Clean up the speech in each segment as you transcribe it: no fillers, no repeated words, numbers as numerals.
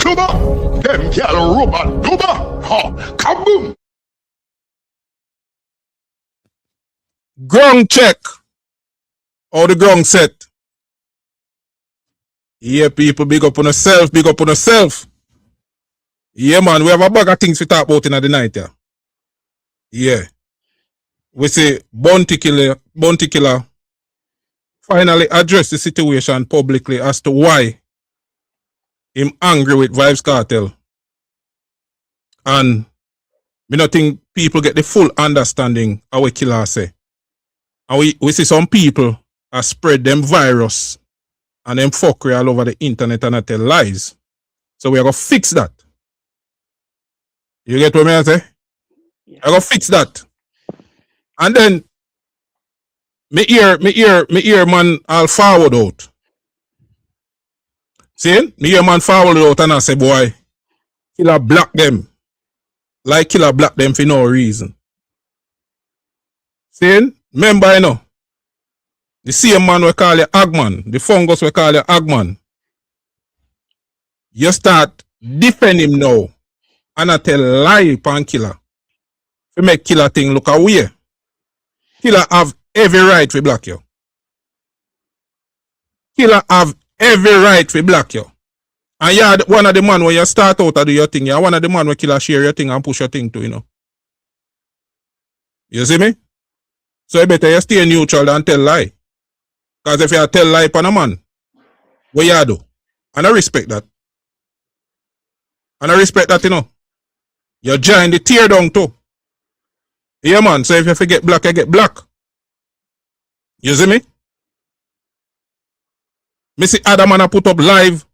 Scluba, them girl rubber duba, ha, kaboom. Ground check. How the ground set? Yeah, people, big up on yourself, big up on yourself. Yeah, man, we have a bag of things to talk about in the night, yeah. Yeah. We say Bounty Killer finally addressed the situation publicly as to why him angry with Vybz Kartel. And me not think people get the full understanding of what Killer say. And we see some people spread them virus and them fuckery all over the internet and I tell lies. So we are going to fix that. You get what I say? Yeah. I going to fix that. And then me hear man all forward out. See? Me hear man forward out and I say, boy, Killer block them. Like Killer block them for no reason. See? Remember, you know, the same man we call you Agman, the fungus we call you Agman. You start defend him now and I tell lie upon Killer. To make Killer thing look away. Killer have every right to block you. Killer have every right to block you. And you're one of the man when you start out to do your thing, you're one of the man where Killer share your thing and push your thing to, you know. You see me? So you better you stay neutral than tell lie. Because if you tell lie upon a man, what you do? And I respect that. And I respect that, you know. You join the tear down too. Yeah, man. So if you forget black, you get black. You see me? Me see other man put up live.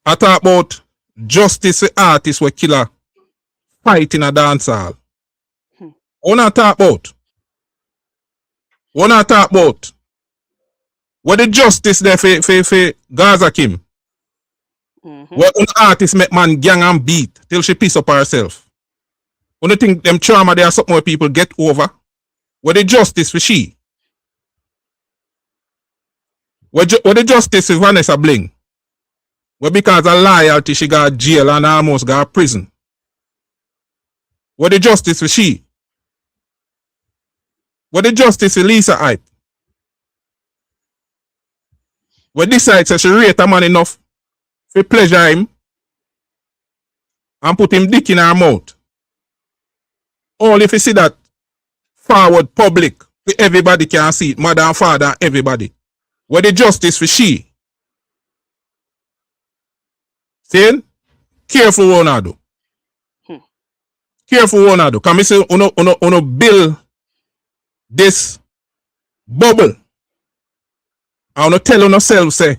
I talk about justice artist where Killer fight in a dance hall. What I talk about? What I talk about? What the justice there for Gaza Kim? Where an artist make man gang and beat till she piss up herself. When you think them trauma there are something where people get over? What the justice for she? What the justice for Vanessa Bling? Well, because of loyalty she got jail and almost got prison. What the justice for she? What the justice for Lisa Hype? What decides that she rate a man enough for pleasure him and put him dick in her mouth. Only if you see that forward public, everybody can see it, mother and father, everybody. What the justice for she? See? Careful what I do. Careful what I do. Can I say uno build this bubble? I want to tell on yourself, say,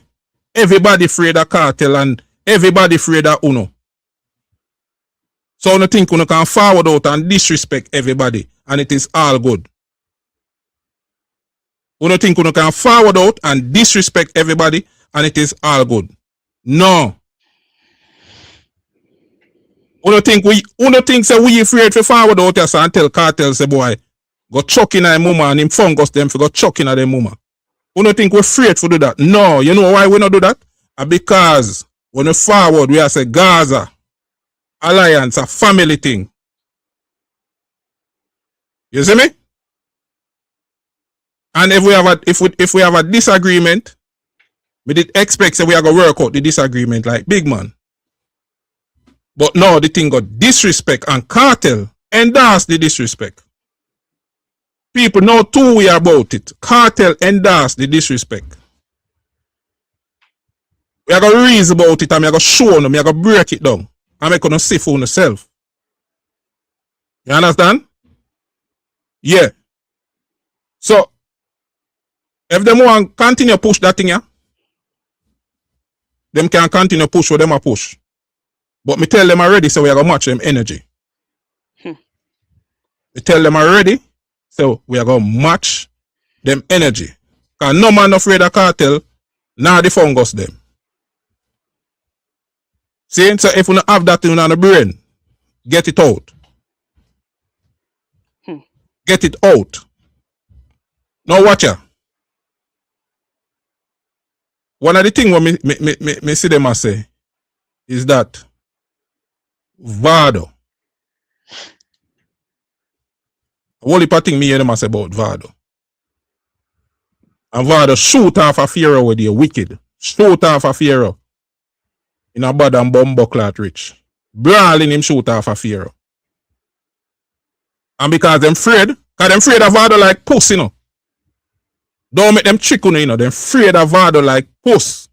everybody afraid of Kartel and everybody afraid of Uno. So I don't think Uno can forward out and disrespect everybody and it is all good. Uno think Uno can forward out and disrespect everybody and it is all good. No. Uno think say we afraid to forward out yes and tell Kartel say boy, go chuck in a mama and him fungus them for go chuck in a them mama. We don't think we're afraid to do that. No, you know why we not do that? Because when we forward, we are say Gaza alliance, a family thing. You see me? And if we have a disagreement, we did expect that we are gonna work out the disagreement like big man. But no, the thing got disrespect and Kartel endorse the disrespect. People know too we about it. Kartel endorse the disrespect. We are going to reason about it and we are going to show them, we are going to break it down. And we going to see for yourself. You understand? Yeah. So, if them want to continue push that thing, yeah, them can continue push what them a push. But me tell them already, so we are going to match them energy. Me tell them already, so we are going to match them energy. Because no man afraid of Kartel, now the fungus them. See, so if you don't have that in the brain, get it out. Get it out. Now watch ya. One of the things what me see them a say is that Vado. Whole heap of thing me hear them say about Vado. And Vado shoot off a pharaoh with you wicked. Shoot off a pharaoh. In a bad and bumbleclot rich. Brawling him shoot off a pharaoh. And because them afraid of Vado like puss, you know. Don't make them trick on you know. Them afraid of Vado like puss.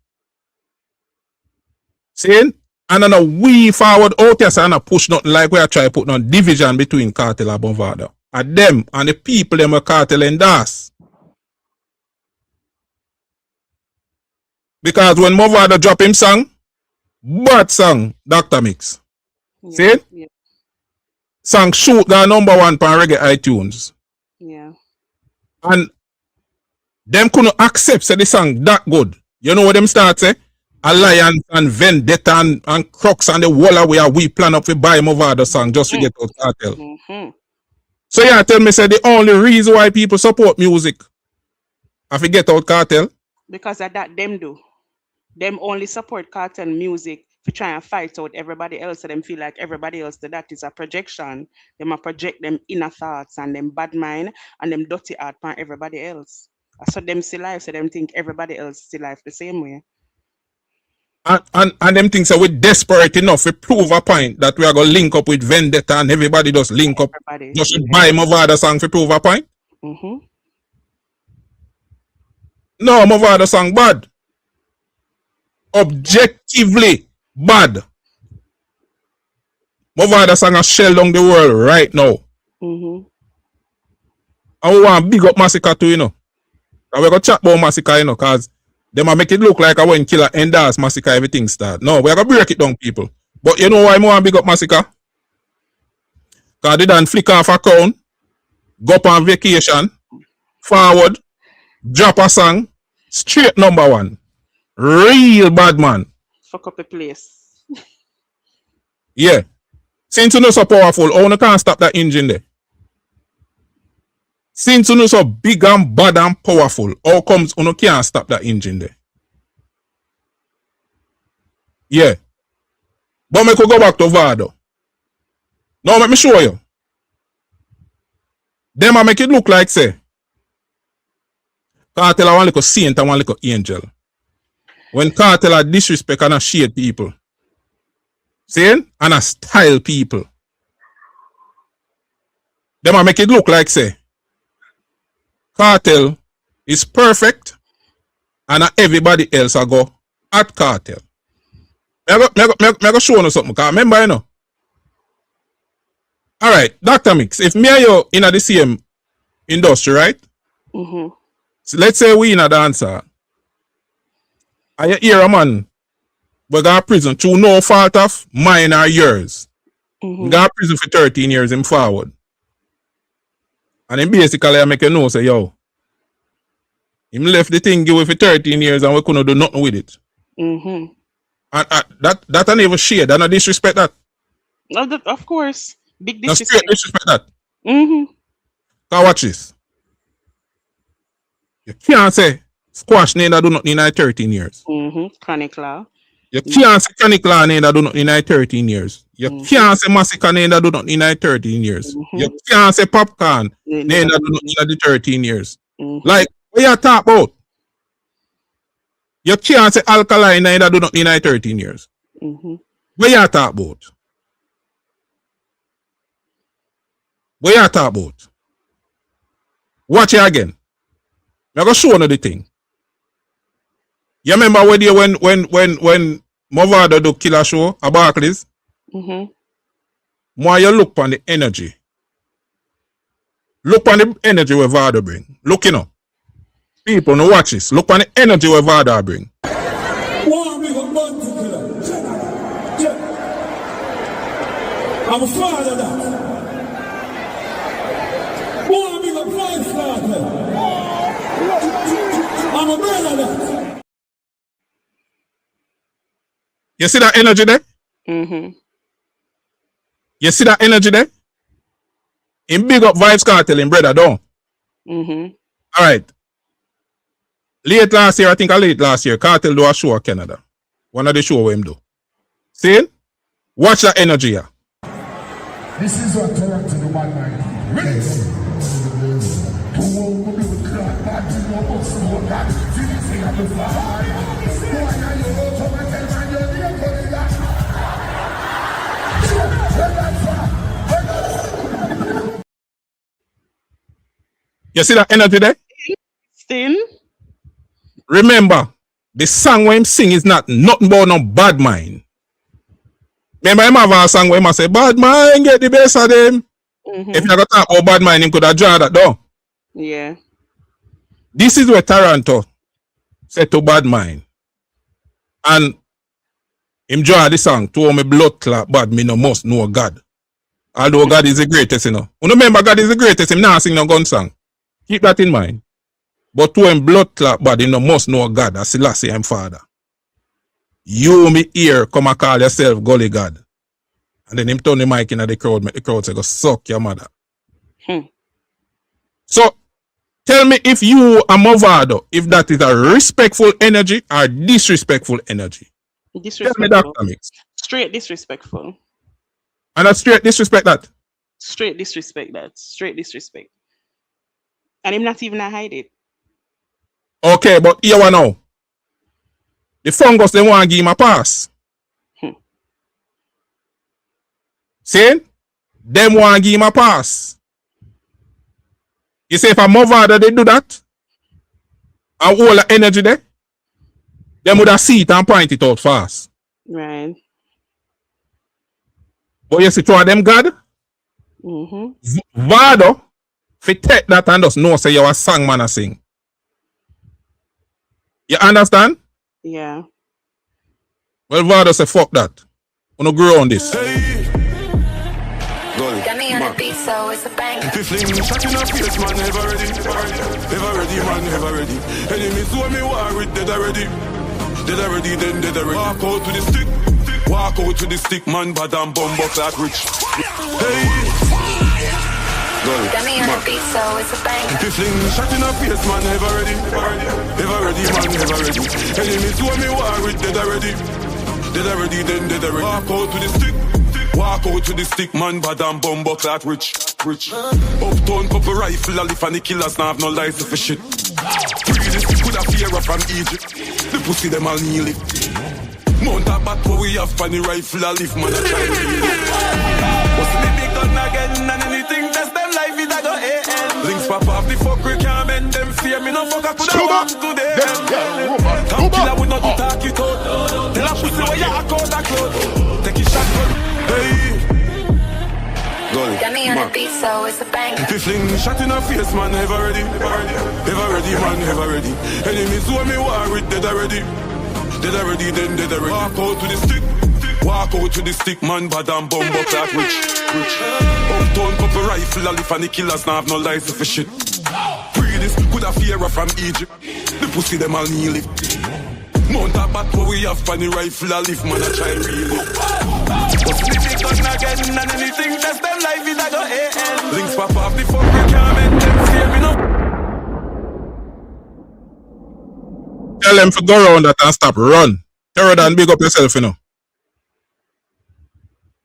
See? And then a we forward out here, so I push nothing like we are trying to put no division between Kartel and Mavado. And them and the people them are Kartel and das. Because when Mavado drop him song, bad song, Dr. Mix. Yeah. See it? Yeah. Song shoot got #1 on Reggae iTunes. Yeah. And them couldn't accept say the song that good. You know what them start say? Alliance and Vendetta and Crux and the wall where we plan up to buy Mavado song just to get out Kartel. Mm-hmm. So yeah, tell me say the only reason why people support music I forget out Kartel. Because of that them do. Them only support Kartel music to try and fight out everybody else, so them feel like everybody else that is a projection. Them a project them inner thoughts and them bad mind and them dirty heart on everybody else. So them see life, so them think everybody else see life the same way. And them things are we desperate enough to prove a point that we are going to link up with Vendetta and everybody just link up Everybody. just to buy Mavado song to prove a point. Mm-hmm. No, Mavado song bad. Objectively bad. Mavado song a shell down the world right now. Mm-hmm. And we want to big up Masicka too, you know. And we're going to chat about Masicka, you know, because they might make it look like I went killer enders, Masicka, everything start. No, we're going to break it down, people. But you know why I want to big up Masicka? Because they done flick off a crown, go up on vacation, forward, drop a song, straight #1. Real bad man. Fuck up the place. Yeah. Since you know so powerful, how you can't stop that engine there? Since you know so big and bad and powerful, how comes you can't stop that engine there? Yeah. But me could go back to Vado. Now let me show you. Them I make it look like say Kartel a one little saint and one little angel. When Kartel a disrespect and a shade people. See? And a style people. Them I make it look like say Kartel is perfect and everybody else a go at Kartel. Me go show you something, because remember, you know. Alright, Dr. Mix, if me and you in the same industry, right? Mm-hmm. So let's say we in a dancer. And you hear a man we got prison through no fault of mine or yours. Mm-hmm. Got prison for 13 years in forward. And then basically I make you know say, yo, him left the thing give for 13 years and we couldn't do nothing with it. Mm-hmm. And that I never shade, and I disrespect that. No, of course. Big Now disrespect. straight disrespect that. Mm-hmm. Now watch this. You can't say Squash neither do nothing in 13 years. Mm-hmm. Chronic law. You can't say Chronic Law neither do nothing in 13 years. You can't say Masicka neither do nothing in 13 years. Mm-hmm. You can't say Popcorn neither do nothing in the 13 years. Mm-hmm. Like, what you talk about? You can't say Alkaline neither do nothing in 13 years. Mm-hmm. What you talk about? What you talk about? Watch it again. I'm gonna show you the thing. You remember when Mavado do killer show at Barclays? Mm-hmm. More you look on the energy. Look on the energy where Vado bring. Look, you know. People no watch this. Look on the energy where Vado bring. I'm a father of that. Boy, I'm a price starter. I'm a brother of that. You see that energy there? Mm-hmm. You see that energy there? In big up Vybz Kartel in brother, don't? Mm-hmm. Alright. Late last year, Kartel do a show in Canada. One of the show we him do. See? Watch that energy here. This is what Toronto do bad mind. Ready? Who won't be with crowd? Bad thing no boss no bad. Finish it at the fire. Who are you? Come and tell man you're the Korea. You see that energy there? Stin? Remember, the song when him sing is not nothing but no bad mind. Remember him have a song where him say, bad mind, get the best of them. If you got talk about bad mind, him could have drawn that down. Yeah. This is where Toronto said to bad mind. And him draw the song to me blood clot bad, me no must know God. Although God is the greatest, you know. You remember God is the greatest, him now sing no gun song. Keep that in mind. But to him blood clot bad, you know must know God, as Selassie him father. You me here come and call yourself Gully God. And then him turn the mic in the crowd, make the crowd say go suck your mother. So tell me if you are Mavado, if that is a respectful energy or disrespectful energy. Disrespectful. Tell me that, Mix. Straight disrespectful. And that's straight disrespect that. Straight disrespect that. Straight disrespect. And him not even a hide it. Okay, but here we now. The fungus they want to give him a pass. See? Them want to give him a pass. You say if a Mavado they do that, and all the energy there, them would have see it and point it out fast. Right. But you see two of them God, Vado, if you take that and just know say you're a song man a sing. You understand? Yeah. Well, Vado say fuck that. Wanna grow on this. Got me on a beat, so it's a bang. Fling shot in a face, man, ever ready. Ever ready, man, ever ready. Enemies who me war with, dead already. Dead already, then dead already. Walk out to the stick. Walk out to the stick, man, bad and bum buck like rich. Hey. Got me on a beat, so it's a bang. Fling shot in a face, man, ever ready. Ever ready, man, ever ready. Enemies who me war with, dead already. Dead already, then dead already. Walk out to the stick. Walk out to the stick, man, bad and bum buck like rich. Uptown couple rifle, and if any killers now have no license for shit. Really, could have fear from Egypt. The pussy them all kneel it. Mount a bat where we have funny rifle, I live, man, I try to read it. What's the big gun again, and anything that's them life is a go A-N. Links pop off the fuck, we can't bend them fear. Me no fuck, I could have walked to them. Come killer, we not to talk it out. Tell a pussy where you act out that cloud. Take it shotgun. Hey. Got me on a beat, so it's a bang. Fling shot in a face, man, ever ready. Ever ready, man, ever ready. Enemies who me war with, dead already. Dead already, then dead already. Walk out to the stick. Walk out to the stick, man, bad and bum buck like rich. Uptown couple rifle, and if any killers now have no license for shit. Really, could have fear from Egypt. The pussy them all kneel it. Mount a bat where we have funny rifle, I live, man, I try real it. What's the big gun again, and anything that's them life is a go A-N. Links pop off the fuck, we can't make them fear me no. Tell them to go around that and stop run. Tell them big up yourself, you know.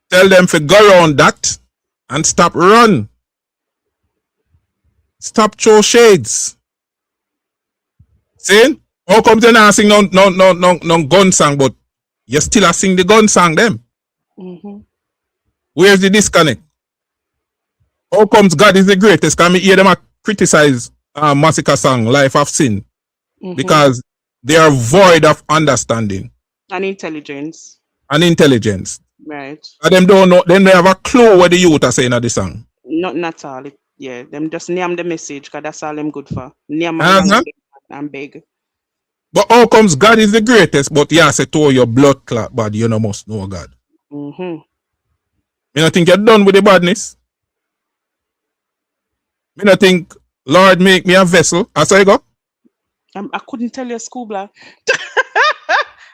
Tell them to go around that and stop run. Stop throw shades. See? How come you not sing no gun song, but you still a sing the gun song them? Where's the disconnect? How comes God is the greatest? Can me hear them criticize Masicka song, Life of Sin? Because they are void of understanding. And intelligence. Right. And them don't know, them they have a clue what the youth are saying at the song. Not at all. Yeah, them just name the message, because that's all them good for. Name and beg. But how comes God is the greatest, but yeah, say to your blood clot, but you no must know God. You don't think you're done with the badness? You don't think Lord make me a vessel? That's how you go? I couldn't tell you, Scluba.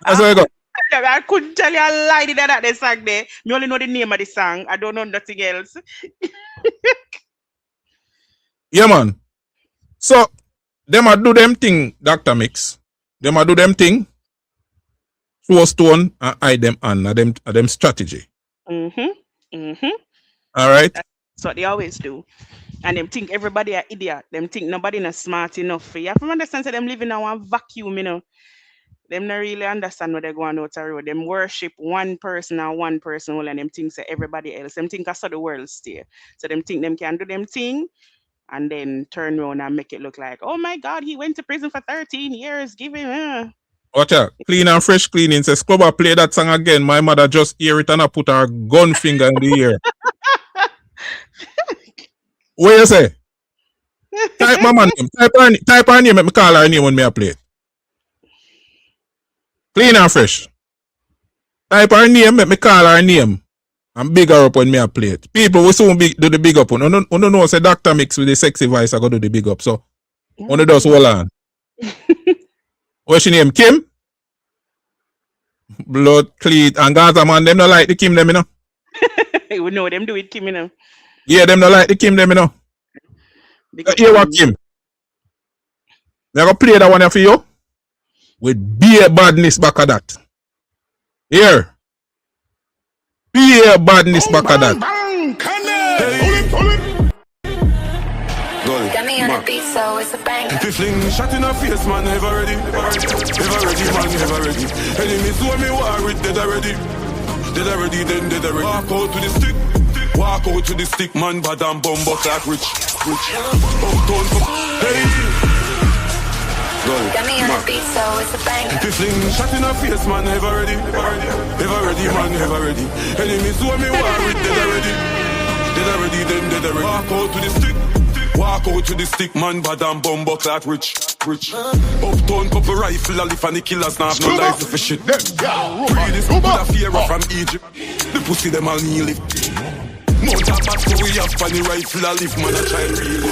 That's how you go? I couldn't tell you a lie that they sang there. Me only know the name of the song. I don't know nothing else. Yeah, man. So, them a do them thing, Dr. Mix. Them a do them thing. Throw a stone and hide them on them strategy. And All right. That's what they always do. And them think everybody are idiot. Them think nobody not smart enough for you. Have to understand that them living in one vacuum, Them not really understand what they're going out the road. Them worship one person and one person only, and them think that everybody else. Them think I saw the world stay. So them think them can do them thing and then turn around and make it look like, oh my God, he went to prison for 13 years. Give him. Watch out. Clean and fresh cleaning. Says Scluba, play that song again. My mother just hear it and I put her gun finger in the ear. What you say? Type my man name. Type her name. Let me call her name when I play it. Clean and fresh. Type her name. Let me call her name. And big her up when I play it. People will soon do the big up. You don't know, say Dr. Mix with the sexy voice. I go do the big up. So, one of those hold on. What's your name? Kim? Blood clean. And Gaza man, them not like the Kim them, We know them do it, Kim, Yeah, them not like the Kim them, Here what Kim? They gonna play that one here for you with beer badness back of that. Here. Beer badness back of that. Got me on a beat, so it's a bang. If you fling shot in her face, man, never ready. Never ready, man, never ready. Enemies who me war with, dead already. Dead already, then dead already. Walk out to the stick. Walk out to the stick, man, bad and bumbo like rich. Uptown, hey. Got me on a beat, so it's a bang. If you fling shot in her face, man, never ready. Never ready, man, never ready. Enemies who me war with, dead already. Dead already, then dead already. Walk out to the stick. Walk out to the stick, man, bad and bumbo like rich. Uptown, couple rifle, and if any killers now have no life for shit. Free this people that fear from Egypt. The pussy them all kneel it. Mount a bat so we have funny rifle, a live man a try real.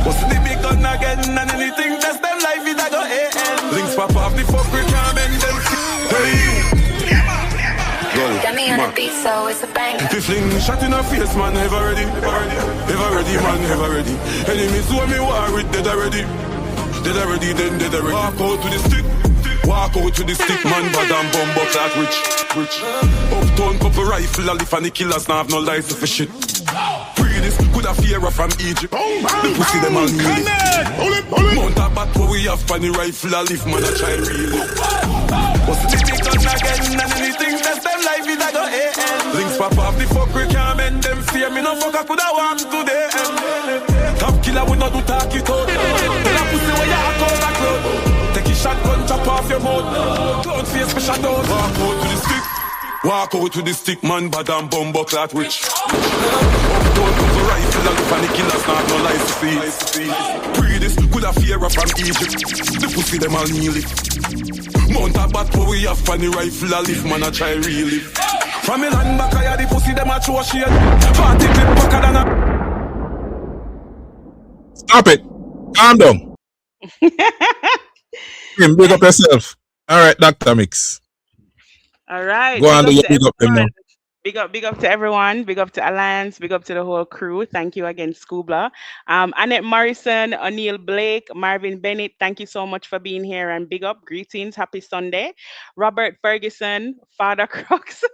What's the big gun again, and anything that's them life is a go A-N. Links pop off the fuck we can't bend them. Hey. Got me on a beat, so it's a bang. If you fling shot in her face, man, never ready. Never ready, man, never ready. Enemies who me war with, dead already. Dead already, then dead already. Walk out to the stick. Walk out to the stick, man, bad and bumbo like rich. Uptown, couple rifle, and if any killers now have no license for shit. Free this, could have fear from Egypt. The pussy them all kneel it. Mount a bat where we have funny rifle, and live man a try real. What's the big gun again, and anything that's them life is a go A-N. Links pop off the fuck we can't bend them fear. Me no fuck I coulda walked today. Top killer we not do talk it out. Tell a pussy where you are call that club. Take a shotgun, chop off your mouth. Clown face for shadow. Walk out to the stick. Walk out to the stick, man, bad and bumbo clat rich. Don't go for rifle and if any killers not no life to see. Free this, could have fear from Egypt. The pussy them all kneel it. Mount a bat where we have funny rifle and live man a try really. From me land back I the pussy them a throw shit. 40 clip backer than a. Stop it. Calm down. Kim, big up yourself. All right, Dr. Mix. All right. Go on, do your big up them now. Big up to everyone. Big up to Alliance. Big up to the whole crew. Thank you again, Scluba. Annette Morrison, O'Neill Blake, Marvin Bennett. Thank you so much for being here and big up. Greetings. Happy Sunday. Robert Ferguson, Father Crooks.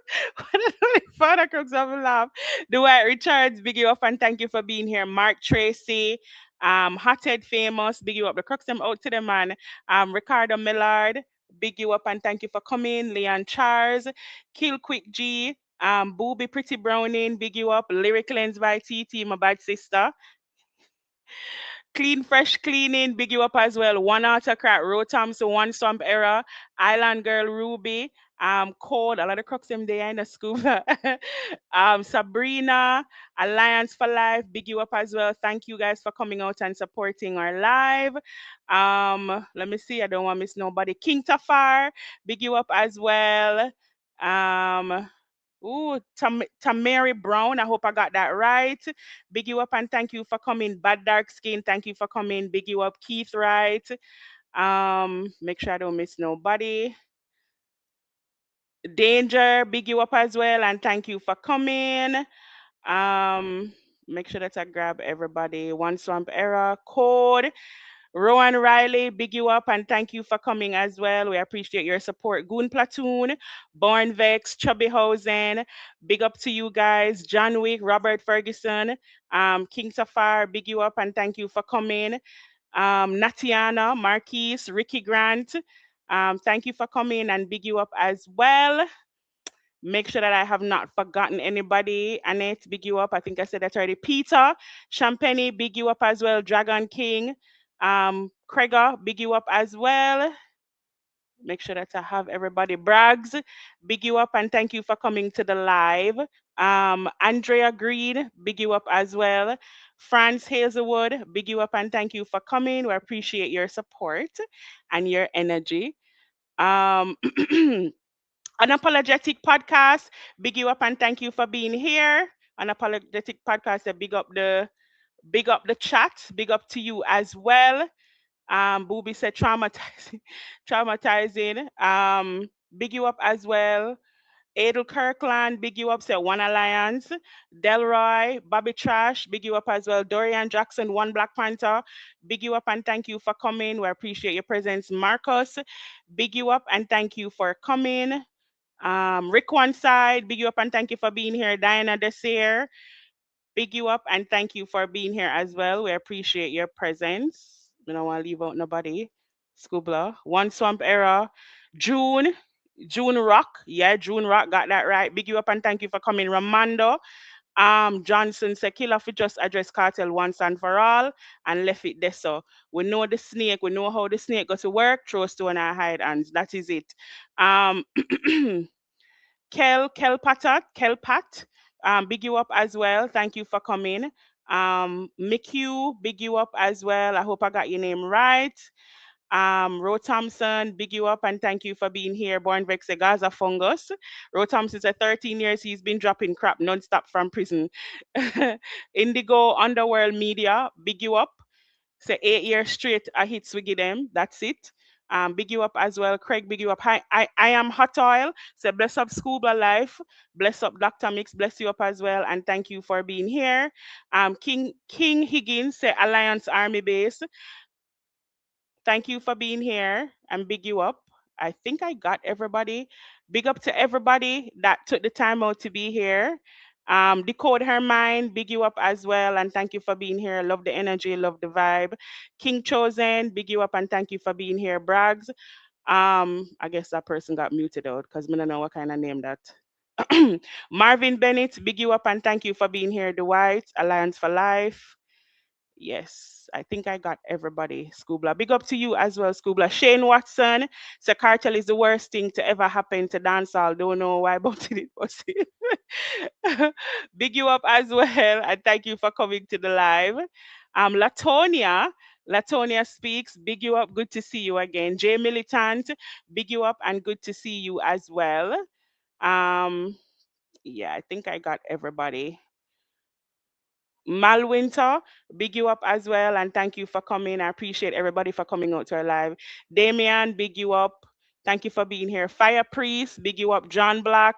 Father Crooks, have a laugh. Dwight Richards, big you up and thank you for being here. Mark Tracy. Hothead Famous, big you up. The Crooks them out to the man. Ricardo Millard, big you up and thank you for coming. Leon Charles, Kill Quick G, Booby Pretty Browning, big you up. Lyric Lens by TT, my bad sister. Clean Fresh Cleaning, big you up as well. One Autocrat, Rotom, so One Swamp Era, Island Girl Ruby, Code, a lot of crooks them there in the scuba. Sabrina, Alliance for Life, big you up as well. Thank you guys for coming out and supporting our live. Let me see, I don't want to miss nobody. King Tafar, big you up as well. Tamari Brown, I hope I got that right. Big you up and thank you for coming. Bad Dark Skin, thank you for coming. Big you up, Keith Wright. Make sure I don't miss nobody. Danger, big you up as well and thank you for coming. Make sure that I grab everybody. One Swamp Era, Code. Rowan Riley, big you up and thank you for coming as well. We appreciate your support. Goon Platoon, Born Vex, Chubby Hosen, big up to you guys. John Wick, Robert Ferguson, King Safar, big you up and thank you for coming. Natiana, Marquise, Ricky Grant, thank you for coming and big you up as well. Make sure that I have not forgotten anybody. Annette, big you up. I think I said that already. Peter, Champagne, big you up as well. Dragon King, Krega, big you up as well. Make sure that I have everybody. Braggs, big you up and thank you for coming to the live. Andrea Green, big you up as well. Franz Hazelwood, big you up and thank you for coming. We appreciate your support and your energy. Um, Unapologetic Podcast, big you up and thank you for being here. Unapologetic Podcast, big up the chat, big up to you as well. Booby said traumatizing, traumatizing. Big you up as well. Adel Kirkland, big you up, say One Alliance. Delroy, Bobby Trash, big you up as well. Dorian Jackson, One Black Panther, big you up and thank you for coming. We appreciate your presence. Marcus, big you up and thank you for coming. Rick One Side, big you up and thank you for being here. Diana Desir, big you up and thank you for being here as well. We appreciate your presence. We don't want to leave out nobody. Scubla, One Swamp Era, June, June Rock. Yeah, June Rock got that right. Big you up and thank you for coming. Ramando, Johnson said killer for just address cartel once and for all and left it there. So we know the snake, we know how the snake got to work, throw stone and hide hands. That is it. Kel Pat, big you up as well. Thank you for coming. Mick, big you up as well. I hope I got your name right. Ro Thompson, big you up and thank you for being here. Born Vex, Gaza Fungus. Ro Thompson said 13 years he's been dropping crap non-stop from prison. Indigo Underworld Media, big you up. Say 8 years straight, I hit Swiggy them. That's it. Big you up as well. Craig, big you up. Hi, I am Hot Oil. Say bless up Scuba Life. Bless up Dr. Mix. Bless you up as well. And thank you for being here. King Higgins, say Alliance Army Base. Thank you for being here and big you up. I think I got everybody. Big up to everybody that took the time out to be here. Decode Her Mind, big you up as well, and thank you for being here. Love the energy, love the vibe. King Chosen, big you up and thank you for being here. Braggs, I guess that person got muted out because I don't know what kind of name that. Marvin Bennett, big you up and thank you for being here. Dwight, Alliance for Life. Yes, I think I got everybody. Scubla, big up to you as well, Scubla. Shane Watson, so cartel is the worst thing to ever happen to dancehall. Don't know why, but it was it. Big you up as well, and thank you for coming to the live. Latonia speaks. Big you up. Good to see you again. Jay Militant, big you up and good to see you as well. Yeah, I think I got everybody. Malwinter, big you up as well, and thank you for coming. I appreciate everybody for coming out to our live. Damian, big you up. Thank you for being here. Fire Priest, big you up. John Black,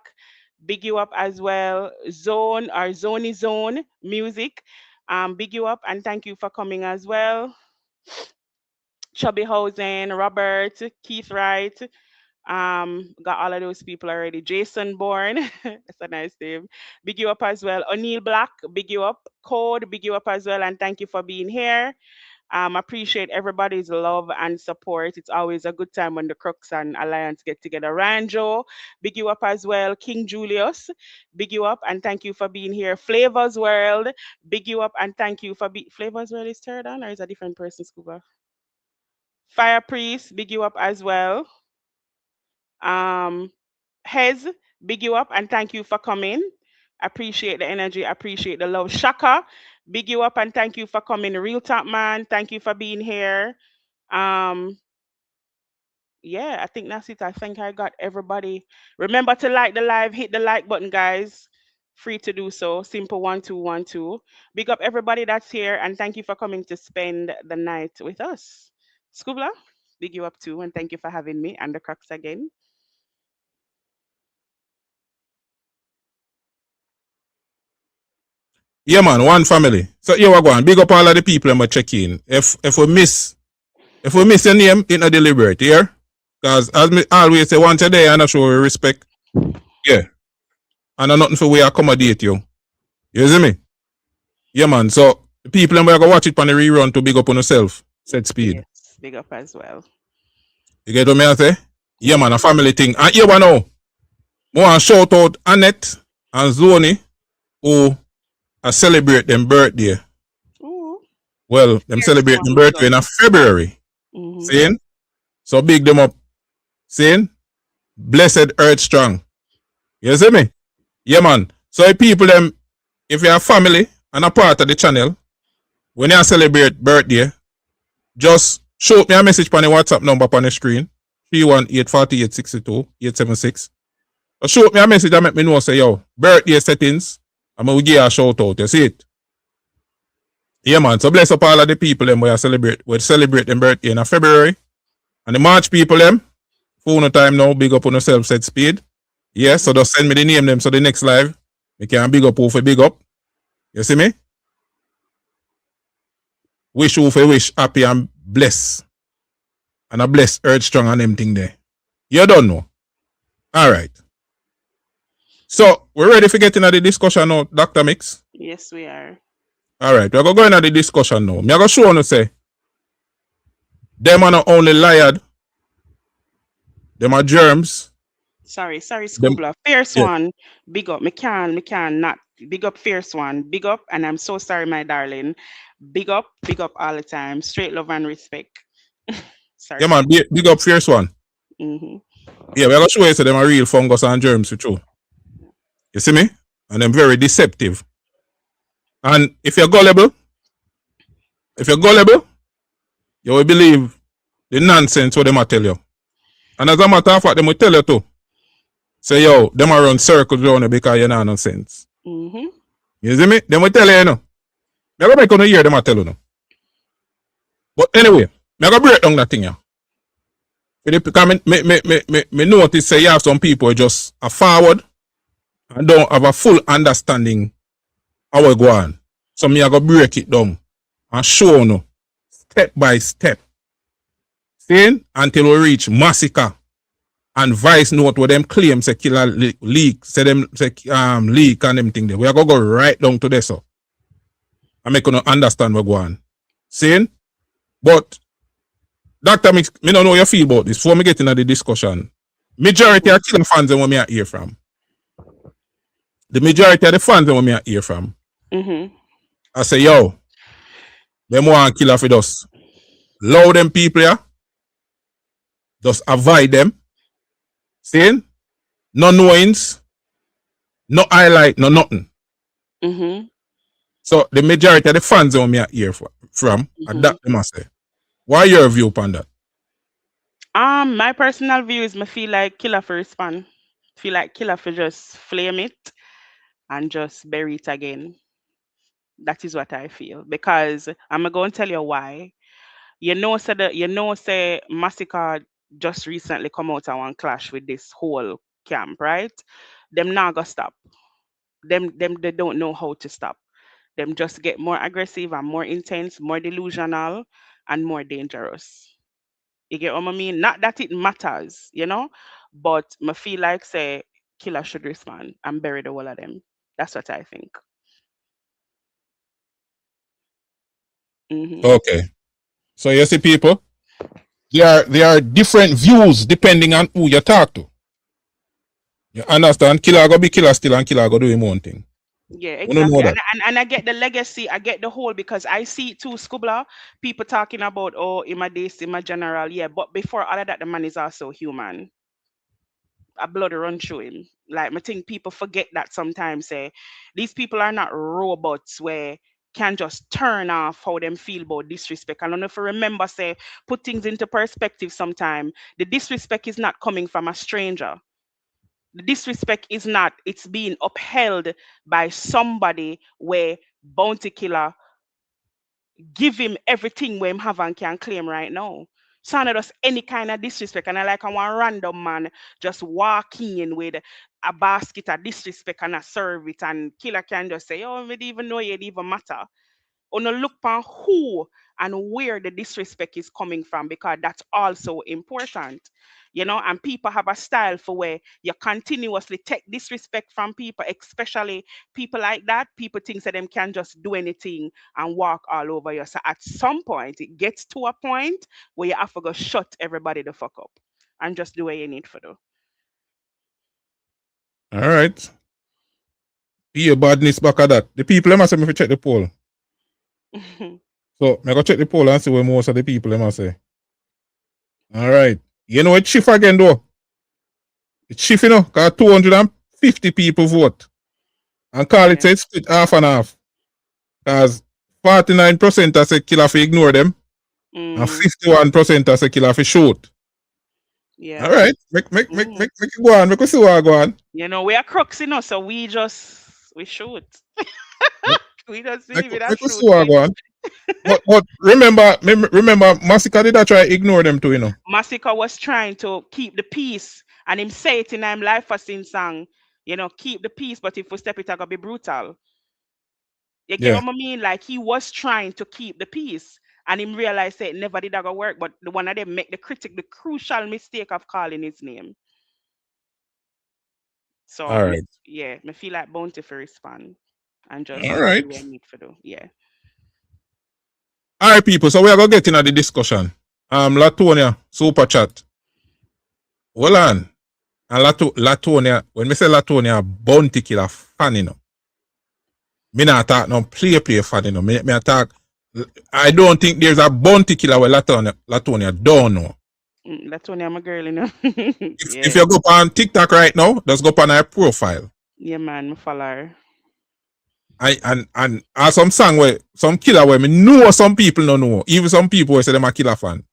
big you up as well. Zone or Zony Zone Music, big you up and thank you for coming as well. Chubby Hosen, Robert, Keith Wright, got all of those people already. Jason Bourne, that's a nice name. Big you up as well. O'Neill Black, big you up. Code, big you up as well, and thank you for being here. Appreciate everybody's love and support. It's always a good time when the Crooks and Alliance get together. Ranjo, big you up as well. King Julius, big you up and thank you for being here. Flavors World, big you up and thank you for Flavors World is third on, or is a different person, Scuba? Fire Priest, big you up as well. Hez, big you up and thank you for coming. Appreciate the energy, appreciate the love. Shaka, big you up and thank you for coming. Real Top Man, thank you for being here. Yeah, I think that's it. I think I got everybody. Remember to like the live, hit the like button, guys. Free to do so. Simple 1212. Big up everybody that's here and thank you for coming to spend the night with us. Scubla, big you up too and thank you for having me and the Crux again. Yeah, man, one family. So, yo, we're going. Big up all of the people and check in. If we miss If we miss your name, it's not deliberate, yeah? Because as me always say, once a day, I'm not show you respect. Yeah. And I'm nothing for we accommodate you. You see me? Yeah, man. So the people them going to watch it on the rerun to big up on yourself. Set speed. Yes, big up as well. You get what me I say? Yeah, man, a family thing. And here we know. I want to shout out Annette and Zoni who celebrate them birthday. Ooh. Well, them Yes, celebrate them one, birthday in February. Mhm. Seeing? So big them up. Seeing? Blessed Earth Strong. You see me? Yeah, man. So if people them, if you're a family and a part of the channel, when you celebrate birthday, just shoot me a message on the WhatsApp number on the screen. 318-4862-876. So shoot me a message and make me know, say, yo, birthday settings, I'm going to give you a shout out. You see it? Yeah, man. So bless up all of the people them we celebrate them birthday in February. And the March people them, phone time now, big up on yourself, set speed. Yeah, so just send me the name them so the next live, we can big up who for big up. You see me? Wish who for wish happy and bless. And a bless Earth Strong and them thing there. You don't know. Alright. So we're ready for getting at the discussion now, Dr. Mix. Yes, we are. Alright, we're going to the discussion now. I'm going to show you say them are not only lied, them are germs. Sorry, Scluba. Fierce one. Big up. Me can not. Big up, fierce one. Big up, and I'm so sorry, my darling. Big up all the time. Straight love and respect. Sorry. Yeah, man, big up fierce one. Mm-hmm. Yeah, we're going to show you say them are real fungus and germs for true. You see me? And them very deceptive. And if you're gullible, you will believe the nonsense what them a tell you. And as a matter of fact, them will tell you too. Say, yo, them are run circles around you because you're not nonsense. Mm-hmm. You see me? Them will tell you, you know. They're going to make you hear them a tell you, no. But anyway, I'm going to break down that thing, yeah. Because me notice say you have some people who just are forward and don't have a full understanding how we go on. So me I go break it down and show you step by step. See? Until we reach Masicka and Vice note where them claim say killer leak, say them say leak and them thing there. We are gonna go right down to this so. I make you understand what go on. See? But Dr. Mix, me don't know how you feel about this before me get into the discussion. Majority of killer fans that me hear from. The majority of the fans that me hear from. Mm-hmm. I say, yo, them want killer for us. Allow them people here. Just avoid them. Saying? No knowings. No highlight, no nothing. Mm-hmm. So the majority of the fans that me hear from, and that them I say. What your view upon that? My personal view is me feel like killer for respond. Feel like killer for just flame it and just bury it again. That is what I feel. Because I'm going to tell you why. Say Masicka just recently come out of one clash with this whole camp, right? Them not gonna stop. Them they don't know how to stop. Them just get more aggressive and more intense, more delusional, and more dangerous. You get what I mean? Not that it matters, but I feel like say killer should respond and bury the whole of them. That's what I think. Mm-hmm. Okay. So you see people, there are different views depending on who you talk to. You understand? Killer go be killer still and killer go do him own thing. Yeah, We don't know exactly. that. And I get the legacy, I get the whole because I see it too, Scubla. People talking about in my this, in my general, yeah. But before all of that, the man is also human. A blood run through him. Like I think people forget that sometimes. These people are not robots where can just turn off how them feel about disrespect. I don't know if you remember, put things into perspective sometime. The disrespect is not coming from a stranger. The disrespect is not, it's being upheld by somebody where bounty killer give him everything where him have and can claim right now. So not just any kind of disrespect. And I like a one random man just walking in with a basket of disrespect and a serve it and killer can just say, oh, we didn't even know it even matter. look on who and where the disrespect is coming from, because that's also important. And people have a style for where you continuously take disrespect from people, especially people like that. People think that them can just do anything and walk all over you. So at some point, it gets to a point where you have to go shut everybody the fuck up and just do what you need to do. All right. Be a badness back at that. The people, them say me fi check the poll. So, I go check the poll and see what most of the people them say. All right. You know it shift again though. It shift, because 250 people vote. And call it say split half and half. Because 49% say killer fi ignore them. And 51% say killer fi shoot. Yeah. All right. Make it go on. Make us see what go on. We are crooks, so we shoot. We just leave it as Make us see what go on. But remember, Masicka did try to ignore them too, Masicka was trying to keep the peace, and him say it in him life for sin song, keep the peace, but if we step it, I gotta be brutal. You get what I mean? Like, he was trying to keep the peace, and him realized it never did that go work. But the one of them make the crucial mistake of calling his name. So all right. I feel like bounty for respond and just all right. do what I need to do. Yeah. All right, people. So we are gonna get into the discussion. Latonia super chat. Hold on. And Latonia, when me say Latonia, bounty killer fan, Me not talk no play fan, Me talk. I don't think there's a bounty killer where Latonia don't know. Latonia, my girl, If you go up on TikTok right now, just go up on her profile. Yeah, man, me follow her. And some song where some killer where me know some people don't know. Even some people who say them a killer fan.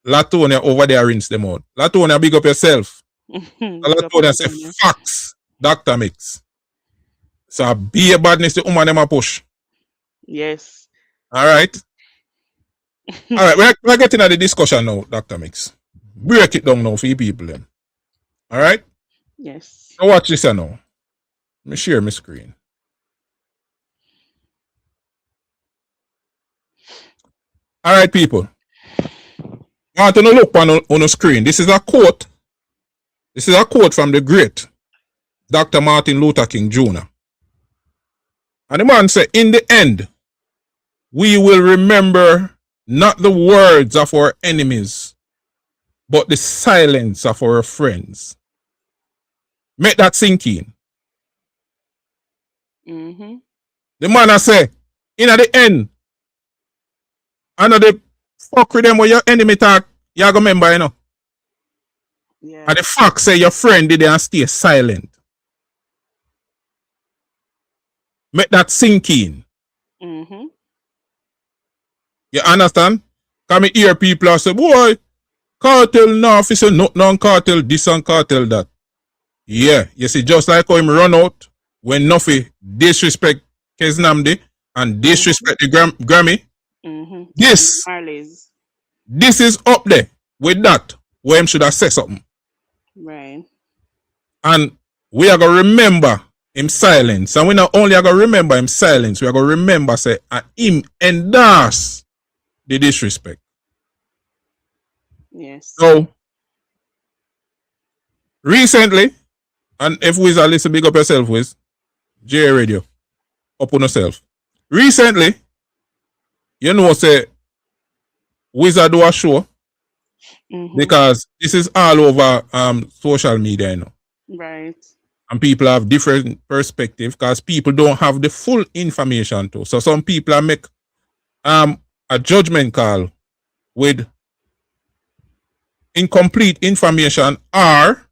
Latonia over there rinse them out. Latonia, big up yourself. Latonia say facts, Dr. Mix. So be a badness the woman them a push. Yes. All right. All right, we're getting at the discussion now, Dr. Mix. Break it down now for you people then. All right? Yes. Now watch this now. Let me share my screen. All right, people. I want to look on the screen. This is a quote. This is a quote from the great Dr. Martin Luther King Jr. And the man said, in the end, we will remember not the words of our enemies, but the silence of our friends. Make that sink in. The man I say, in the end, another fuck with them where your enemy talk, you gotta remember, Yeah. And the fact say your friend did and stay silent. Make that sink in. You understand? Come hear people say, boy, cartel now, if you say not non-cartel, this and cartel that. Yeah, you see, just like how him run out when Nuffy disrespect Keznamdi and disrespect the Grammy. This is up there with that where him should have said something. Right. And we are going to remember him silence. And we not only are going to remember him silence, we are going to remember say him endorse the disrespect. Yes. So recently, and if we are listen, big up yourself with J Radio, up on yourself. Recently, say Wizard do a show because this is all over social media, Right. And people have different perspective because people don't have the full information too. So some people are make a judgment call with incomplete information or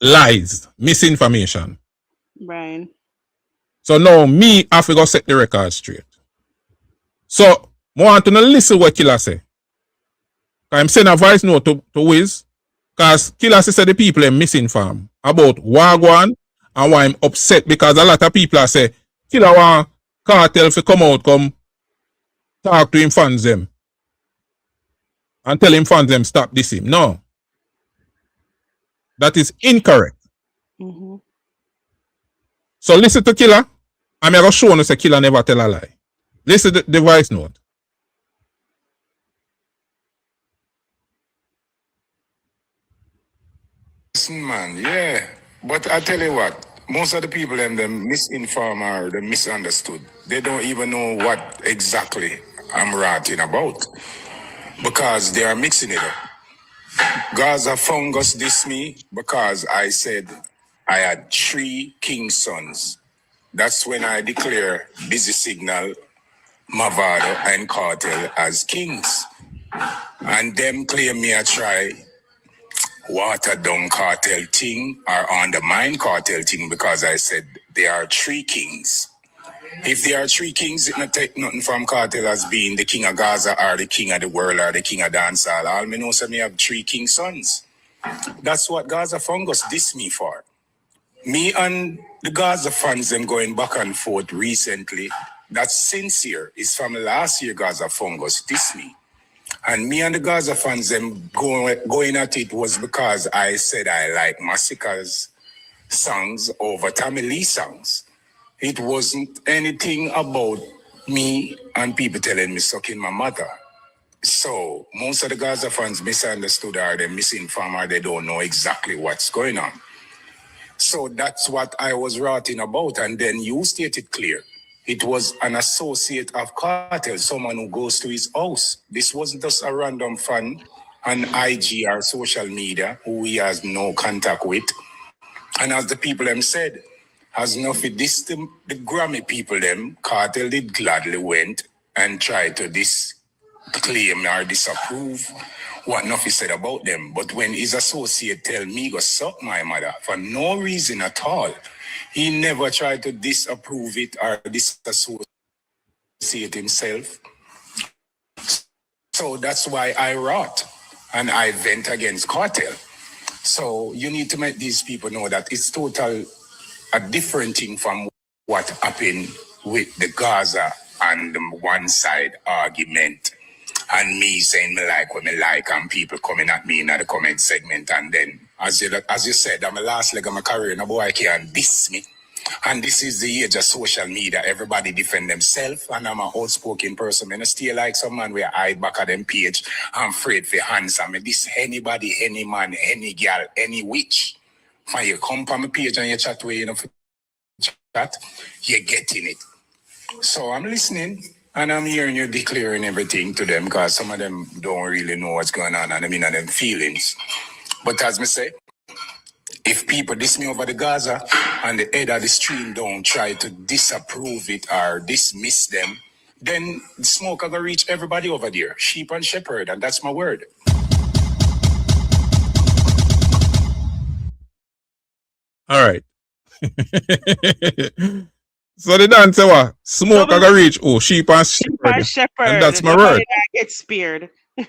lies, misinformation. Right. So now me have to go set the record straight. So I want to listen what Killer say. I'm sending a voice note to Wiz because Killer say the people are misinformed about Wagwan and why I'm upset because a lot of people are say Killer want Cartel to come out, come talk to him fans them and tell him fans them stop this him. No. That is incorrect. So listen to Killer I'm going to show you say killer never tell a lie. Listen to the voice note. Listen, man, yeah. But I tell you what, most of the people them misinform or they misunderstood. They don't even know what exactly I'm ranting about. Because they are mixing it up. Gaza fungus diss me because I said I had 3 king's sons. That's when I declare Busy Signal, Mavado, and Kartel as kings. And them claim me I try water down cartel thing or undermine cartel thing because I said there are 3 kings. If there are 3 kings, it not take nothing from cartel as being the king of Gaza or the king of the world or the king of dancehall. All me know say me have 3 king's sons. That's what Gaza fungus diss me for. Me and the Gaza fans them going back and forth recently. That's sincere. It's from last year Gaza fungus diss me. And me and the Gaza fans them going at it was because I said I like Masicka's songs over Tommy Lee songs. It wasn't anything about me and people telling me sucking my mother. So most of the Gaza fans misunderstood or they misinformed or they don't know exactly what's going on. So that's what I was writing about. And then you stated clear. It was an associate of Kartel, someone who goes to his house. This wasn't just a random fan on IG or social media who he has no contact with. And as the people them said, as enough with this, the Grammy people them, Kartel did gladly went and tried to disclaim or disapprove what Nuffy said about them. But when his associate tell me go suck my mother for no reason at all, he never tried to disapprove it or disassociate himself. So that's why I wrote and I vent against Kartel. So you need to make these people know that it's total a different thing from what happened with the Gaza and the one side argument. And me saying me like what me like and people coming at me in the comment segment. And then, as you said, I'm the last leg of my career, no boy can diss me. And this is the age of social media. Everybody defend themselves. And I'm an outspoken person. I still like some man where I hide back at them page. I'm afraid for hands. I mean, this anybody, any man, any girl, any witch. When you come on my page and you chat with chat, you're getting it. So I'm listening. And I'm hearing you declaring everything to them because some of them don't really know what's going on and I mean them feelings. But as me say, if people diss me over the Gaza and the head of the stream don't try to disapprove it or dismiss them, then the smoke are going to reach everybody over there, sheep and shepherd, and that's my word. All right. So the dancer what? Smoke are gonna reach sheep and shepherd. And that's my word. Get speared. Me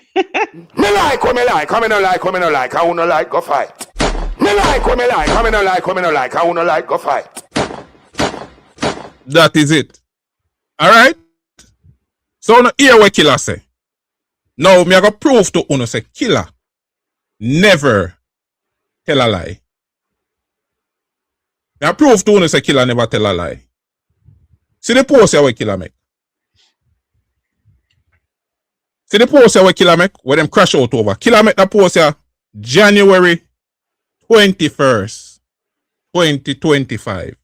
like what me like, I me no like what me no like, I wanna like go fight. Me like what me like, I me no like what me no like, I wanna like go fight. That is it. Alright? So now hear what Killer say. Now me I go prove to uno say Killer never tell a lie. Me I prove to uno say Killer never tell a lie. See the post here where Killer make. See the post here where Killer make, where them crash out over. Killer make the post here January 21st, 2025.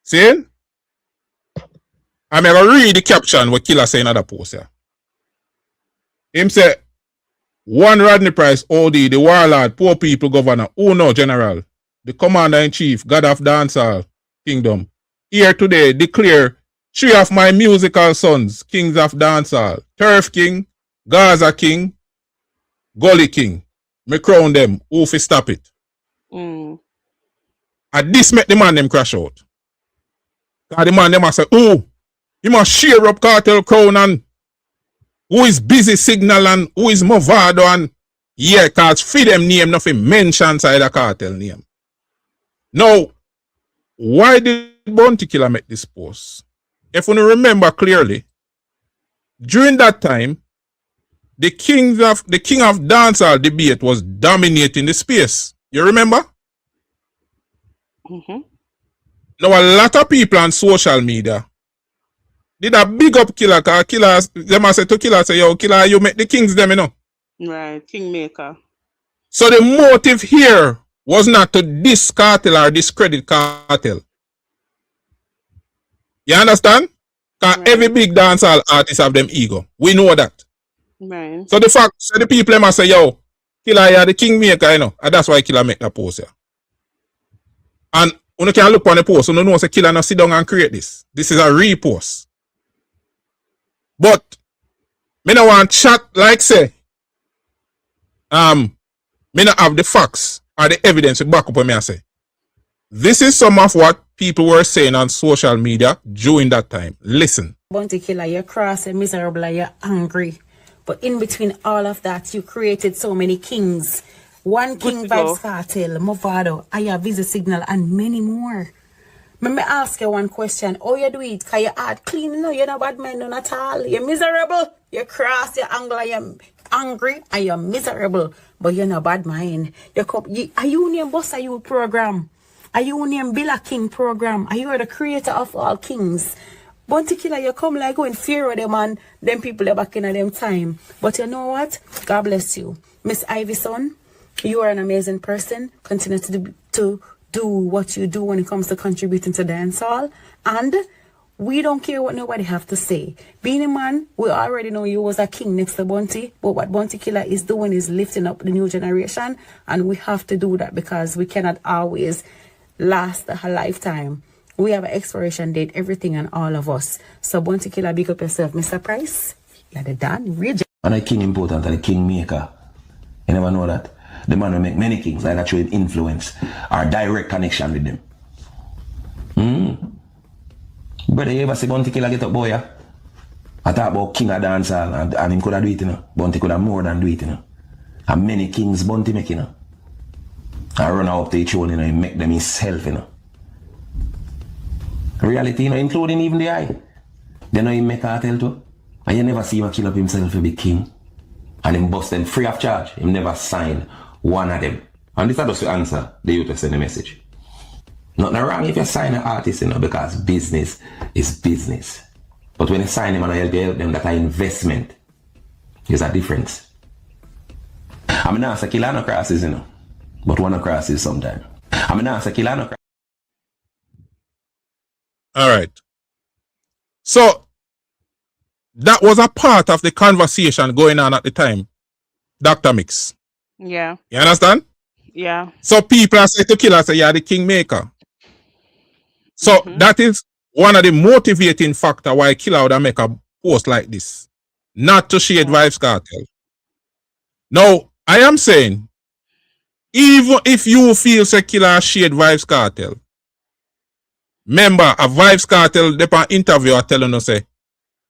See? I'm going to read the caption what Killer say in the post here. Him say, one Rodney Price, OD, the warlord, poor people governor, Uno General, the commander-in-chief, God of Dancehall Kingdom, here today declare 3 of my musical sons, kings of dancehall, Turf King, Gaza King, Gully King. Me crown them, who fi stop it. And this make the man them crash out. Cause the man them must say, oh, you must share up Kartel crown and who is Busy Signal and who is Mavado and yeah, cause feed them name nothing mention side the Kartel name. Now, why did Bounty Killer make this post? If you remember clearly, during that time, the king of dancehall debate was dominating the space. You remember? Now a lot of people on social media did a big up Killer, cause Killer, them a say to Killer, say, yo, Killer, you make the kings them, you know. Right, Kingmaker. So the motive here was not to diss Kartel or discredit Kartel. You understand? Because Right. every big dancehall artist have them ego. We know that. Right. So the fact, so the people must say, yo, Killer, you're the kingmaker, you know. And that's why Killer make that post here. And when you can look on the post, you know, say Killer now sit down and create this. This is a repost. But me no want chat like say, me not have the facts or the evidence to back up what me I say. This is some of what people were saying on social media during that time. Listen. Bounty Killer, you're cross and miserable and you're angry. But in between all of that, you created so many kings. One king, Vybz Kartel, Mavado, Visa Signal, and many more. Let me ask you one question. How you do it? Can you add clean? No, you're not bad man, none at all. You're miserable. You're cross, you're angry, and you're miserable. But you're not bad mind. Are you name boss are you program? Are you name Billa King program? Are you the creator of all kings? Bounty Killer, you come like going fear of them and them people are back in them time. But you know what? God bless you. Miss Ivyson, you are an amazing person. Continue to do what you do when it comes to contributing to dancehall. And we don't care what nobody have to say. Being a man, we already know you was a king next to Bounty. But what Bounty Killer is doing is lifting up the new generation. And we have to do that because we cannot always last a lifetime. We have an expiration date, everything and all of us. So Bounty Killer, big up yourself, Mr. Price. You're the Dan region. And a king important and a kingmaker. You never know that. The man will make many kings, like that show him influence or direct connection with them. Brother, you ever see Bounty Killer get up, boy? Yeah? I talk about king of dancehall and him could have do it, you know. Bounty could have more than do it, you know. And many kings Bounty make, you know. And run up to each one, you know, and make them himself, you know. Reality, you know, including even the eye. They know him make Kartel too. And you never see him kill up himself to be king. And him bust them free of charge. Him never sign one of them. And this is just to answer the youth to send a message. Nothing wrong if you sign an artist, you know, because business is business. But when you sign them and you help them, that an investment. There's a difference. I mean, not say Killer no crosses, you know. But one crosses sometimes. I mean, not say Killer no crosses. All right. So that was a part of the conversation going on at the time, Dr. Mix. Yeah. You understand? Yeah. So people are saying to Killer, say, you're the kingmaker. So that is one of the motivating factor why Killer would make a post like this. Not to shade Vybz Kartel. Now, I am saying, even if you feel say Killer shade Vybz Kartel, remember, a Vybz Kartel, the interviewer telling us, say,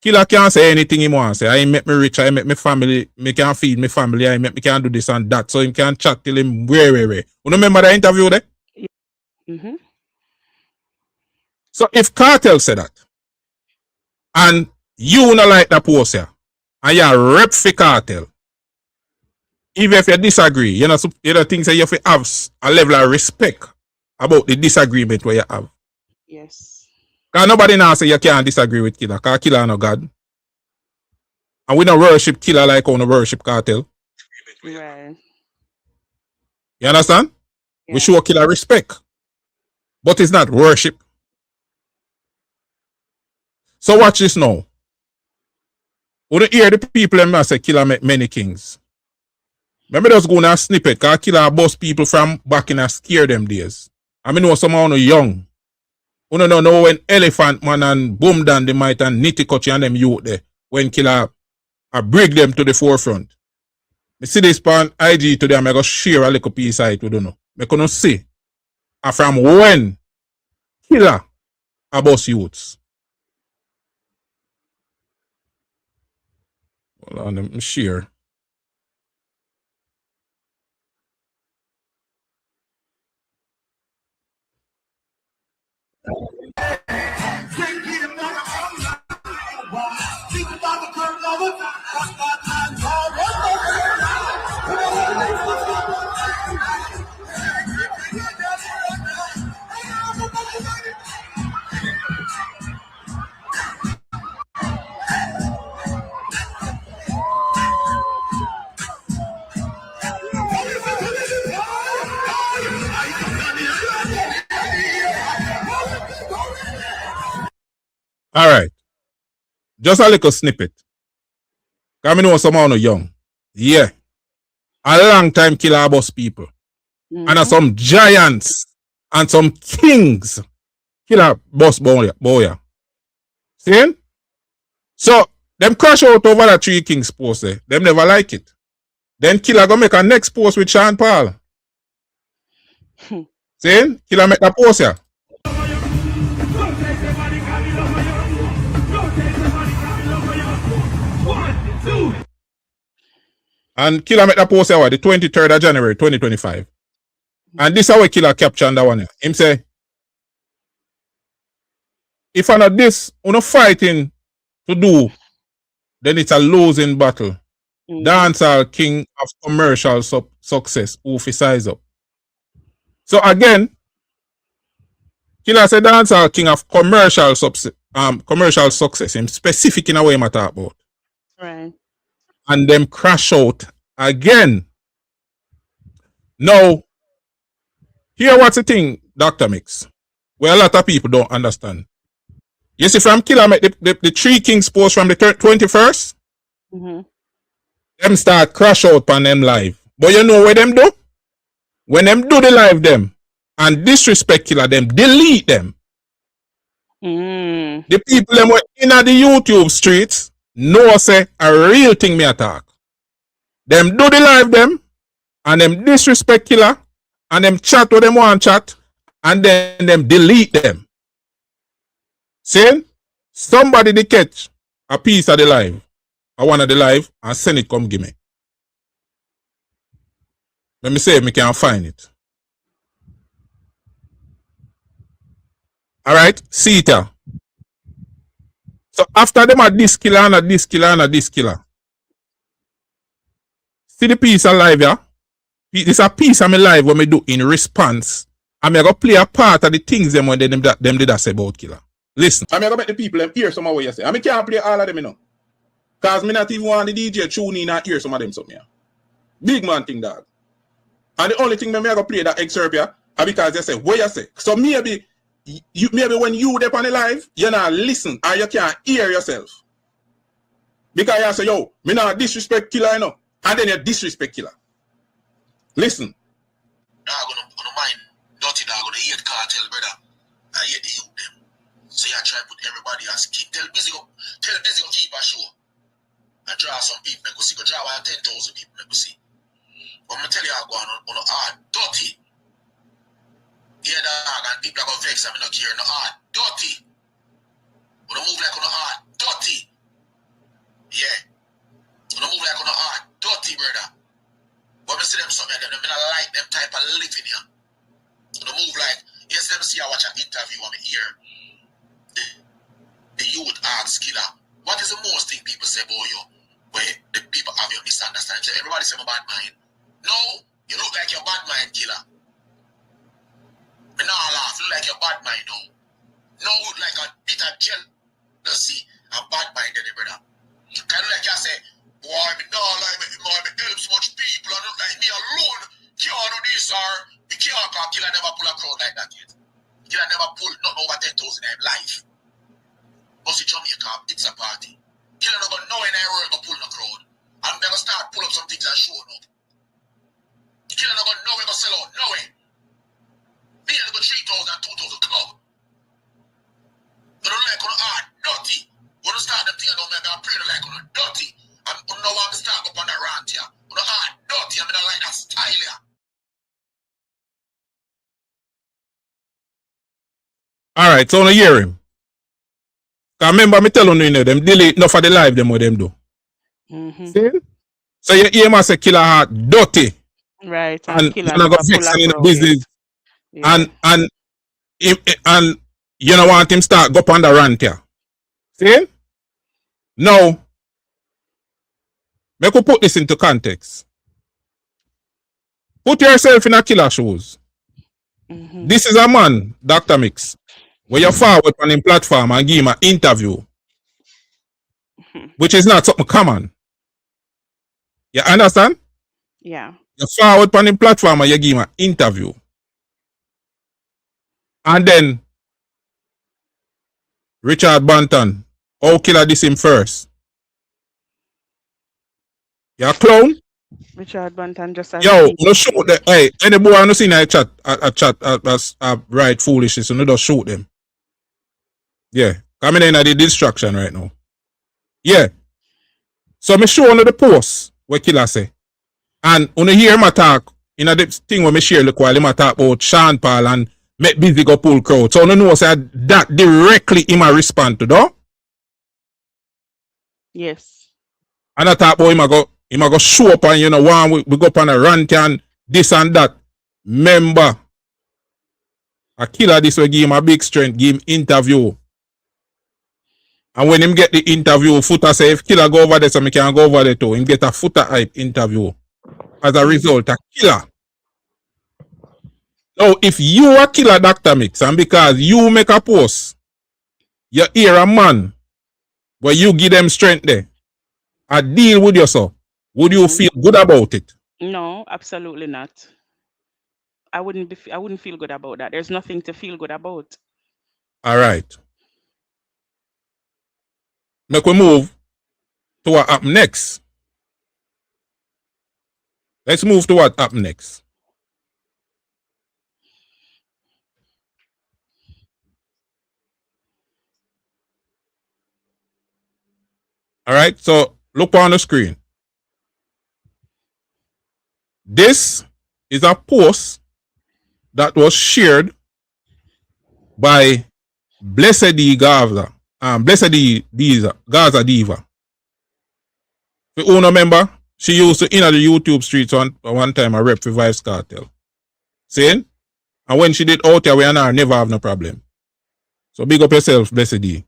Killer can't say anything he wants. I make me rich, I make me family, me can feed me family, I make me can do this and that. So he can chat till him where. You remember the interview there? Mm-hmm. So if Kartel said that, and you not like the post here, and you rep for Kartel, even if you disagree, you know things that you have to have a level of respect about the disagreement where you have. Yes. Because nobody now say you can't disagree with Killer, because Killer no God. And we don't worship Killer like we worship Kartel. Right. You understand? Yeah. We show Killer respect. But it's not worship. So watch this now. We don't hear the people that say Killer make many kings. Remember those going to snippet, because Killer boss people from back in a scare them days. I mean, know someone young. You don't know when Elephant Man and Boom Dan they might and Nitty Kutchi and them youth there. When Killer bring them to the forefront. I see this on IG today, I'm going to share a little piece of it, we don't know. I can see. And from when Killer a boss youths. Hold on, let me share. All right. Just a little snippet. Because I know someone young. Yeah. A long time killer boss people. And some giants and some kings killer boss boy. See? So them crash out over the Three Kings post there. Them never like it. Then killer go make a next post with Sean Paul. See? Killer make a post here. And Killer make the post here, the 23rd of January 2025. And this is how Killer capture that one here. Him say, if I'm not this, we're not fighting to do, then it's a losing battle. Dancehall king of commercial success, who fi size up. So again, Killer say dancehall king of commercial success. Him specific in a way I talk about. Right. And them crash out again. Now, here what's the thing, Dr. Mix, where a lot of people don't understand. You see, from Killer make the Three Kings post from the 21st, them start crash out on them live. But you know what them do? When them do the live them and disrespect Killer, them delete them. The people them were in the YouTube streets know say a real thing me attack. Them do the live them and them disrespect Killer and them chat with them one chat and then them delete them. See? Somebody they catch a piece of the live, or one of the live, and send it come give me. Let me see if me can find it. Alright, see it here. So after them are this killer and a this killer and a this killer. See the piece of live here? This a piece of my live when me do in response. I'm going to play a part of the things them when them did say about Killer. Listen. I'm going to make the people them hear some of what you say. I can't play all of them, you know. Because me not even want the DJ tune in and hear some of them something. Yeah. Big man thing, dog. And the only thing me going to play that excerpt here, because they say, what you say. So maybe when you there on the live, you not listen or you can't hear yourself. Because you say, yo, me not disrespect Killer, you know. And then you disrespect Killer. Listen. Dog gonna mind dirty dog gonna hate Kartel, brother. I hate the youth them. So you try to put everybody as king. Tell busy go keep a show. And draw some people, make we see. Go draw 10,000 people, make we see. But I'm tell you how go on hard, dirty. Yeah, dog, and people are gonna vex, I'm not care no hard, dirty. Wanna move like on the hard, dirty. Yeah. Wanna move like on the hard, dirty, brother. When I see them something like them, I don't like them type of living here. Wanna move like, yes, them see I watch an interview on me here. The youth ask Killer, what is the most thing people say about you? Where the people have your misunderstanding. So everybody say I'm a bad mind. No, you look like you're bad mind, Killer. Me nah laugh, look like you're bad mind, no. No, look like a bit of jealousy and bad mind, brother. Kind of like you say, boy, me nah like me help so much people and like me alone. Can't do this or me can't call Killer never pull a crowd like that yet. Killer never pull nothing over 10,000 in life. But see Jamaica, it's a party. Killer not gonna know in our world go pull no crowd. And they're gonna start pull up some things and show up. Killer not gonna know we gonna sell out, no way. Me and go 3,000 and 2,000 club. They don't like on the hard, dirty. When you start them thing, I don't make a pray like on the dirty. And you know what I'm start up on the rant here. On the hard, dirty, I mean I like that style here. Alright, so now hear him. Cause remember me tell you know them delete enough of the live them what them do. See? So you hear me say Killer heart dirty. Right. And Killer you're not gonna vex him in the business. Yeah. And you don't want him start go up on the rant here. See? Now, make we put this into context. Put yourself in a Killer shoes. This is a man, Dr. Mix, where you forward on him platform and give him an interview, which is not something common. You understand? Yeah. You forward on him platform and you give him an interview. And then Richard Banton. How killer this him first? You a clown? Richard Banton just as Yo, no shoot the hey, any boy I no seen I chat right foolishness, so no just shoot them. Yeah. Coming in at the distraction right now. Yeah. So me show on the post what killer say. And when you hear him talk, in a thing when me share look while him talk about Sean Paul and make busy go pull crowd. So you know say that directly him a respond to though. Yes. And I talk about him a go show up and you know one we go up on a rant and this and that. Member a killer this will give him a big strength, give him interview. And when him get the interview, Footer say if killer go over there, so me can go over there too. Him get a Footer hype interview. As a result, a killer. Now, if you a killer Dr. Mix, and because you make a post, you hear a man where you give them strength there, a deal with yourself, would you feel good about it? No, absolutely not. I wouldn't feel good about that. There's nothing to feel good about. All right. Make we move to what up next. Let's move to what up next. All right, so look on the screen. This is a post that was shared by Blessed D Gaza. Blessed D Gaza Diva. The owner member, she used to enter the YouTube streets one time a rep for Vybz Kartel. Saying? And when she did out here, we and her never have no problem. So big up yourself, Blessed D.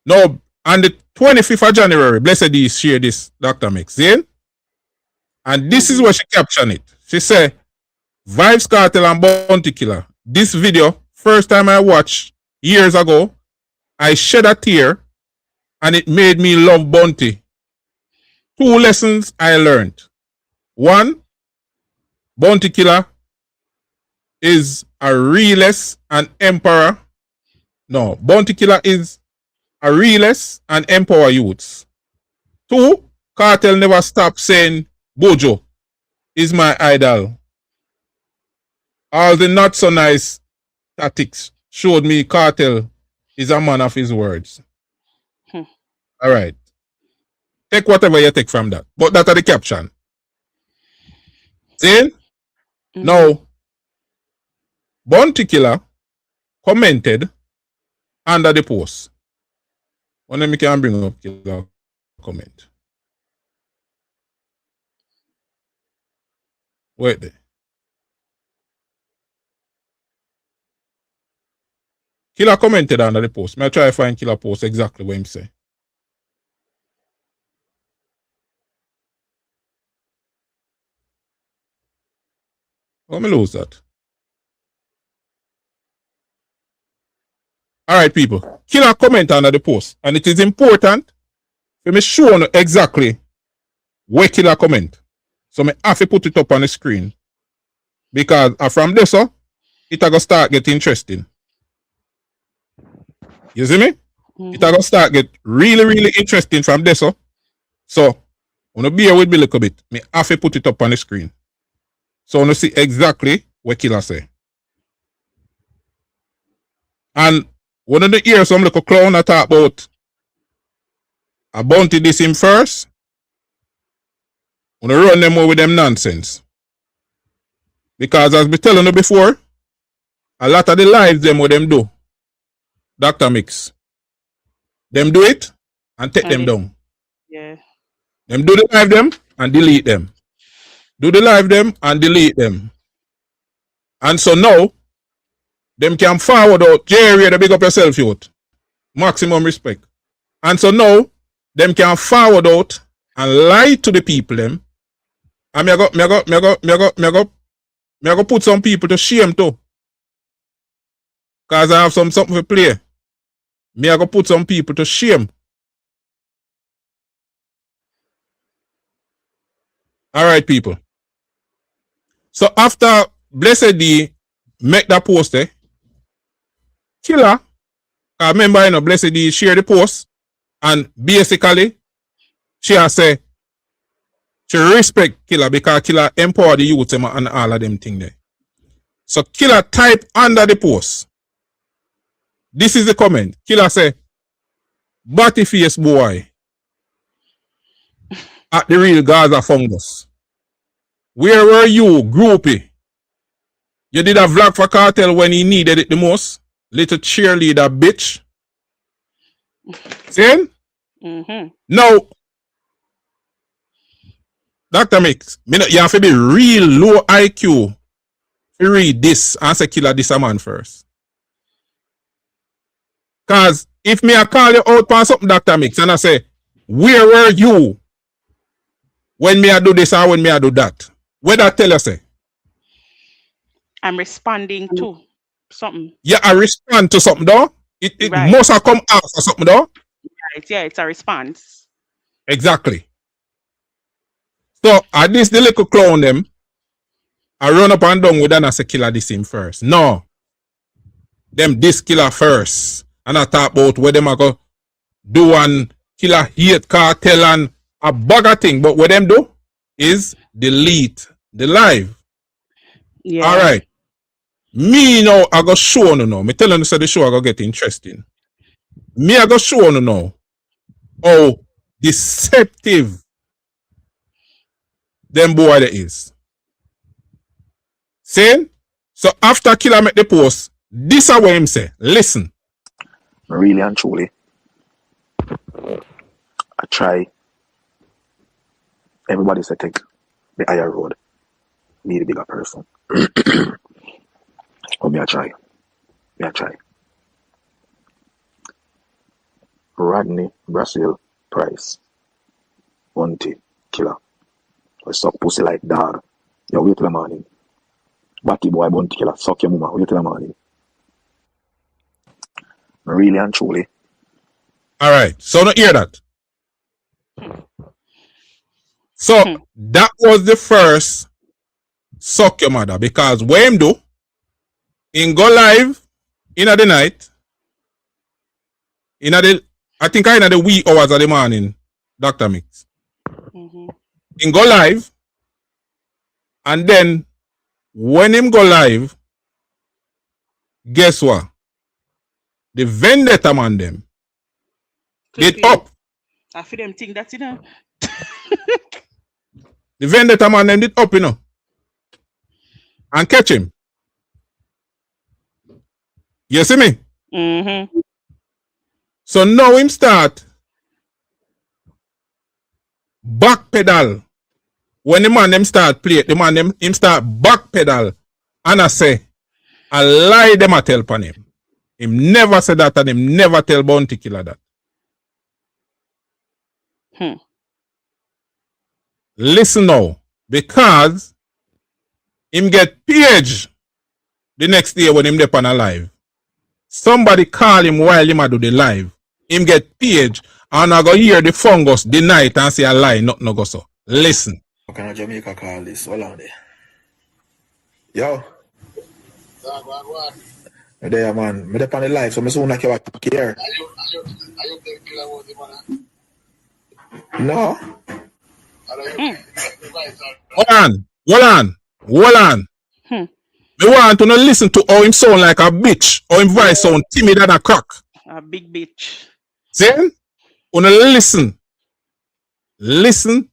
Now, on the 25th of January, Blessed D shared this Dr. Mix. See? And this is where she captioned it. She said, Vybz Kartel and Bounty Killer. This video, first time I watched years ago, I shed a tear and it made me love Bounty. 2 lessons I learned. 1, Bounty Killer is a realist and emperor. No, Bounty Killer is a realist and empower youths. 2, Kartel never stopped saying Bojo is my idol. All the not so nice tactics showed me Kartel is a man of his words. All right. Take whatever you take from that. But that's the caption. See? Now, Bounty Killer commented under the post. One of me can bring up Killer comment. Wait there. Killer commented under the post. May I try to find Killer post exactly what him say. Let me lose that. Alright, people. Killer comment under the post. And it is important for me show you exactly where Killer comment. So I have to put it up on the screen. Because from this, it's going to start getting interesting. You see me? It's going to start get really, really interesting from this. So, I want to bear with me a little bit. I have to put it up on the screen. So, I want to see exactly what Killer say. And one of the hear some little clown that talk about a bounty this him first. I want to run them over with them nonsense. Because as we telling you before, a lot of the lives them what them do. Dr. Mix. Them do it and take them down. Yeah. Them do the live them and delete them. Do the live them and delete them. And so now, them can forward out, Jerry, the big up yourself, youth. Maximum respect. And so now, them can forward out and lie to the people them. And me I go put some people to shame too. Cause I have something to play. Me I go put some people to shame. Alright, people. So after Blessed D make that post, Killer remember, you know, Blessed D share the post, and basically, she has say she respect Killer because Killer empower the youth and all of them thing there. So Killer type under the post. This is the comment. Killer say, "Batty face boy at the real Gaza fungus. Where were you, groupie? You did a vlog for Kartel when he needed it the most. Little cheerleader bitch." See? Now, Dr. Mix, you have to be real low IQ to read this and say Killer this a man first. Because if me I call you out for something, Dr. Mix, and I say, where were you when me I do this or when me I do that? What that tell you say? I'm responding to something. Yeah, I respond to something though. It Right. must have come after something though. Right, yeah, it's a response. Exactly. So at this the little clown them, I run up and down with them and I say Killer this him first. No. Them this Killer first. And I talk about where them are go do and Killer hate Kartel and a bugger thing. But what them do is delete the live. Yeah. All right. Me now I go show you now. Me tell you so the show I go get interesting. Me I go show you now how deceptive them boy there is. See? So after Killer make the post, this is what him say. Listen. Really and truly, I try. Everybody say take the higher road. Me the bigger person. But me I try. Me I try. Rodney, Brazil, Price. Bunty, Killer. We suck pussy like dog. You wait till the morning. Batty boy, Bunty, Killer. Suck your mama. Wait till the morning. Really and truly. All right. So don't hear that. So that was the first suck your mother because what him do, in go live in the night, in the I think in the wee hours of the morning, Dr. Mix. In go live, and then when him go live, guess what? The vendetta man them did up. I feel them think that, you know. The vendetta man them did up, you know. And catch him. You see me? So now him start back pedal. When the man them start play, the man them him start back pedal. And I say, I lie them I tell upon him. Him never said that and him never tell Bounty Killer that. Listen now, because him get page the next day when him dey on a live. Somebody call him while him a do the live. Him get page and I go hear the fungus the night and say a lie, nothing no go so. Listen. How can a Jamaica call this? Hold on there. Yo. There, man. Me dey on the live, so me soon like you here. Are you Killer about the man? No. Hold on. Me want to not listen to how him sound like a bitch, or him voice sound timid and a crack. A big bitch. See? Wanna listen. Listen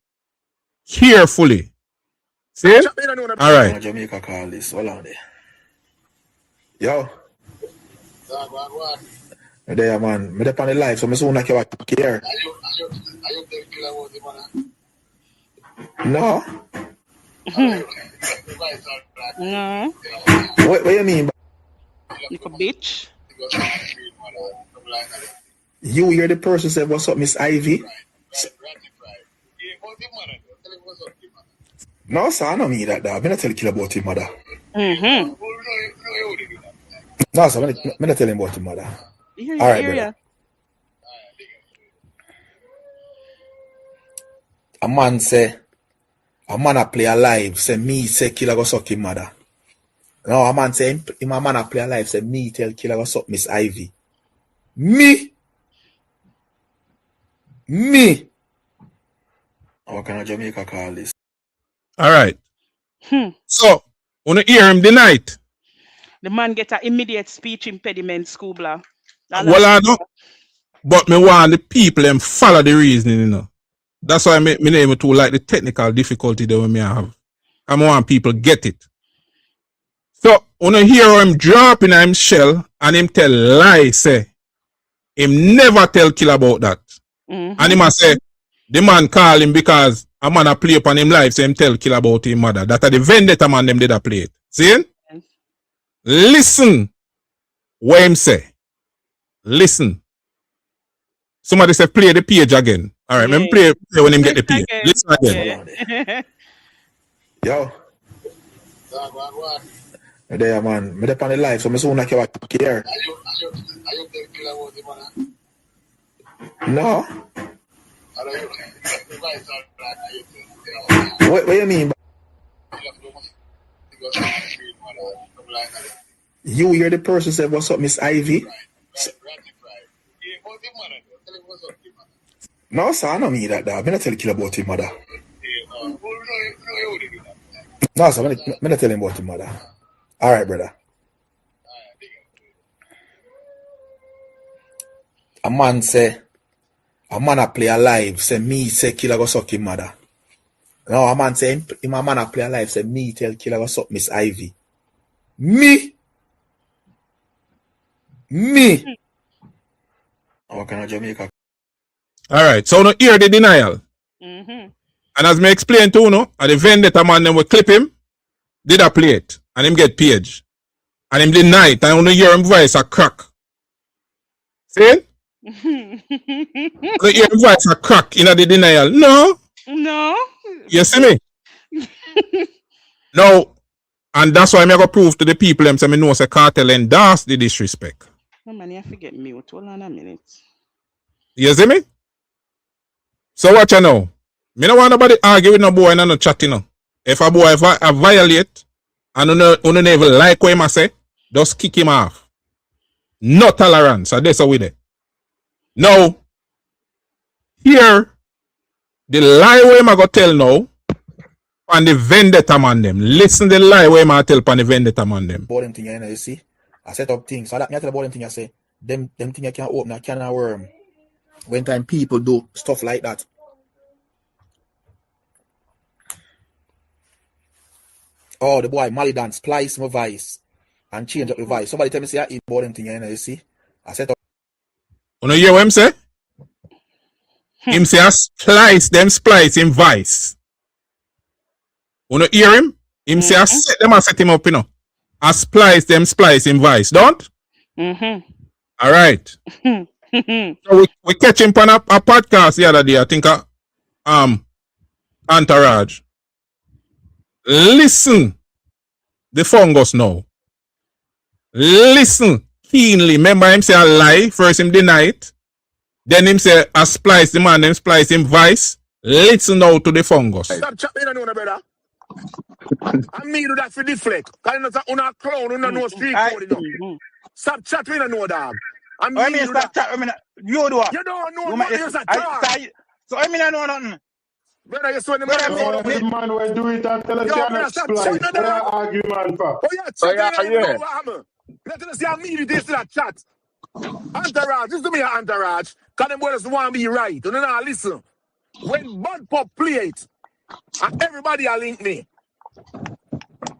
carefully. See? All right. Jamaica call this. Hold on there. Yo. There, man. Me dey on the live, so me soon like you here. Are you Killer about the man? No. No. What you mean? You a bitch. You hear the person say, "What's up, Miss Ivy?" No, sir, I don't mean that. I'm not tell Killer about his mother. No, sir, I'm not tell him about his mother. All right, brother. A man a play alive, say me say Killer go suck his mother. No, a man say him a man a play alive, say me tell Killer go suck Miss Ivy. Me. How can a Jamaica call this? All right. So, wanna hear him deny it? The man get an immediate speech impediment, Scluba. Well, I know. But me want the people them follow the reasoning, you know. That's why me name it too like the technical difficulty that we may have. I want people get it. So, when I hear him drop in him shell and him tell lie, say, him never tell Killer about that. And him a say, the man call him because a man a play upon him life, so him tell Killer about him mother. That are the vendetta man them did a play it. See? Yes. Listen what him say. Listen. Somebody say play the page again. All right, let me play when him get the page. Listen again. Yo. There, man. Me on the live, so me soon like you care. Are you the killer about the man? No. What you mean? You hear the person say, "What's up, Miss Ivy?" No, sir, I don't mean that. I'm not tell Killer about his mother. No, sir, I'm not tell him about his mother. All right, brother. A man a play alive, say me say Killer go suck his mother. No, a man say him a man a play alive, say me tell Killer go suck Miss Ivy. Me. How can I Jamaica? All right, so now hear the denial. And as me explain to you, no, the vendetta man them will clip him, did a play it, and him get page. And him deny it, and only hear him voice a crack. See? You hear him voice a crack in the denial. No. You see me? No. And that's why I'm going to prove to the people them say me know say Kartel endorse the disrespect. No man, you forget mute. Hold on a minute. You see me? So watch you now. Me no want nobody argue with no boy and no chat, you know. If a boy violate and you never like what him say, just kick him off. No tolerance. So that's how we do. Now, here, the lie way I go tell now, and the vendetta man them. Listen the lie way I tell pan the vendetta man them. About them thing you see, I set up things. So that me tell about them thing I say, them thing you can open a can of worm. When time people do stuff like that. Oh, the boy Mali dance, splice my voice and change up the voice. Somebody tell me say I eat about them thing you see. I set up. You hear what him say? Him say I splice him voice. You hear him? Him say I set him up, you know. I splice him voice, don't? All right. So we catch him on a podcast the other day. I think Entourage. Listen the fungus now. Listen keenly. Remember him say a lie. First him deny it. Then him say I splice the man, then splice him vice. Listen now to the fungus. Stop chatting on brother. I mean do that for deflect. Cause you're not a clown, you're not no street code, you know. Stop chatting on dog. I mean stop chatting. You do what? You don't know what you're saying. So I mean I know nothing. Brother, you saw the man will do it and tell us you're not splice. What argument for? Oh yeah, chatting on let us see how me this to that chat. Entourage, this to me Entourage. Cause them boys want to be right. You know now listen. When Bud Pop play it, and everybody a link me.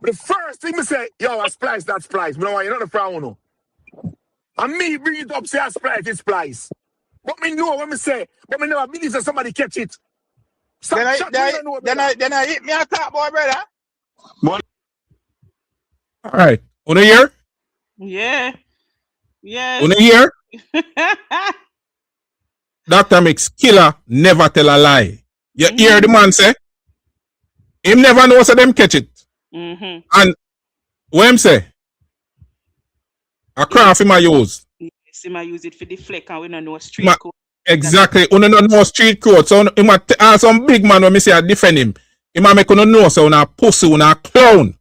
The first thing me say, yo, I splice that splice. But no, you're not a frown, no. And me bring it up, say I splice it splice. But me know when me say, but me never believe that somebody catch it. Stop then I hit me a top boy, brother. All right. Wanna hear? Yeah. Yeah. Wanna hear? Dr. Mix Killer never tell a lie. You hear the man say? Him never know so them catch it. And what him say? A craft him a use. Yes, him a use it for deflect and we don't know street code. Exactly. We don't know street code. So him a some big man when me say I defend him. Him a make you know so una pussy, una clown.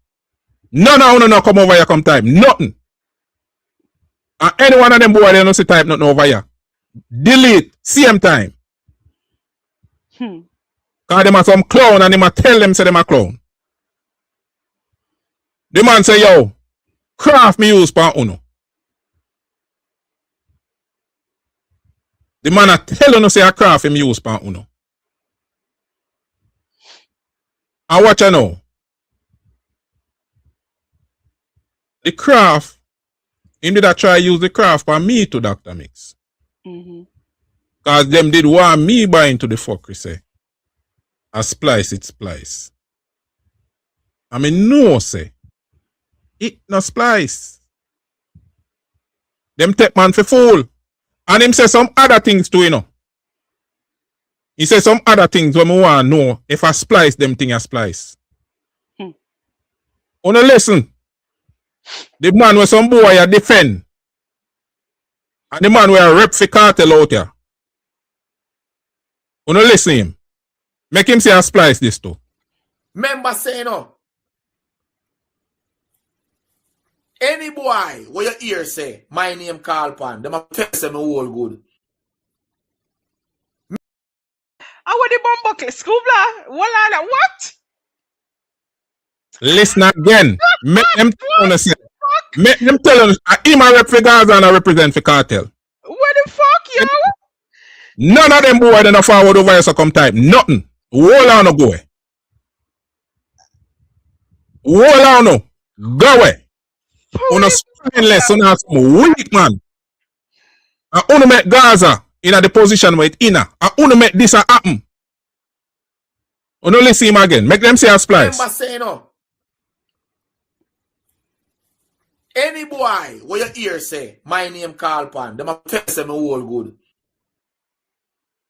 None of you no come over here come time. Nothing. And any one of them boy they don't see type nothing over here. Delete same time. Cause them are some clown and them a tell them say them a clown. The man say, yo, craft me use pan uno. The man a tell you say a craft him use pan uno. And watch you know. The craft, him did a try use the craft for me to Dr. Mix. Cause them did want me buy into the fuckery say. A splice it splice. I mean no say. It no splice. Them take man for fool. And him say some other things too, you know. He say some other things when we want to know if I splice them thing a splice. Wanna listen. The man with some boy a defend. And the man with a rep for cartel out here. Wanna listen him. Make him say a splice this too. Remember say no. Any boy where your ear say, my name call pan, them a test them all good. I want the bomb buckle, Scluba. What? Listen again. Make them tell us. Make them tell us. Him a rep for Gaza and I represent for cartel. What the fuck, yo? None of them boy then forward over here so come type. Nothing. Hold on no go away. Hold on no. Go away. Una spineless, una some weak man. And una make Gaza in the position where it inner. And una make this a happen. Una listen him again. Make them say a splice. Remember say no. Any boy where your ear say, my name call pan, them a test them all good.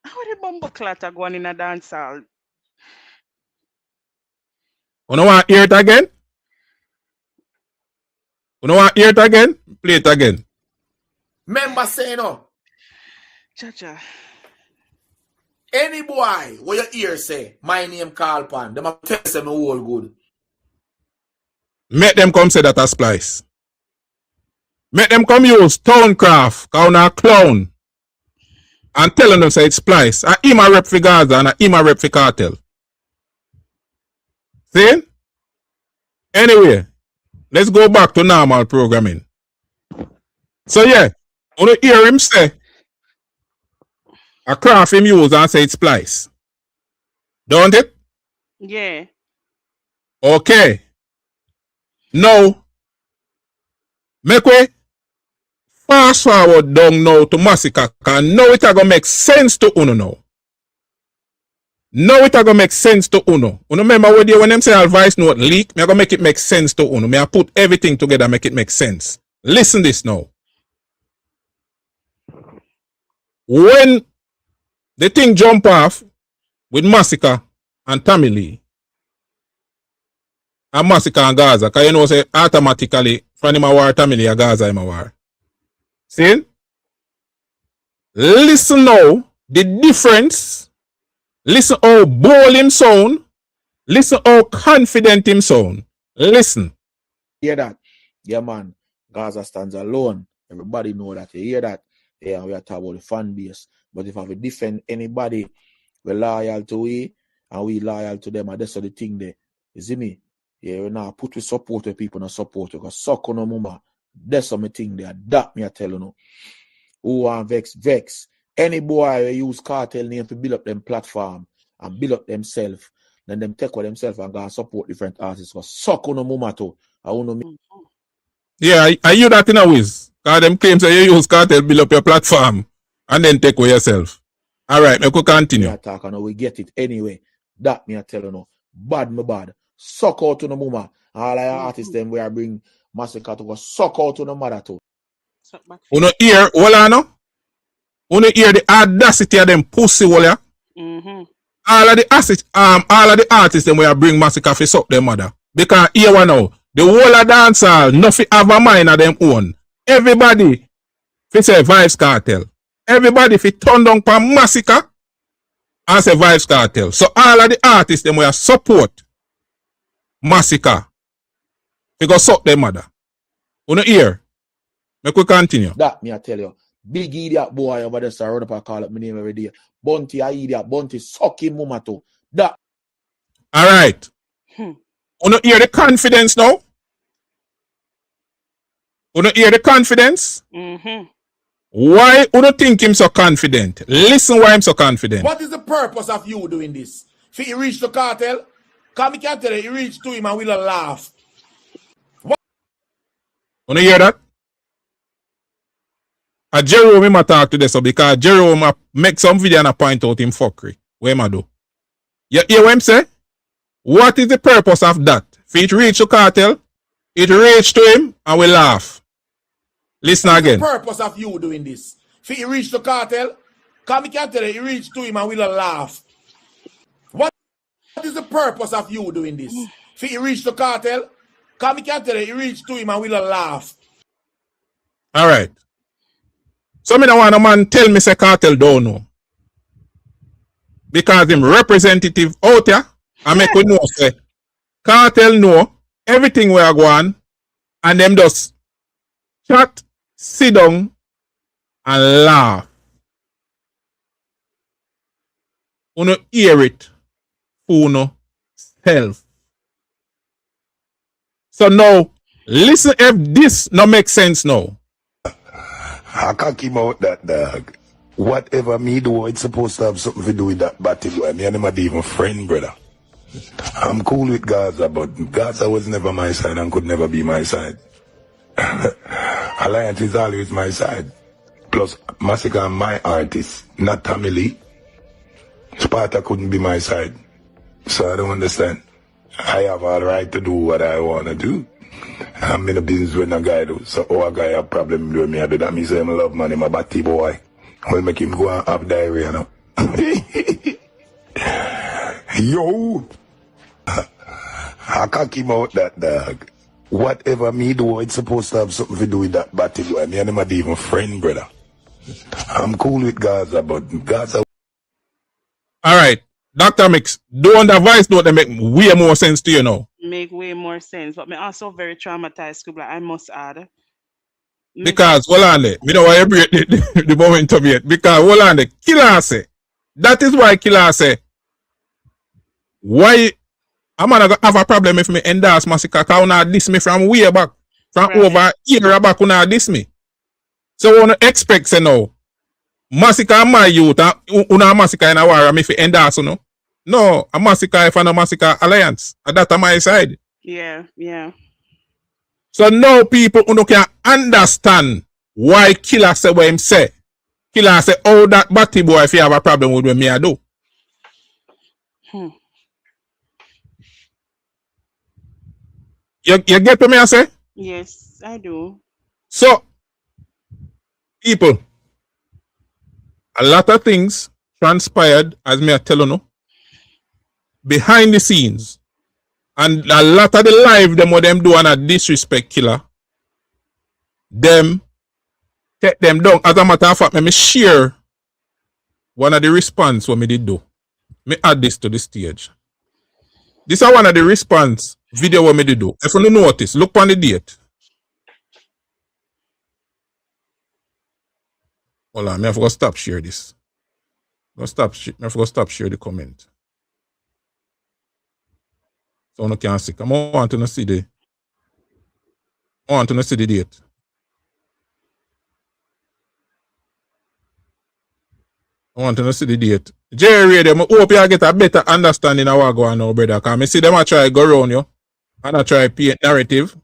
How the bomb buckle going in a dance hall? Una want hear it again? You know what? Hear it again? Play it again. Remember say no. Chacha. Any boy where your ear say, my name call pan, them a test them all good. Make them come say that a splice. Make them come use Stonecraft, cause a clown. And telling them say it's splice. And him a rep for Gaza and him a rep for cartel. See? Anyway. Let's go back to normal programming. So yeah, when you hear him say, a craft him use and say it's splice. Don't it? Yeah. Okay. Now, make way fast forward down now to Masicka, because now it a gonna make sense to Uno now. Now it a gonna make sense to Uno. Uno remember when them say our voice note leak, me a gonna make it make sense to Uno. Me a put everything together, make it make sense. Listen this now. When the thing jump off with Masicka and Tammy Lee and Masicka and Gaza, cause you know say automatically from him a war Tammy Lee and Gaza him a war. See? Listen now, the difference. Listen how bold him sound. Listen how confident him sound. Listen. Hear that? Yeah, man. Gaza stands alone. Everybody know that. You hear that? Yeah, we are talking about the fan base. But if I have to defend anybody, we're loyal to we and we loyal to them. And that's the thing there. You see me? Yeah, we now put we support the people and support you. Because suck on no mama. That's the thing there. That me I tell you now. Who want vex. Any boy who use cartel name to build up them platform and build up themselves, then them take with themselves and go and support different artists. Because suck on no mama too. I want to. Yeah, I hear that in a whiz. Because them claims that you use cartel build up your platform and then take with yourself. All right, me could continue. Talk, and we get it anyway. That me I tell you now. Bad me bad. Suck out to no mama. All our artists them where I bring Masicka to go suck out to no mother too. Uno hear, wala no? Uno hear the audacity of them pussy wala. All of the artists them where I bring Masicka fi suck them mother. Because here one now, the whole of dancehall nothing have a mind of them own. Everybody fi say Vybz Kartel. Everybody fi turn down pa Masicka and say Vybz Kartel. So all of the artists them where support Masicka fi go suck them mother. Uno hear. Make we continue. That me I tell you. Big idiot boy over there, sir. Run up and call up my name every day. Bunty, a idiot. Bunty, suck him mama too. That. All right. You hear the confidence now? You hear the confidence? Why you think him so confident? Listen why I'm so confident. What is the purpose of you doing this? If he reach the cartel, come me can tell you, he reach to him and we'll laugh. What? You hear that? A Jerome him a talk to this so because Jerome make some video and a point out him fuckery. What him a do? You hear what him say? What is the purpose of that? If it reach the cartel, it reach to him and we laugh. Listen again. What is the purpose of you doing this? If he reach the cartel, come me can tell you, he reach to him and we'll laugh. What is the purpose of you doing this? If he reach the cartel, come me can tell you, he reach to him and we'll laugh. All right. So me don't want a man tell me say cartel don't know. Because him representative out here, I make we know say cartel know everything we are going and them just chat, sit down and laugh. You hear it for no self. So now listen if this no make sense now. I can't keep out that dog. Whatever me do, it's supposed to have something to do with that battle boy. Me and him are not even friend, brother. I'm cool with Gaza, but Gaza was never my side and could never be my side. Alliance is always my side. Plus, Masicka and my artist, not Tommy Lee. Sparta couldn't be my side. So I don't understand. I have all right to do what I want to do. I'm in a business with a guy do. So a guy have problem with me. I do that. Me say I love money, my batty boy. Will make him go and have diarrhea, you know. Yo! I can't keep out that dog. Whatever me do, it's supposed to have something to do with that batty boy. Me and him are not even friend, brother. I'm cool with Gaza, but Gaza... Alright. Dr. Mix, do on the voice note that make way more sense to you now. Make way more sense, but me also very traumatized, Scluba, I must add. Because, hold on there, me don't want to break the momentum yet. Because, hold on there, Killer say, that is why Killer say, why I'm gonna have a problem if me endorse Masicka, because una diss me from way back, from over year back, una diss me. So, I want to expect, say now, Masicka and my youth, una Masicka in a war, me if endorse, no? No, a Masicka if I no Masicka alliance. That's on my side. Yeah, yeah. So now people who can understand why Killer say what him say. Killer say, oh, that batty boy, if you have a problem with me, I do. You get what me I say? Yes, I do. So, people, a lot of things transpired, as me I tell you no, behind the scenes. And a lot of the live them what them do and a disrespect Killer. Them take them down. As a matter of fact, me share one of the response what me did do. Me add this to the stage. This is one of the response video what me did do. If you notice, look on the date. Hold on, I forgot to stop share this. I forgot to stop share the comment. So no can see. I want to see the date. I want to see the date. Jerry, I hope you get a better understanding of what going on now, brother. Because I see them try go around you and I try paint narrative.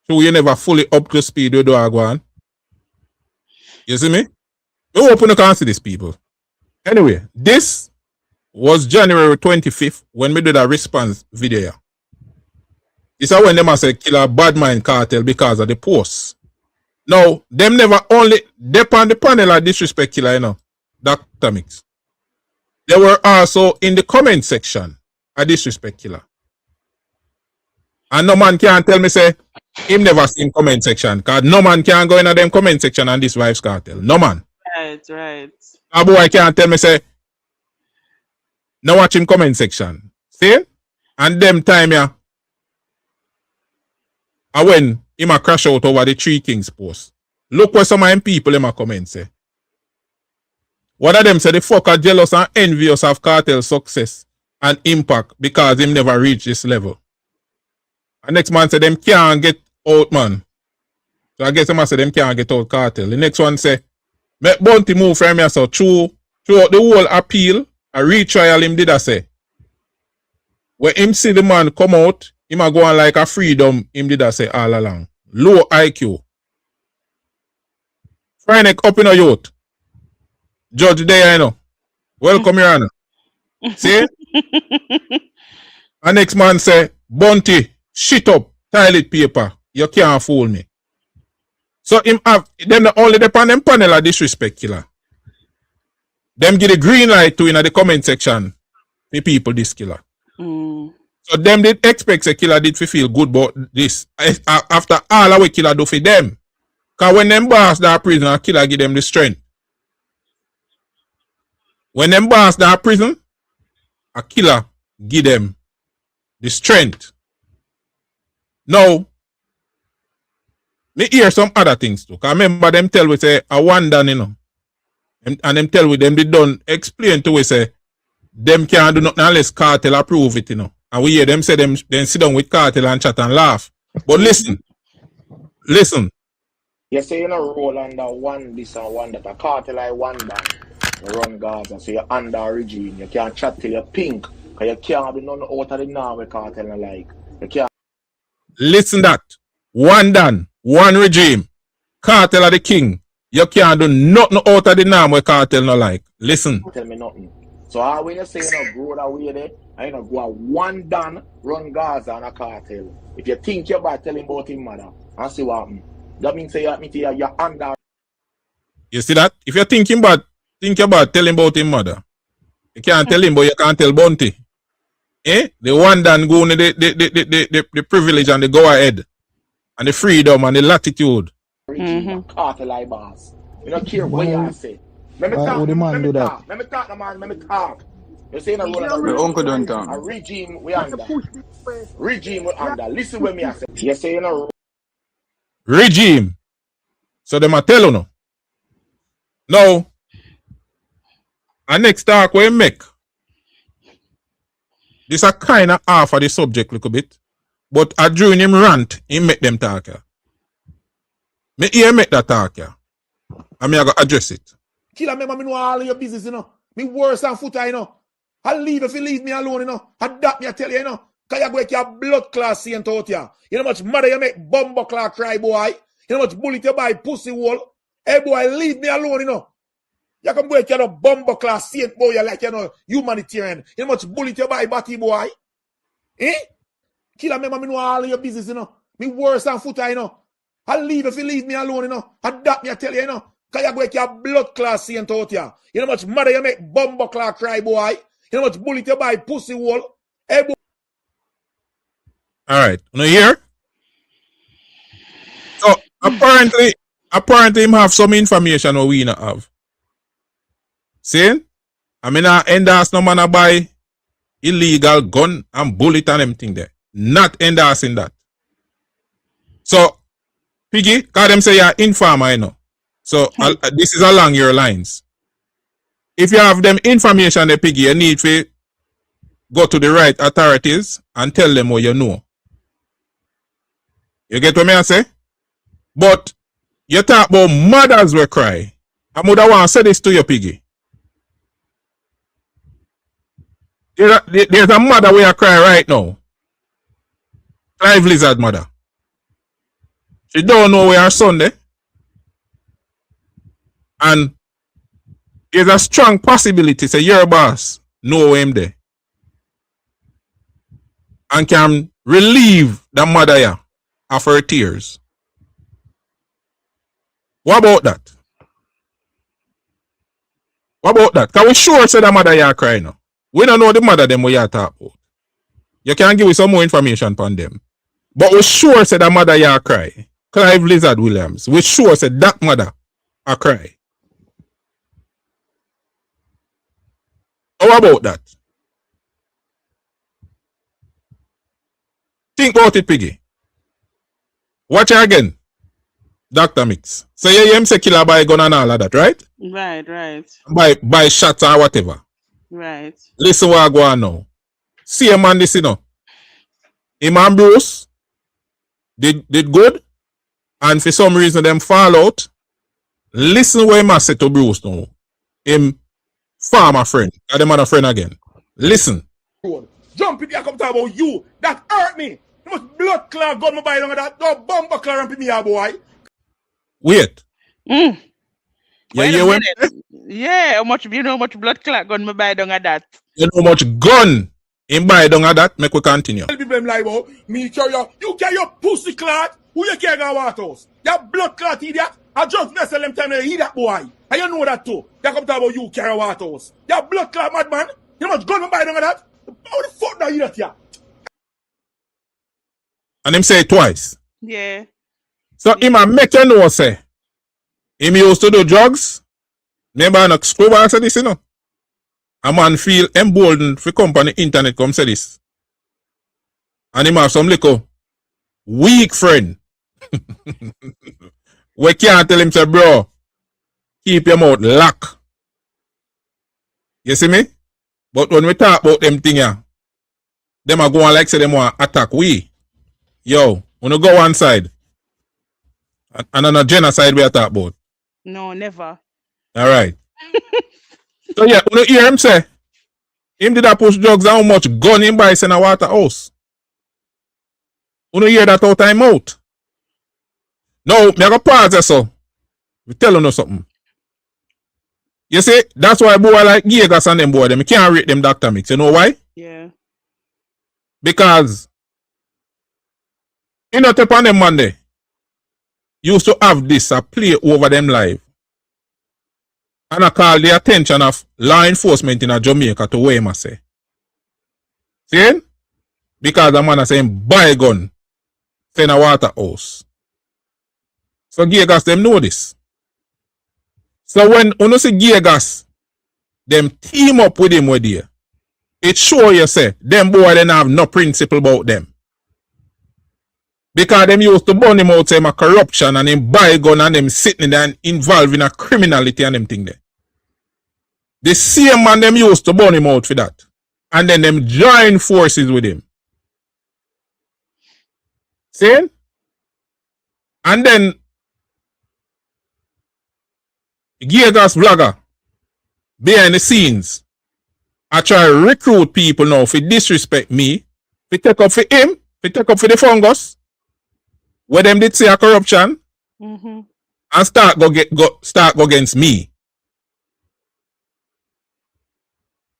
So you never fully up to speed with what going on. You see me? I hope you can see these people. Anyway, this was January 25th when we did a response video. This is when them say Killer bad mind cartel because of the posts. Now, them never only dep on the panel of disrespect Killer, you know, Dr. Mix. They were also in the comment section a disrespect Killer. And no man can tell me say him never seen comment section because no man can go in them comment section and this Vybz Kartel. No man. Right, right. A boy can't tell me say no watch him comment section. See? And them time yeah. And when him a crash out over the Three Kings post. Look where some of them people in my comments say. One of them say the fucker jealous and envious of Kartel's success and impact because him never reached this level. And next man say them can't get out, man. So I guess them say them can't get out Kartel. The next one say, make Bounty move from here so throughout the whole appeal, a retrial him did I say. When him see the man come out, him a go on like a freedom, him did I say all along. Low IQ. Friday up in a youth. Judge there, you know. Welcome, your honor. See? And next man say, Bounty, shit up, toilet paper. You can't fool me. So him have them only depend them panel of disrespect killer. Them give the green light to in the comment section. The people this killer. So them did expect a killer did feel good about this. After all our killer do for them. Cause when them boss that prison, a killer give them the strength. When them boss that prison, a killer give them the strength. Now, me hear some other things too. Cause remember them tell we say a one done, you know. And them tell we them they done explain to we say them can't do nothing unless Kartel approve it, you know. And we hear them say them then sit down with Kartel and chat and laugh. But listen. You say you know roll under one this and one that a Kartel I one that you run Gaza, so you're under a regime. You can't chat till you're pink. Cause you can't be none out of the norm with Kartel like. You can't. Listen that. One done, one regime. Kartel are the king. You can't do nothing out of the norm with Kartel no like. Listen. Tell me nothing. So how when you say you know grow that way there, I know go a one done run Gaza and a Kartel. If you think you're bad, tell him about him mother and see what happen. That means say you're under. You see that? If you're thinking bad, tell him about him mother. You can't tell him, but you can't tell Bounty. Eh? The one done go on the privilege and the go ahead. And the freedom and the latitude. Kartel boss. You don't care what you say. Let me talk, let me talk. You say in a roll uncle don't talk. A regime we under. Regime we under. Listen what me I say. You say in a regime. So them a tell you no. Now, and next talk we make. This a kind of half of the subject little bit. But during him rant, he make them talk here. Me here make that talk here. And me I go address it. Killer, remember me know all of your business, you know. Me worse than footer, you know. I'll leave if you leave me alone, you know. Adapt me, I tell you, you know. Cause you go make your blood class saint out here. You know much mother you make bumbo clock cry, boy. You know much bullet you buy pussy wall. Hey boy, leave me alone, you know. You can break your bumbo class saint, boy, you like, you know, humanitarian. You know much bullet you buy batty, boy. Eh? Killer, remember me know all of your business, you know. Me worse than footer, you know. I'll leave if you leave me alone, you know. Adapt me, I tell you, you know. Cause you go make your blood class saint out here. You know much mother you make bumbo clock cry, boy. You know much bullet you buy pussy wall. Hey boy. Alright, you hear? So apparently him have some information that we not have. See? I mean endorse no man a buy illegal gun and bullet and everything there. Not endorsing that. So Piggy, cause them say you're informer, you know. So this is along your lines. If you have them information there, Piggy, you need to go to the right authorities and tell them what you know. You get what me I say? But you talk about mothers will cry. I would want to say this to you, Piggy. There's a mother where cry right now. Clive Lizard mother. She don't know where her son there. And there's a strong possibility say your boss know him there. And can relieve the mother here of her tears. What about that? What about that? Can we sure say the mother here cry now? We don't know the mother them we are talk about. You can give us some more information on them. But we sure say the mother here cry. Clive Lizard Williams. We sure say that mother a cry. How about that? Think about it, Piggy. Watch it again. Dr. Mix. So you hear him say killer buy gun and all of that, right? Right. Buy shots or whatever. Right. Listen what I go on now. See a man this, you know. Him and Bruce did good, and for some reason them fall out. Listen what him say to Bruce now. Him farmer friend. And them other friend again. Listen. Jump it, I come talk about you. That hurt me. You must blood clot gun my body on that. Don't bumper clot and me a boy. Wait. Mm. Yeah, Wait you a went minute. Yeah, you know how much blood clot gun me buy down at that. You know how much gun in buy down at that? Make we continue. Tell people them lie about me carry you carry your pussy clot. Who you carry our waters? You blood clot idiot. I just mess them time to eat that boy. And you know that too. You come talk about you carry waters. You blood clot madman. You know how much gun me buy down at that? How the fuck that idiot here? And him say it twice. Yeah. So him a make you know say him used to do drugs. Remember no Scluba said this, you know. A man feel emboldened for company internet come say this. And him have some little weak friend. We can't tell him say, bro, keep your mouth locked. You see me? But when we talk about them thing here, them are going like say them want attack we. Yo, when you go one side, and on a genocide we are talk about. No, never. Alright. So yeah, when you hear him say, him did a push drugs and how much gun him buy in a water house. When you hear that out time out. Now, me go pause there so. We tell you something. You see, that's why boy like Gaza and them boy, them can't rate them Dr. Mix. You know why? Yeah. Because you know tip on them Monday. Used to have this a play over them live. And I call the attention of law enforcement in Jamaica to where I say. See? Because the man is saying buy gun in a water house. So Gagas them know this. So when you see Gagas, them team up with him with you, it show you say them boy they have no principle about them. Because them used to burn him out say a corruption and him buy gun and them sitting there and involved in a criminality and them thing there. The same man them used to burn him out for that. And then them join forces with him. See? And then Gagas vlogger behind the scenes I try to recruit people now for disrespect me, for take up for him, for take up for the fungus, where them did say a corruption, and start go against me.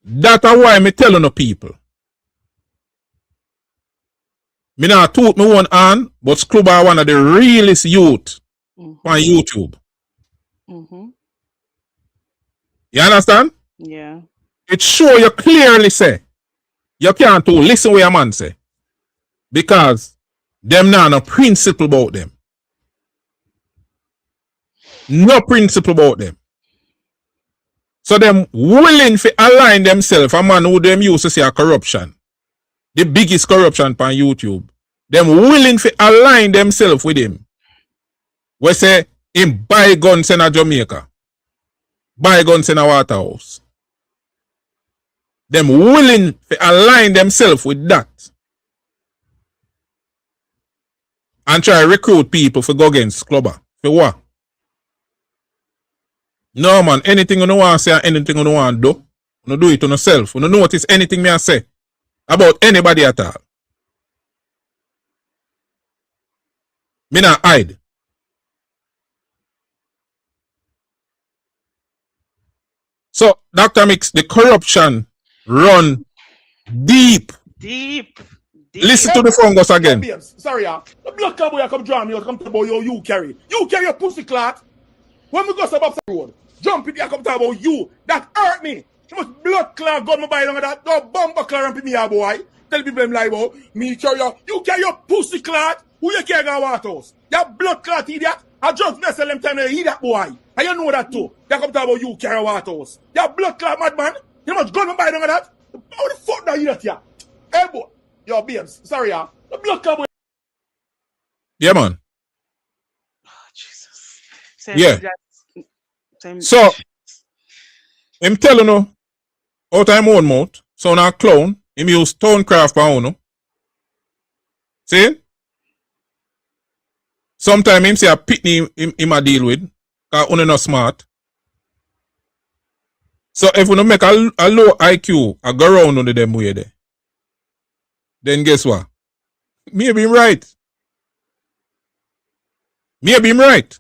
That's why me telling the people. Me not toot me one on, but Scluba one of the realest youth on YouTube. You understand? Yeah. It show you clearly say you can't to listen what your man say. Because them now no principle about them. No principle about them. So them willing to align themselves a man who them used to say a corruption. The biggest corruption on YouTube. Them willing to align themselves with him. We say him buy guns in a Jamaica. Buy guns in a Waterhouse. Them willing to align themselves with that. And try to recruit people for go against Scluba. For what? No man, anything you don't want to say and anything you don't want to do, you do it on yourself. You don't notice anything me I say about anybody at all. Me not hide. So, Dr. Mix, the corruption run deep. Deep. Listen to the fungus again. Sorry, the blood cowboy come draw me out, come talk about you carry. You carry your pussy clot. When we go up the road, jump it, I come talk about you. That hurt me. You must blood clot gun my body along that. Don't bumper clot and me a boy. Tell people them lie about me carry you carry your pussy clot. Who you carry our waters? That blood clot idiot. I just mess them time to eat that boy. And you know that too. You come talk about you carry waters. That blood clot madman. You must gun my body along that. How the fuck that idiot here? Hey boy. Yo, Babes, sorry, the blood cowboy. Yeah, man. Oh, Jesus. Yeah. So, I'm telling you, out of my own mouth, so now clown, him use stonecraft for uno. See? Sometimes him say a pitney him a deal with, because uno not smart. So if we don't make a low IQ, I go around under them way there, then guess what? Maybe him right. Maybe him right.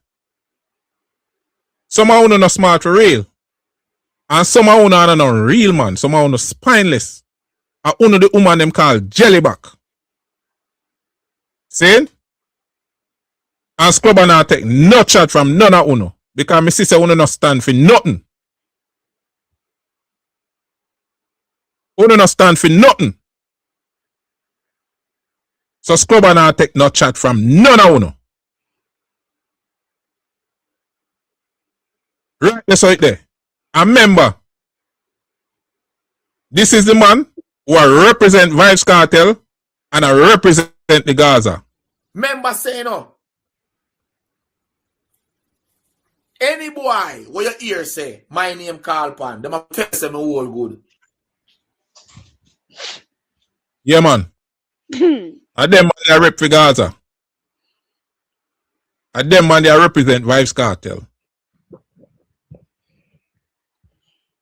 Some of you not smart for real. And some of you are not real, man. Some of you spineless. And one of the woman them called jellyback. See? And Scluba not take no chat from none of you. Because my sister uno not stand for nothing. Uno not stand for nothing. So Scluba not take no chat from none of you. Right, that's right there. And remember, this is the man who represent Vybz Kartel and I represent the Gaza. Remember saying no. Any boy what your ear say, my name call pan, them a test them all good. Yeah, man. And them man they rep for Gaza. And them man they represent Vybz Kartel.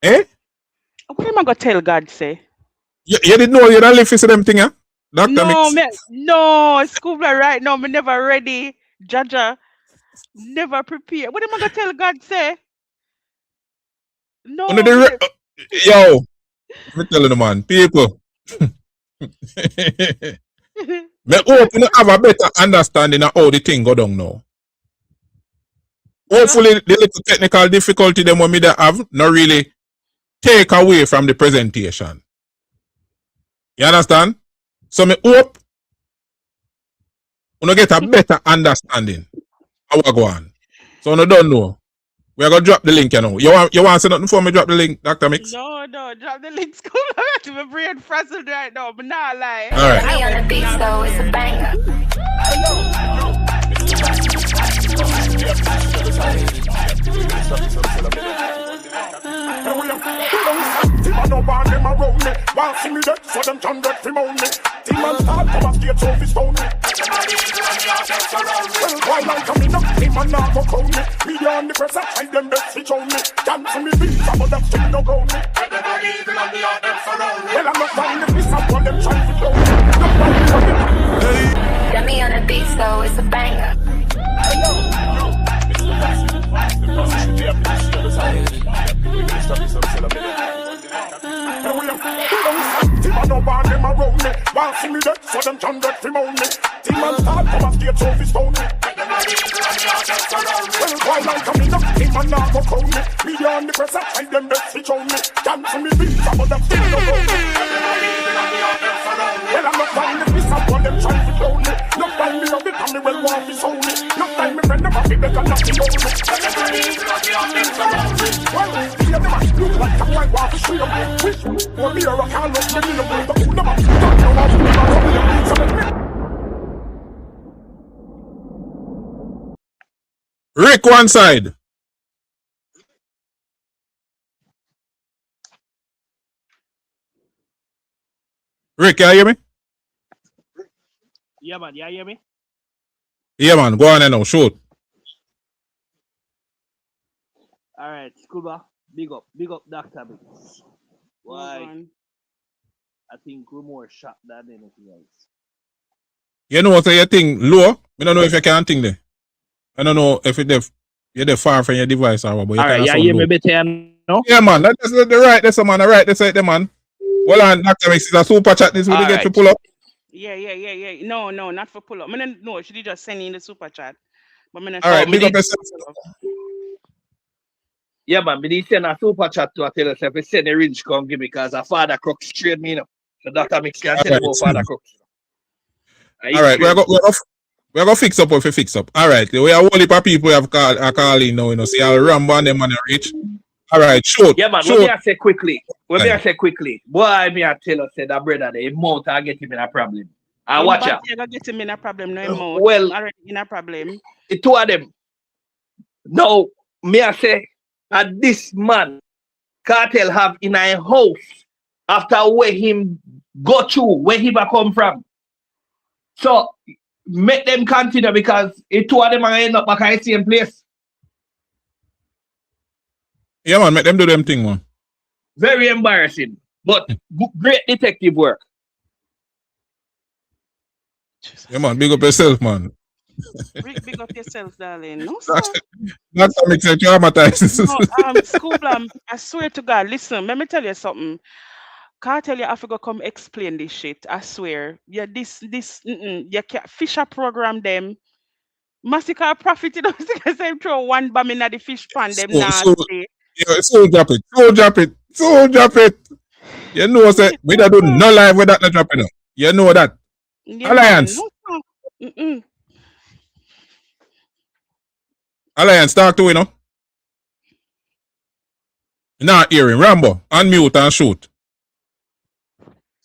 Eh? What am I gonna tell God say? You didn't know you don't live for them thing, huh? Dr. No, Mix. no, Scluba right now, me never ready. Jaja, never prepared. What am I gonna tell God say? No. Yo, I'm telling you, man, people. Me hope you have a better understanding of how the thing go down now. Hopefully, the little technical difficulty them what me they have not really take away from the presentation. You understand? So me hope you get a better understanding how we go on. So you don't know. We are gonna drop the link, you know. You want to say nothing before me drop the link, Dr. Mix? No, drop the link. Scluba, my brain frazzled right now, but not lie. All right. Me on the beat, so it's a banger. Demon no ban them around me. While see me dead, so them can get from on me. Demon start come and skate so fi stone me. Well, while I'm coming up, demon now go crown me. Me on the press, I hide them best fi show me. Dance to me beat, some of them still no ground me. Everybody even on the other surround me. Well, I'm not trying to miss up on them trying to clone me. Not trying to get Got me on the beat, so it's a banger. Demon no ban them around me. While see me dead, so them can get from on me. Demon start come and skate so fi stone me. Well, while I'm coming up, demon now go crown me. Me on the press, I hide them best fi show me. Dance to me beat, some of them still no ground me. Well, I'm not trying to miss up on them trying to clone me. Not time me love it, and me well want to show me. Not time me friend never be better not to know me. Well, see them a look like a white want to show me. Wish for me or a call up me in the world. The fool them a don't know how to do it. So let me. Rick one side. Rick, you hear me? Yeah, man. You hear me? Yeah, man. Go on and now. Shoot. All right, Scluba. Big up, Dr. Mix. Why? I think we're more shot than anything else. You know what you think low? I don't know if you can think there. I don't know if you're far from your device or what. But you all right, you hear me better now? Yeah, man. That's the right. That's the man. Right. That's it, the man. Well, on Dr. Mix is a super chat. This will get to pull up. Yeah. No, not for pull up. No, should you just send in the super chat? But all right, big up yourself. Yeah, man, me need send a super chat to tell us if we send a ridge come give me because a father crooks trade me, you know. So Dr. Mix can tell about father crooks. All right, we're going to fix up if we fix up. All right, we have a whole heap of people have calling now, you know. See, I'll ramble on them and reach. All right, shoot. Yeah, man, shoot. Let me say quickly. Boy, me I tell us that brother, the amount I get him in a problem. I watch out. I get him in a problem, no amount. Well, already in a problem. The two of them. Now, me I say, at this man, Cartel have in a house after where him go through, where he come from. So, make them continue because it two of them are end up back at the same place. Yeah, man, make them do them thing, man. Very embarrassing, but great detective work. Yeah, man, big up yourself, man. Big up yourself, darling. No, sir. That's what makes you traumatized. No, Scluba, I swear to God, listen, let me tell you something. Cartel, you have to go come explain this shit. I swear. Yeah, you can't Fisher program them. Masicka profit, you know, say throw one bomb in the fish pan, them nasty. So drop it. So drop it. So drop it. You know, say, we don't do no live with that not dropping up. You know that. Yeah, Alliance. Man, no, Alliance, talk to you know. Not hearing. Rambo, unmute and shoot.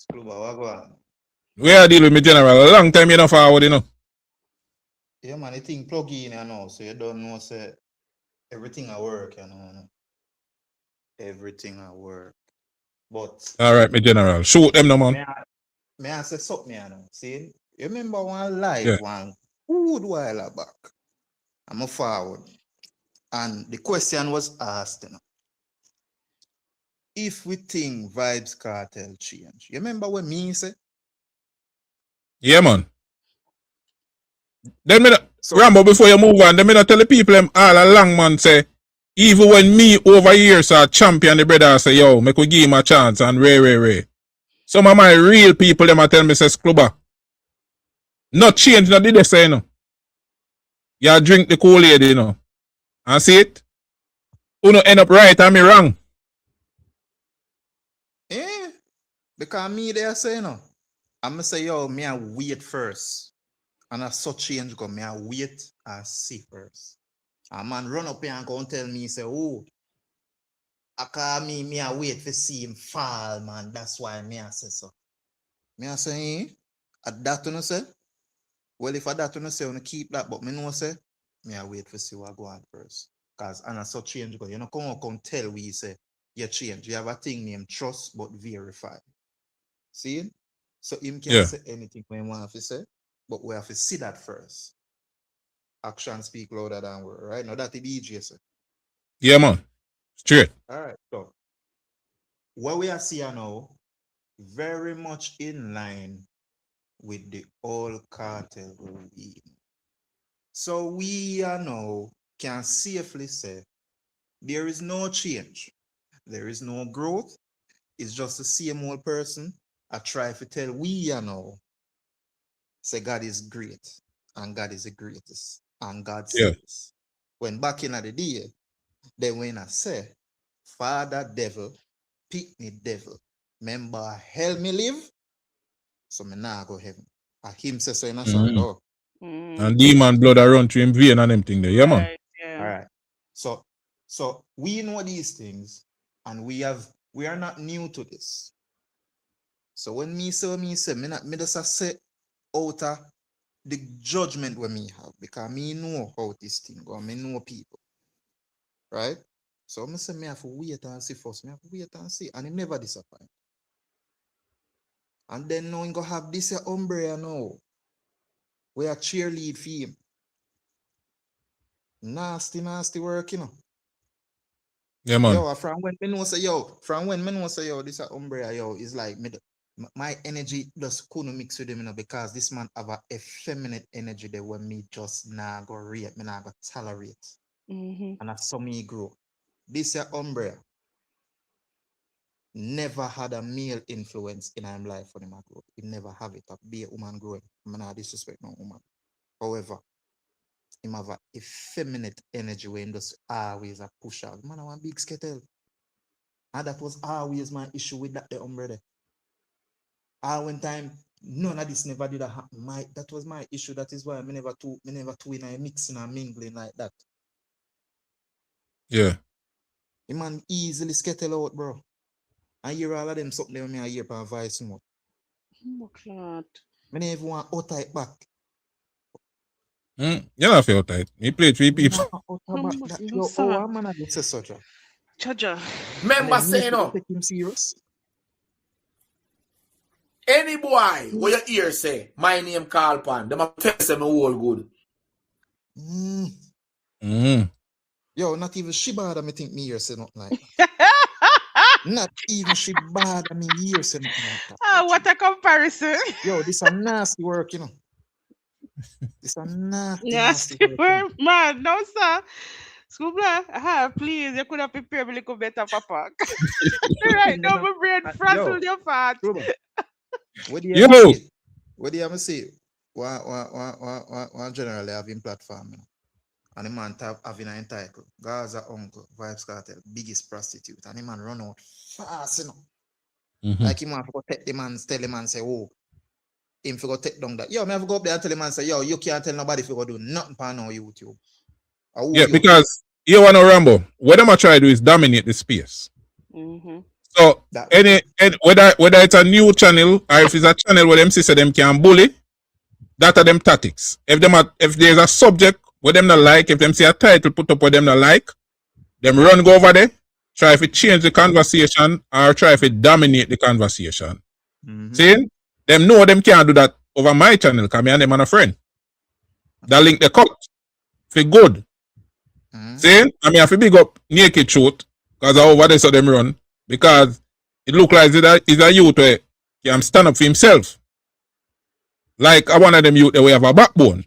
Scluba, what go on? We are dealing with me general. A long time you know forward, you know. Yeah, man, the thing plug in, you know, so you don't know, say, everything I work, you know. Everything I work. But... All right, me general. Shoot them, no, man. May I say something, you know? See, you remember one live, one good while back. I'm a forward. And the question was asked, you know, if we think Vybz Kartel change. You remember what me say? Yeah, man. Then me Rambo, before you move on, then me not tell the people them all along, man, say, even when me over here saw champion the brother say, yo, make we give him a chance and ray. Some of my real people them a tell me say Scluba. Not change, not did they say, you know. You drink the Kool-Aid, you know. And see it? Who no end up right and me wrong. Yeah. Because me there say, you know, I'm say, yo, me I wait first. And as such change go, me I wait and see first. A man run up here and go and tell me, say, oh, I call me I wait to see him fall, man. That's why me I say so. Me I say, eh? At that you say? Well, if I that you say, I keep that, but me know say, me I wait to see what go on first. Because and as such change go, you know, come tell we say, you change. You have a thing named trust but verify. See? So him can say anything when he want to say, but we have to see that first. Action speak louder than word, right? Now that the DJ say. Yeah, man. Straight. All right, so what we are seeing now, very much in line with the old cartel we. So we are now can safely say there is no change, there is no growth. It's just the same old person. I try to tell we are now. Say God is great and God is the greatest and God saves. When back in the day, then when I say, Father devil, pick me devil, remember hell me live, so me now go heaven. Him say so in a song, oh. And demon blood around to him vein and them thing there. Yeah, man. All right. So we know these things and we are not new to this. So when me say me just say out of the judgment when me have, because me know how this thing go, me know people. Right? So I say me have to wait and see first. Me have to wait and see. And it never disappoint. And then now you go have this umbrella now. We are cheerlead for him. Nasty work, you know. Yeah, man. Yo, from when me know say yo, this umbrella, yo, is like my energy just couldn't mix with him, you know, because this man have a effeminate energy that when me just go rate, me go tolerate. And that's so me grow. This umbrella never had a male influence in his life when he grow. He never have it. Be a woman growing. I'm not disrespect no woman. However, he have a effeminate energy when just always a push out. Man, I want big skettle. And that was always my issue with that the umbrella. When time none of this never did happen. That was my issue. That is why I never two in a mixing and mingling like that. Yeah. The man easily skettle out, bro. I hear all of them something when I hear per voice note. Oh, God. I never want to utter it back. I never want to utter it back. You know feel tight. He played 3 people. Yo, oh, man, I just say such a. Chaja. Remember saying, no. Take him serious. Any boy, what your ear say, my name call pan, them a test them all good. Yo, not even she bad me think me ear say nothing like that. Not even she bad me ear say nothing like that. Ah, what a comparison. Yo, this a nasty work, you know. This a nasty Nasty work. word, man. No, sir. Scluba, please, you could have prepared a little better, Papa. Right now, my brain frazzled your fat. What do you Yo. say? What do you say? One generally having platform, you know. And the man having an entitled Gaza uncle, Vybz Kartel, biggest prostitute. And the man run out fast, you know. Like him have to take the man, tell the man say, oh, him for go take down that. Yo, me have to go up there and tell the man say, yo, you can't tell nobody if you go do nothing on YouTube. Yeah, because you want to Rambo. What I'm trying to do is dominate the space. So any whether it's a new channel or if it's a channel where them say them can bully, that are them tactics. If there's a subject where them not like, if them see a title put up where them not like, them run go over there, try to change the conversation or try to dominate the conversation. See? Them know them can't do that over my channel because me and them are a friend. That link the cut. For good. See? I mean, I feel big up Naked Truth because over there so them run. Because it look like it's a youth where he can stand up for himself. Like I one of them youth that we have a backbone.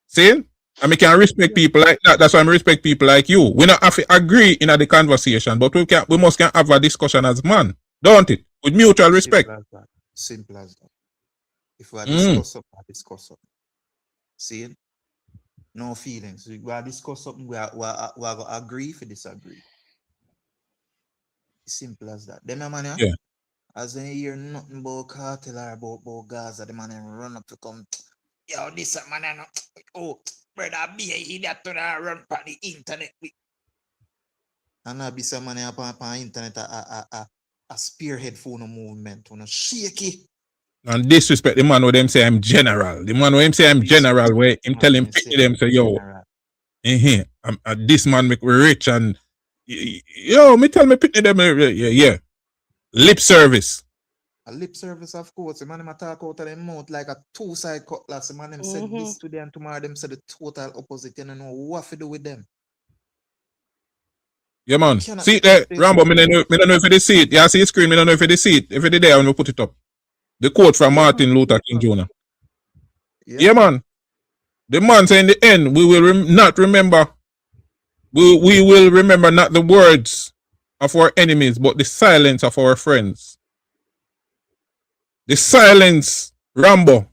See? And we can respect people like that. That's why I respect people like you. We not have to agree in the conversation, but we must can have a discussion as man, don't it? With mutual respect. Simple as that. If we are discuss something, discuss something. See? No feelings. We are discuss something, we are going to agree if we disagree. Simple as that. Them man, yeah? As when you hear nothing about Kartel or about Gaza, the man run up to come, yo, this man, oh, brother, be a idiot to run on the internet. And I be some man on internet a spearhead for no movement, on a shaky. And disrespect the man where them say I'm general. The man where him say I'm general, where him tell him pick them say, yo, this man make me rich and yo, me tell me pick them, yeah. Lip service. A lip service, of course. The man them talk out of them mouth like a two-side cutlass. The man them said this today and tomorrow them said the total opposite. You don't know what to do with them. Yeah, man. See it there, Rambo. Me don't know if you see it. Yeah, see the screen. Me don't know if you see it. If it there, when we put it up. The quote from Martin Luther King Jr. Yeah, man. The man saying in the end, we will not remember. We will remember not the words of our enemies, but the silence of our friends. The silence, Rambo,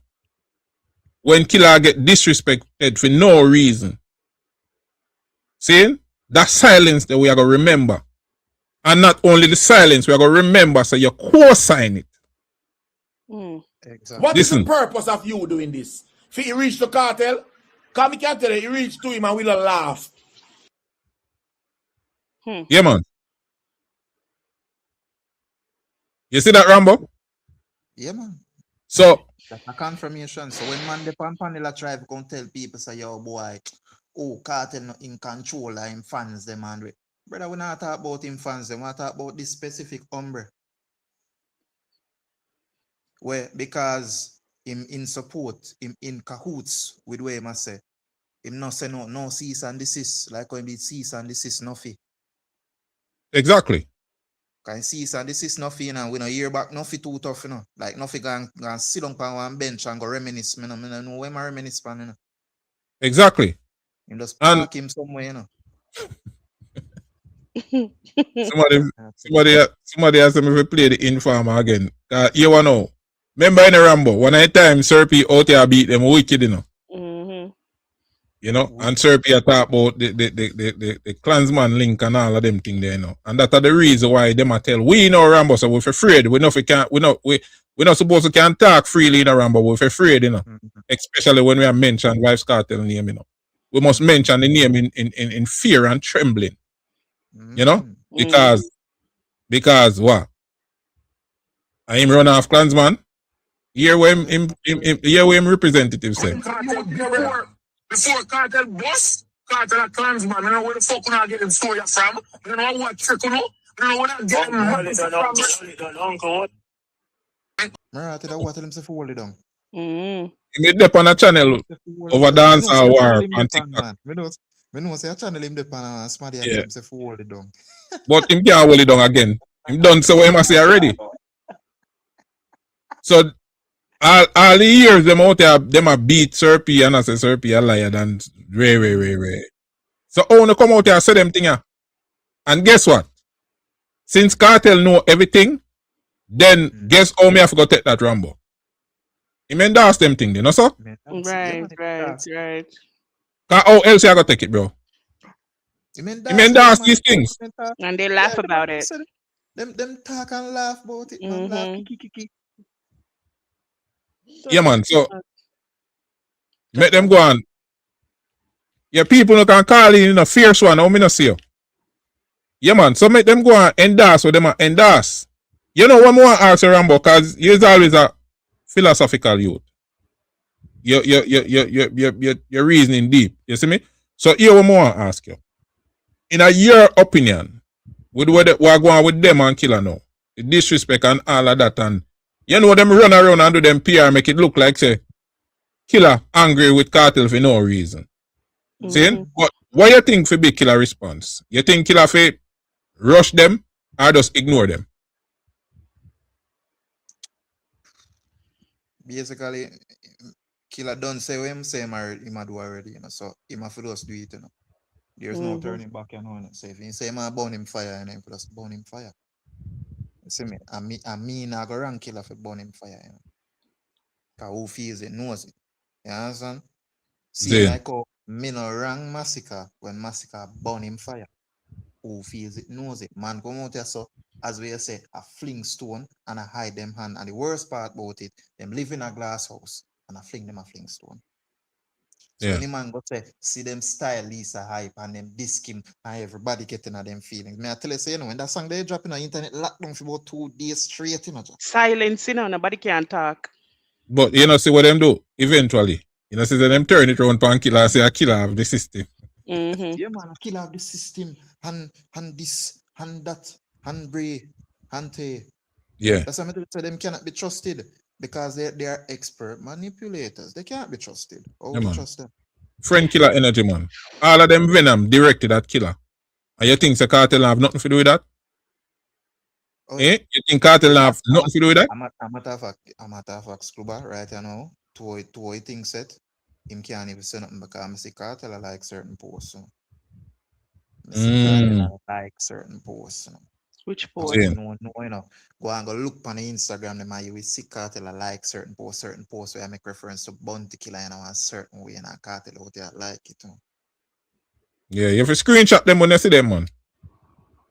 when killer get disrespected for no reason. See? That silence that we are going to remember. And not only the silence, we are going to remember, so you co-sign it. Exactly. What is the purpose of you doing this? If he reach the cartel, come can tell you, he reach to him and we'll laugh. Yeah, man. You see that, Rambo? Yeah, man. So that's a confirmation. So when man the Panpanilla tribe come tell people say, yo boy, oh, Kartel not in control of him fans them and we. Brother, we not talk about him fans them, we talk about this specific umbre. Where because him in support, him in cahoots with what he must say. Him not say no cease and desist, like when he cease and desist nothing. Exactly. Can cease and desist nothing, you know, we don't hear back nothing too tough, you know. Like nothing can sit on one bench and go reminisce, you know. I know where my reminisce, you know. Exactly. You just park him somewhere, you know. somebody asked me if we play the Informer again. You wanna know. Remember in the Rambo, one at a time Serpy out here beat them wicked, you know. You know, and Serpy talk about the Klansman link and all of them thing there, you know. And that's the reason why them tell we know Rambo, so we're afraid. We know if we can't, we're not supposed to can talk freely in a Rambo, we're afraid, you know. Especially when we have mentioned Vybz Kartel name, you know. We must mention the name in fear and trembling. You know? Because what? I him run off Klansman. Hear what him representative say. Before Cartel boss, Cartel a clansman. I don't know where the fuck I get them story from. I don't know what trick, you know. I don't know where I get them money from. Uncle, what? I tell you what, tell him to hold it down. Mm. He made up on a channel over dance or war on TikTok. We know say a channel him dep on Smarty and Yeah. him say hold it down. But him can't hold it down again. Him done so what him a say already. So all the years them out there, them a beat Sir P and I say Sir P a liar than Ray. So I wanna come out here and say them thing here. And guess what? Since Cartel know everything, then guess how me have to take that Rambo. He may endorse them thing, you know so? Right. How else you gotta take it, bro? He may endorse these things. And they laugh about it. Them talk and laugh about it, man. Laugh, kiki. Yeah, man. So make them go on. Yeah, people no can call in a fierce one. How me not see you? Yeah, man. So make them go on endorse what them are endorse. You know what more ask Rambo, because you're always a philosophical youth. You're reasoning deep. You see me? So here what more ask you. In your opinion, with what are going on with them and Killer now, the disrespect and all of that, and you know them run around and do them PR, make it look like say Killer angry with Cartel for no reason. See? But what you think for big Killer response? You think Killer for rush them or just ignore them? Basically, Killer done say what him say him do already, you know. So him have to just do it, you know. There's no turning back, you know. So if he say him burn him fire, and him just burn him fire. You see me? And me not go wrong Killer for burn him fire, you know. Cause who feels it knows it. You understand? See like how me no wrong Masicka when Masicka burn him fire. Who feels it knows it. Man come out here so as we say a fling stone and a hide them hand. And the worst part about it, them live in a glass house and I fling them a fling stone. So any man go say, see them style Lisa hype and them disc him and everybody getting at them feelings. Me I tell you, say, you know, when that song they drop in the internet lockdown for about 2 days straight, you know. Silence, you know, nobody can talk. But you know, see what them do eventually. You know, see them turn it around and Killer and say a killer of the system. Yeah, man, a killer of the system and this and that and Bray and Tay. Yeah. That's why I say them cannot be trusted because they are expert manipulators. They can't be trusted. How would you trust them? Friend Killer energy, man. All of them venom directed at Killer. And you think the Cartel have nothing to do with that? You think Cartel have nothing to do with that? I'm a matter of fact, Scluba, right now, to things set, him can't even say nothing because I see Cartel like certain posts. So. Like certain posts. You know. Which post? No, you know. Go and go look on the Instagram, them and you will see Cartel like certain posts where I make reference to Bounty Killer in a certain way and a Cartel out there like it. You know. Yeah, you have to screenshot them when you see them, man.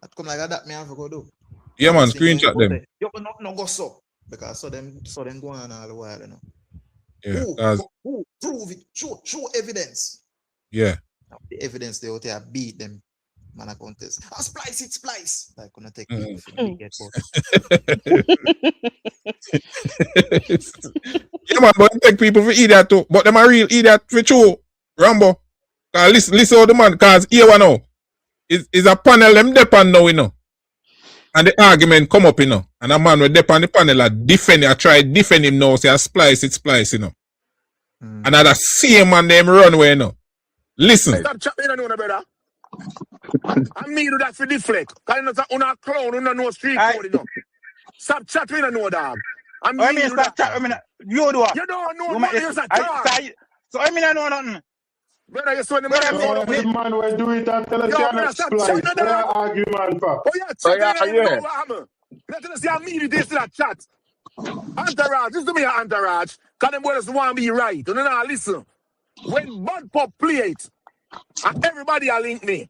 That come like that, me have to go do. Yeah, man, screenshot them. You no go so because so them go on all the while, you know. Yeah, who prove it? Show evidence. Yeah. Now, the evidence they out there beat them. Man, I contest. Splice. Like gonna take people from get yeah, man, but take people for idiot too. But them are real idiot for true. Rambo. Listen how the man, cause here one now. Is a panel them depend now, you know. And the argument come up, you know. And a man will depend the panel and defend it. I try defend him now, say I splice, you know. And that same man them run away, you know. Listen. Stop chatting, you know, brother. I mean, do that for deflect. Because you're not a clown, you don't know street code, you know. Stop chatting, you know, dog. I mean, stop chatting, you do. You don't know what you're saying. So I mean, I know nothing. Brother, you saw the man will do it and tell us you're not splice. What are argument for? Oh, yeah, chatting, you know what happened. Let us see how me this to that chat. Entourage, this to me an entourage. Because them boys want to be right. You know, now listen. When Bud Pop play it, and everybody will link me.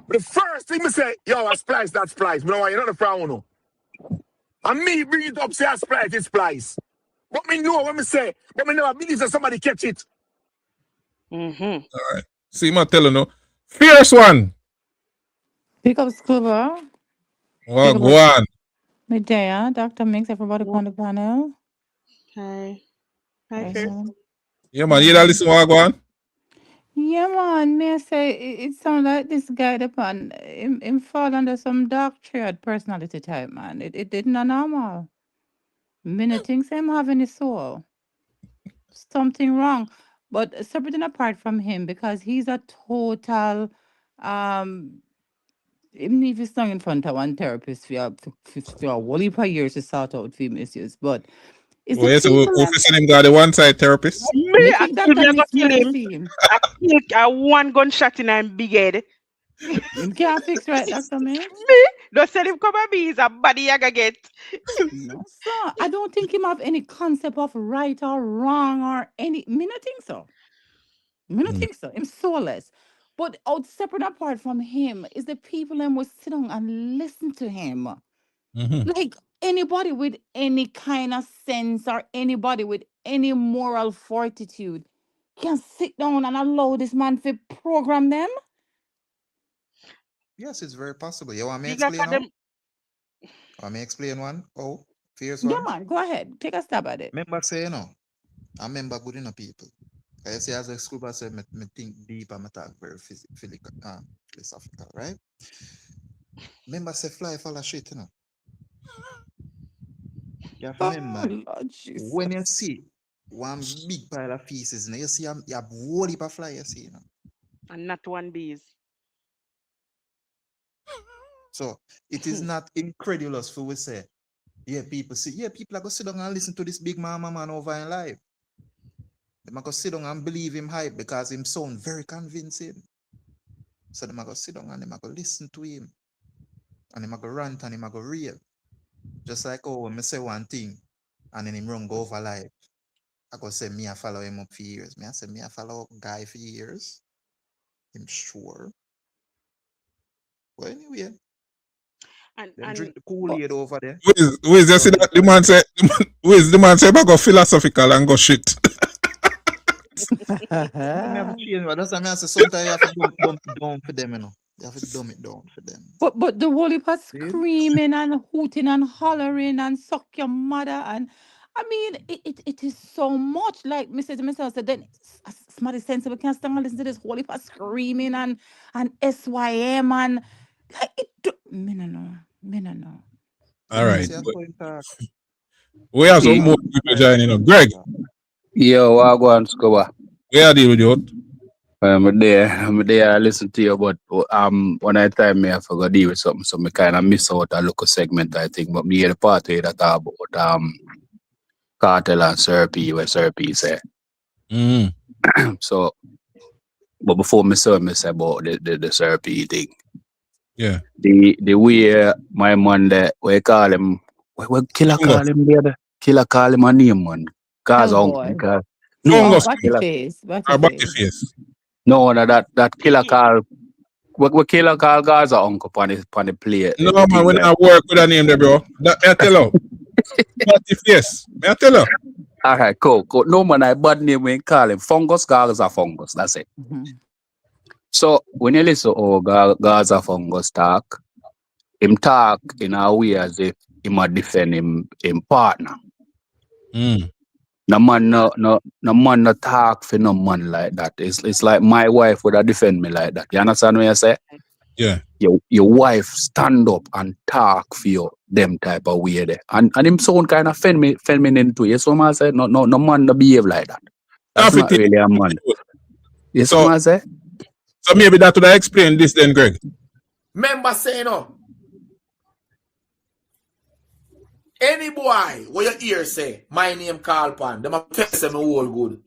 The first thing me say, yo, I splice that splice. But no, you're not a frown, no. And me bring it up, say I splice it splice. But me know when me say, but me never believe that somebody catch it. All right. See, my tell you no. Fierce one. Pick up Scluba. Well, go on. Medea, Dr. Mix, everybody on the panel. Hi. Fierce. Yeah, man. You don't listen what I go on? Yeah, man. May I say it sounds like this guy upon him fall under some dark triad personality type, man. It did not normal. Many things him have in his soul. Something wrong. But separate and apart from him, because he's a total even if he's stung in front of one therapist for a whole heap of years to sort out film issues. But it's the Well, yes, people we send him got the one side therapist. Me, I think kill Dr. me, I go Nick kill never him. see him. I kill a one gunshot in him big head. Him can't fix right, Dr. Mick. Me, don't send him come at me. He's a body I gotta get. No, sir. I don't think him have any concept of right or wrong or any. Me not think so. Me not think so. Him soulless. But out separate apart from him is the people that will sit down and listen to him. Like anybody with any kind of sense or anybody with any moral fortitude can sit down and allow this man to program them. Yes, it's very possible. You want me to You got explain them. how? Want me to explain one? Oh, fierce Yeah, one? man, go ahead. Take a stab at it. Remember say, you know, I remember good enough people. I say as a Scluba said, me think deep and me talk very philosophical, right? Remember say fly follow shit, you know. You have to remember, Lord Jesus. when you see one big pile of pieces, you see you have whole heap of fly, you see, you know. And not one bees. So it is not incredulous for we say, yeah, people are going to sit down and listen to this big man over in live. They might go sit down and believe him hype because him sound very convincing. So they might go sit down and they might go listen to him. And they might go rant and they might go real. Just like when I say one thing and then him run go over live. I go say me I follow him up for years. Me I say me I follow guy for years. I'm sure. Well anyway. Them drink the Kool-Aid over there. Wiz just see that the man say the man say go philosophical and go shit. That's what I say. Sometimes you have to dump it down for them, you know. You have to dumb it down for them. But the whole heap of screaming and hooting and hollering and suck your mother and I mean it is so much like Mr. Myself said then somebody sensible can stand and listen to this whole heap of screaming and SYM and like it me no know. All right. We have some more people joining up. Greg. Yo, I go on Scluba. Where are you, dude? I'm there. I listen to you, but when I time I forgot to deal with something, so I kind of miss out a local segment, I think. But me hear the part where that talk about Kartel and Sir P, where Sir P say. So, but before me say about the Sir P thing. Yeah. The way my man there, we call him, what killer call him there? Killer call him a name, man. Gaza uncle. No, face. No, that killer call. What killer call Gaza uncle on the play. No man, when I work with a name there, bro. That I tell you. Batty face. I tell you. All right, cool. No man, I bad name when call him Fungus Gaza Fungus. That's it. So when you listen to Gaza Fungus talk, him talk in a way as if he might defend him partner. No man no talk for no man like that. It's like my wife would have defend me like that. You understand what I say? Yeah. Your wife stand up and talk for you them type of way there. And him sound kind of feminine too. Yes, what I say? No man no behave like that. That's not really a man. Yes, what I say? So maybe that would explain this then, Greg. Remember saying no. Any boy what your ear say, my name call pan, them a test them all good.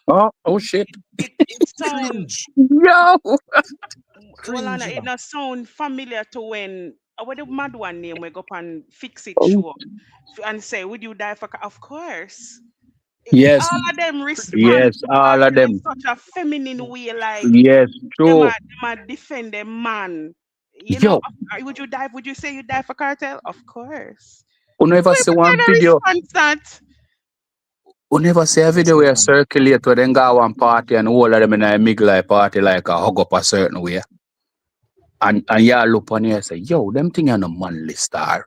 Oh shit. It sounds yo. Well, Anna, it not sound familiar to when the mad one name we go up and fix it show and say, would you die for of course. Yes. All of them respond. Yes, all of them. In such a feminine way, like yes, true. Them a defend the man. You know, would you say you die for Kartel? Of course. You never see one video. You never see a video where circulate where then go one party and all of them in a middle party like a hug up a certain way. And y'all look on here and say, yo, them thing are no manly star.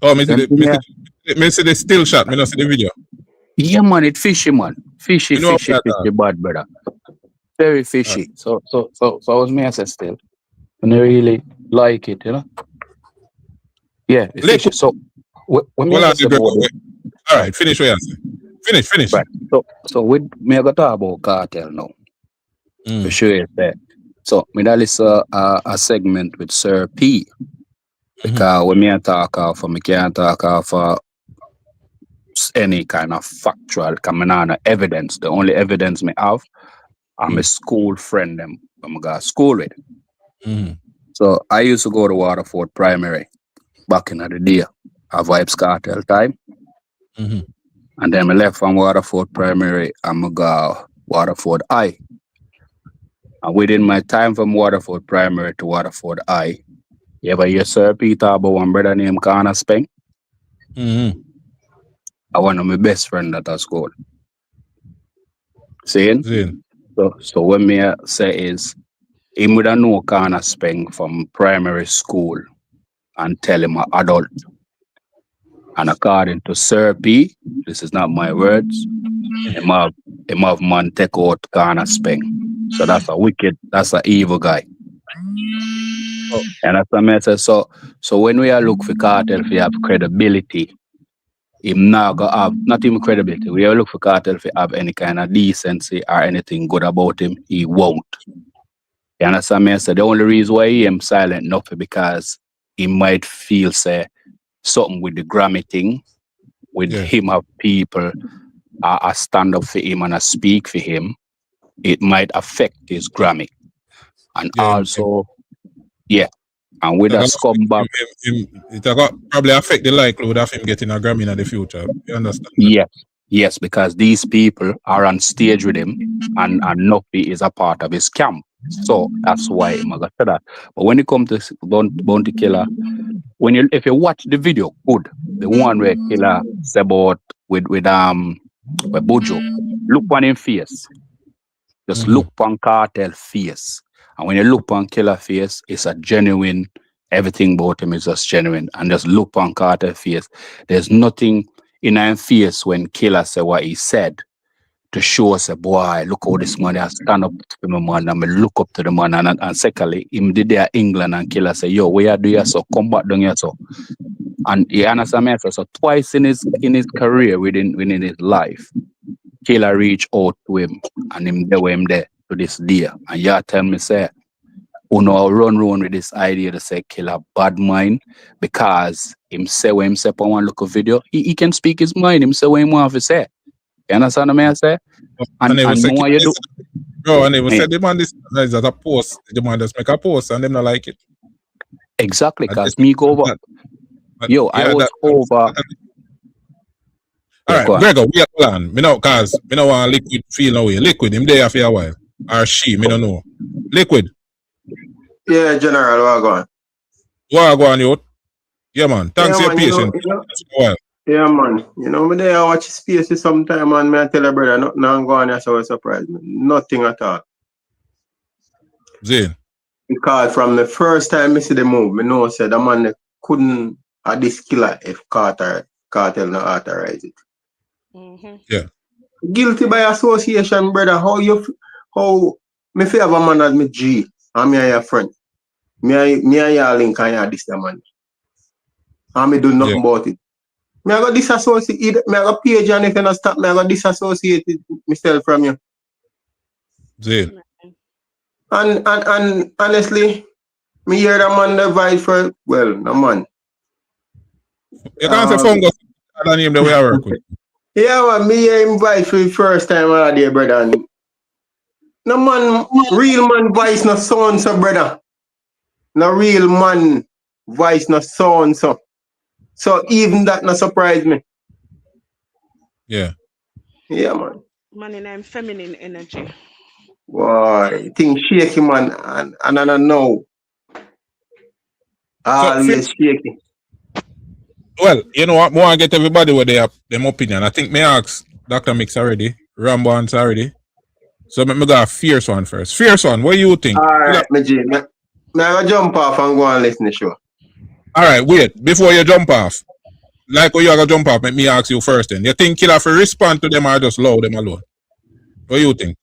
Oh, me see the still shot, me not see the video. Yeah, man, it fishy, man. Fishy, You know fishy, that, fishy, bad brother. Very fishy. So I was me as still. And I really like it, you know. Yeah, it's fishy. So when me Well, say about it, all right, finish what you say. Finish. right. So with me I got talk about cartel now. For sure it's that. So me that is a segment with Sir P. Because when me I talk off, me can't talk off any kind of factual coming on evidence. The only evidence me have, I'm a school friend them I'm going to school with. So I used to go to Waterford Primary back in the day, a Vybz Kartel time. And then I left from Waterford Primary, I'm go Waterford High. And within my time from Waterford Primary to Waterford High, you ever hear Sir Peter about one brother named Kana Speng? I one of my best friend at our school. Saying? So what me say is, him would know Kana Speng from primary school and tell him an adult. And according to Sir P, this is not my words, him have man take out Kana Speng. So that's an evil guy. And that's what I say. So when we are look for Kartel if you have credibility, him now go have not even credibility. We are look for Kartel if you have any kind of decency or anything good about him, he won't. You understand me? So the only reason why he am silent enough is because he might feel say something with the Grammy thing, with him have people stand up for him and a speak for him, it might affect his Grammy. And also, and with a scumbag. It got probably affect the likelihood of him getting a Grammy in the future. You understand? Yes, because these people are on stage with him and Nuffy is a part of his camp. So that's why I'm gonna say that. But when it comes to Bounty Killer, if you watch the video, good. The one where Killer said about with Bojo, look on him face. Just look on Kartel face. And when you look on Killer face, it's a genuine, everything about him is just genuine. And just look on Kartel face. There's nothing in his face when Killer said what he said to show us, boy, look how this man has stand up to the man and me look up to the man. And secondly, him did there England and Killer say, yo, where you do you so? Come back down here so. And he understand me. So twice in his career within his life, Killer reached out to him and him there to this day. And you tell me, say, I'll run with this idea to say Killer bad mind because him say when him say on one look a video, he can speak his mind, him say what he want to say. You understand what I say? And what you do. Bro, and they will say the man this is a post, the man just make a post and them not like it. Exactly, because me go over. I was over. All right, Gregor, we are plan. Me know, cause me know want Liquid feel no way. Liquid, him there for a while. Or she, me don't know. Liquid. Yeah, General, what go on? What go on, you? Yeah, man. Thanks for your patience. Yeah, man. You know, me there I watch Spaces sometime and me I tell a brother nothing go on here so it surprise me. Nothing at all. Zane. Because from the first time I see the move, me know said the man couldn't have this killer if Cartel not authorize it. Yeah. Guilty by association, brother. How me feel have a man as me G and me and your friend. Me and your link and your this the man. And me do nothing about it. Me I got disassociate. Me I got page and if you not stop me I got disassociate myself from you. Zane. And honestly, me hear the man the vibe for no man. You can't say Fungus the name that we are working with. Yeah, man, me hear him vibe for the first time out there, brother. And no man, real man voice no sound so, brother. No real man voice no sound so. So even that no surprise me. Yeah. Yeah, man. Man in I'm feminine energy. Boy, things shaky, man, and I don't know. Always shaky. Well, you know what? More I get everybody where they have them opinion. I think me ask Dr. Mix already, Rambo answer already. So me go a fierce one first. Fierce one, what do you think? Alright, me I jump off and go and listen to the show. Alright, wait. Before you jump off, like when you are gonna jump up, let me ask you first then. You think Killer for respond to them or just allow them alone? What do you think?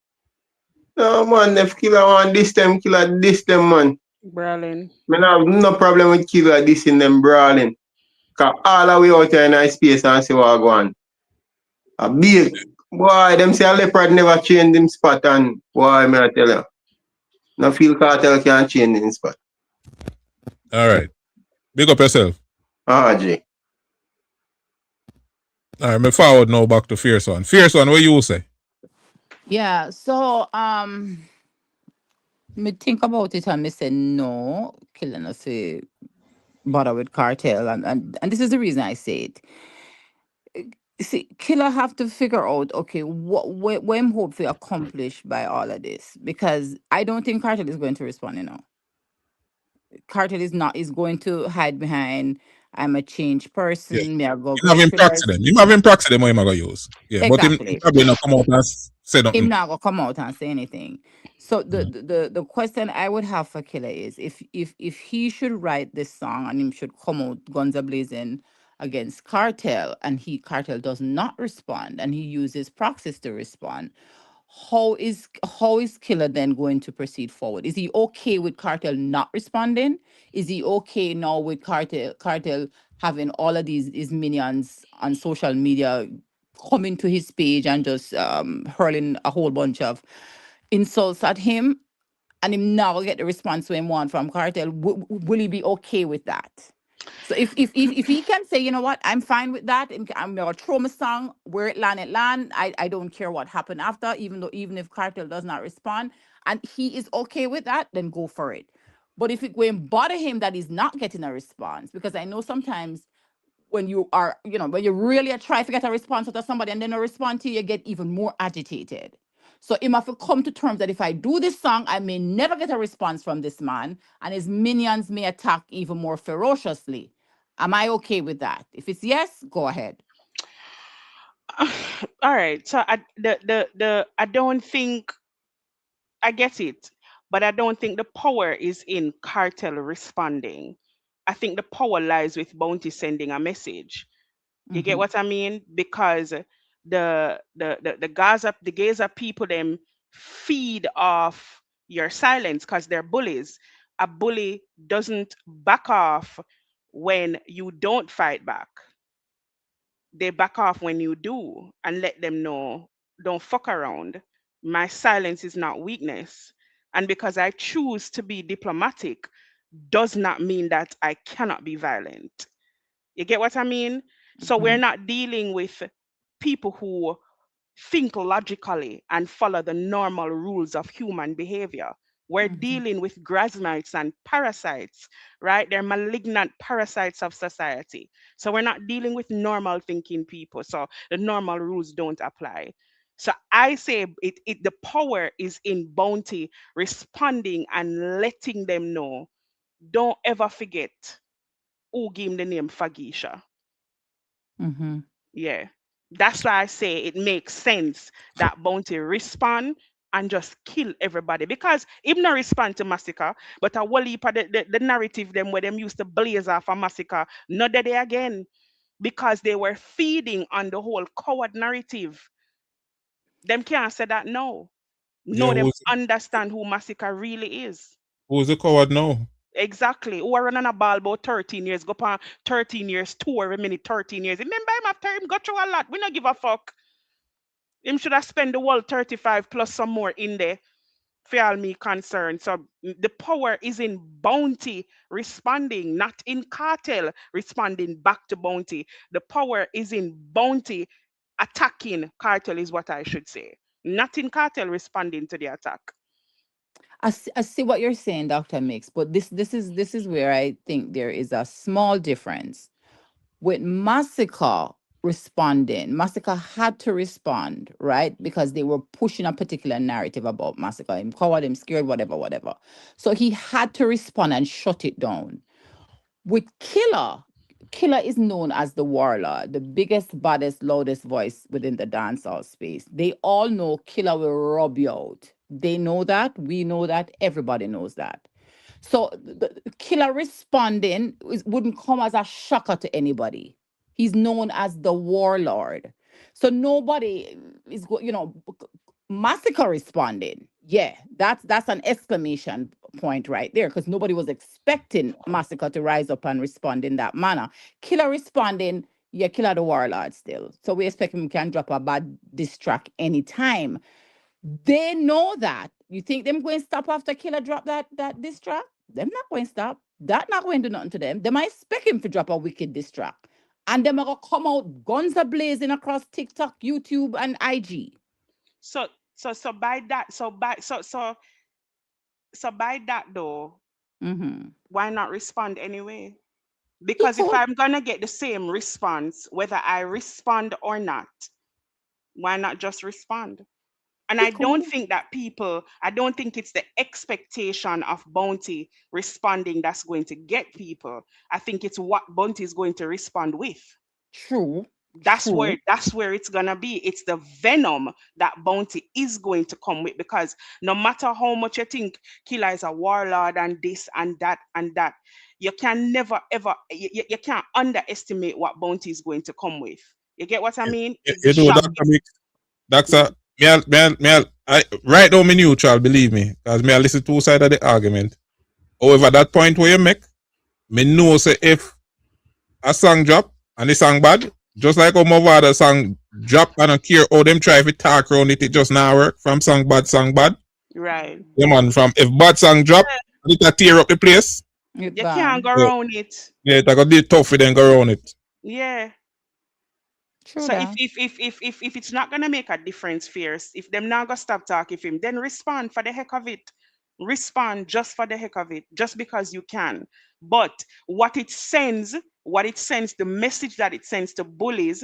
No, man, if Killer want this them, Killer this them, man. Brawling. Me have no problem with Killer dissing them brawling. Cause all the way out here in a space and see what go on. A big boy, them say a leopard never change him spot and boy, me I tell you. No feel Cartel can't change him spot. All right. Big up yourself. G. All right, me forward now back to Fierce One. Fierce One, what you say? Yeah, so me think about it and me say no, killing us bother with Cartel and this is the reason I say it. See, Killer have to figure out, okay, what I'm hopefully accomplish by all of this. Because I don't think Cartel is going to respond, Cartel is going to hide behind I'm a changed person, me I go You have him proxy them. You have him proxy them what him gonna use. Yeah, but him Exactly. probably not come out and say Him nothing. not gonna come out and say anything. So the question I would have for Killer is if he should write this song and him should come out guns a blazing against Cartel and Cartel does not respond and he uses proxies to respond, how is Killer then going to proceed forward? Is he okay with Cartel not responding? Is he okay now with Cartel having all of his minions on social media coming to his page and just hurling a whole bunch of insults at him, and him now get the response we want from Cartel? Will he be okay with that? So if he can say, you know what, I'm fine with that, and I'm gonna throw my song where it land. I don't care what happened after, even if Cartel does not respond, and he is okay with that, then go for it. But if it will bother him that he's not getting a response, because I know sometimes when you are, when you really try to get a response out of somebody and then a respond to you, you get even more agitated. So him have to come to terms that if I do this song, I may never get a response from this man, and his minions may attack even more ferociously. Am I okay with that? If it's yes, go ahead. All right. So I don't think I get it, but I don't think the power is in Cartel responding. I think the power lies with Bounty sending a message. You get what I mean? Because the Gaza people them feed off your silence because they're bullies. A bully doesn't back off when you don't fight back. They back off when you do and let them know, don't fuck around. My silence is not weakness. And because I choose to be diplomatic does not mean that I cannot be violent. You get what I mean? So we're not dealing with people who think logically and follow the normal rules of human behavior. We're dealing with grasmites and parasites, right? They're malignant parasites of society. So we're not dealing with normal thinking people. So the normal rules don't apply. So I say the power is in Bounty responding and letting them know. Don't ever forget who gave him the name Fagisha. Yeah. That's why I say it makes sense that Bounty respond and just kill everybody. Because him not respond to Masicka, but a whole heap of the narrative them where them used to blaze off a Masicka, not that they again. Because they were feeding on the whole coward narrative. Them can't say that no. Yeah, No, them understand who Masicka really is. who's the coward now? Exactly. Who are running a ball about 13 years, go on 13 years, tour every minute, 13 years. Remember him after him go through a lot. We don't give a fuck. Him should have spent the whole 35 plus some more in there for all me concerned. So the power is in Bounty responding, not in Cartel responding back to Bounty. The power is in Bounty attacking Cartel is what I should say. Not in Cartel responding to the attack. I see what you're saying, Dr. Mix, but this is where I think there is a small difference. With Masicka responding, Masicka had to respond, right? Because they were pushing a particular narrative about Masicka. Him coward, him scared, whatever. So he had to respond and shut it down. With Killer is known as the warlord, the biggest, baddest, loudest voice within the dancehall space. They all know Killer will rub you out. They know that. We know that. Everybody knows that. So the Killer responding wouldn't come as a shocker to anybody. He's known as the warlord. So nobody is Masicka responded. Yeah, that's an exclamation point right there, because nobody was expecting Masicka to rise up and respond in that manner. Killer responding, yeah, Killer the warlord still. So we expect him can drop a bad diss track anytime. They know that. You think them going to stop after Killer drop that diss track? Them not going to stop. That not going to do nothing to them. They might expect him to drop a wicked diss track. And them are going to come out guns are blazing across TikTok, YouTube, and IG. So by that, so by that though, why not respond anyway? Because if I'm gonna get the same response, whether I respond or not, why not just respond? And I don't think it's the expectation of Bounty responding that's going to get people. I think it's what Bounty is going to respond with. True. That's where it's gonna be. It's the venom that Bounty is going to come with, because no matter how much you think Killer is a warlord and this and that, you can never ever you can't underestimate what Bounty is going to come with. You get what I mean? That's a right now me neutral, believe me, because me I listen to two sides of the argument. However, that point where you make, me know say if a song drop and the song bad, just like how Mavado song drop and I care how them try to talk around it just now work from song bad. Right. Yeah man, from if bad song drop, it a tear up the place. You can't go around it. Yeah, it's gonna be tough for them go around it. Yeah. True so if it's not gonna make a difference, fierce, if them not gonna stop talking to him, then respond for the heck of it. Respond just for the heck of it, just because you can. But what it sends, the message that it sends to bullies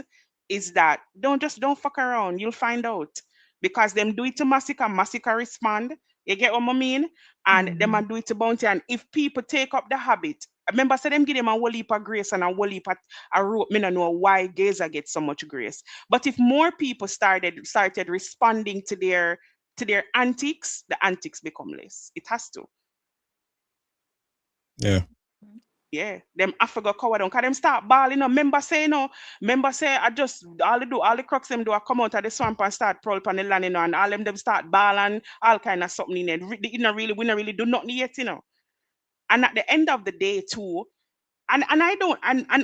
is that don't fuck around. You'll find out. Because them do it to Masicka respond. You get what I mean? And them and do it to Bounty. And if people take up the habit, remember, say them give them a whole heap of grace and a whole heap of a rope. Me don't know why Gaza gets so much grace. But if more people started responding to their antics, the antics become less. It has to. Yeah. Yeah, them Africa cover down, cause them start balling. Remember say I just all the crooks them do I come out of the swamp and start prowl on the land, and all them start balling, all kind of something in it. We not really do nothing yet, And at the end of the day too, and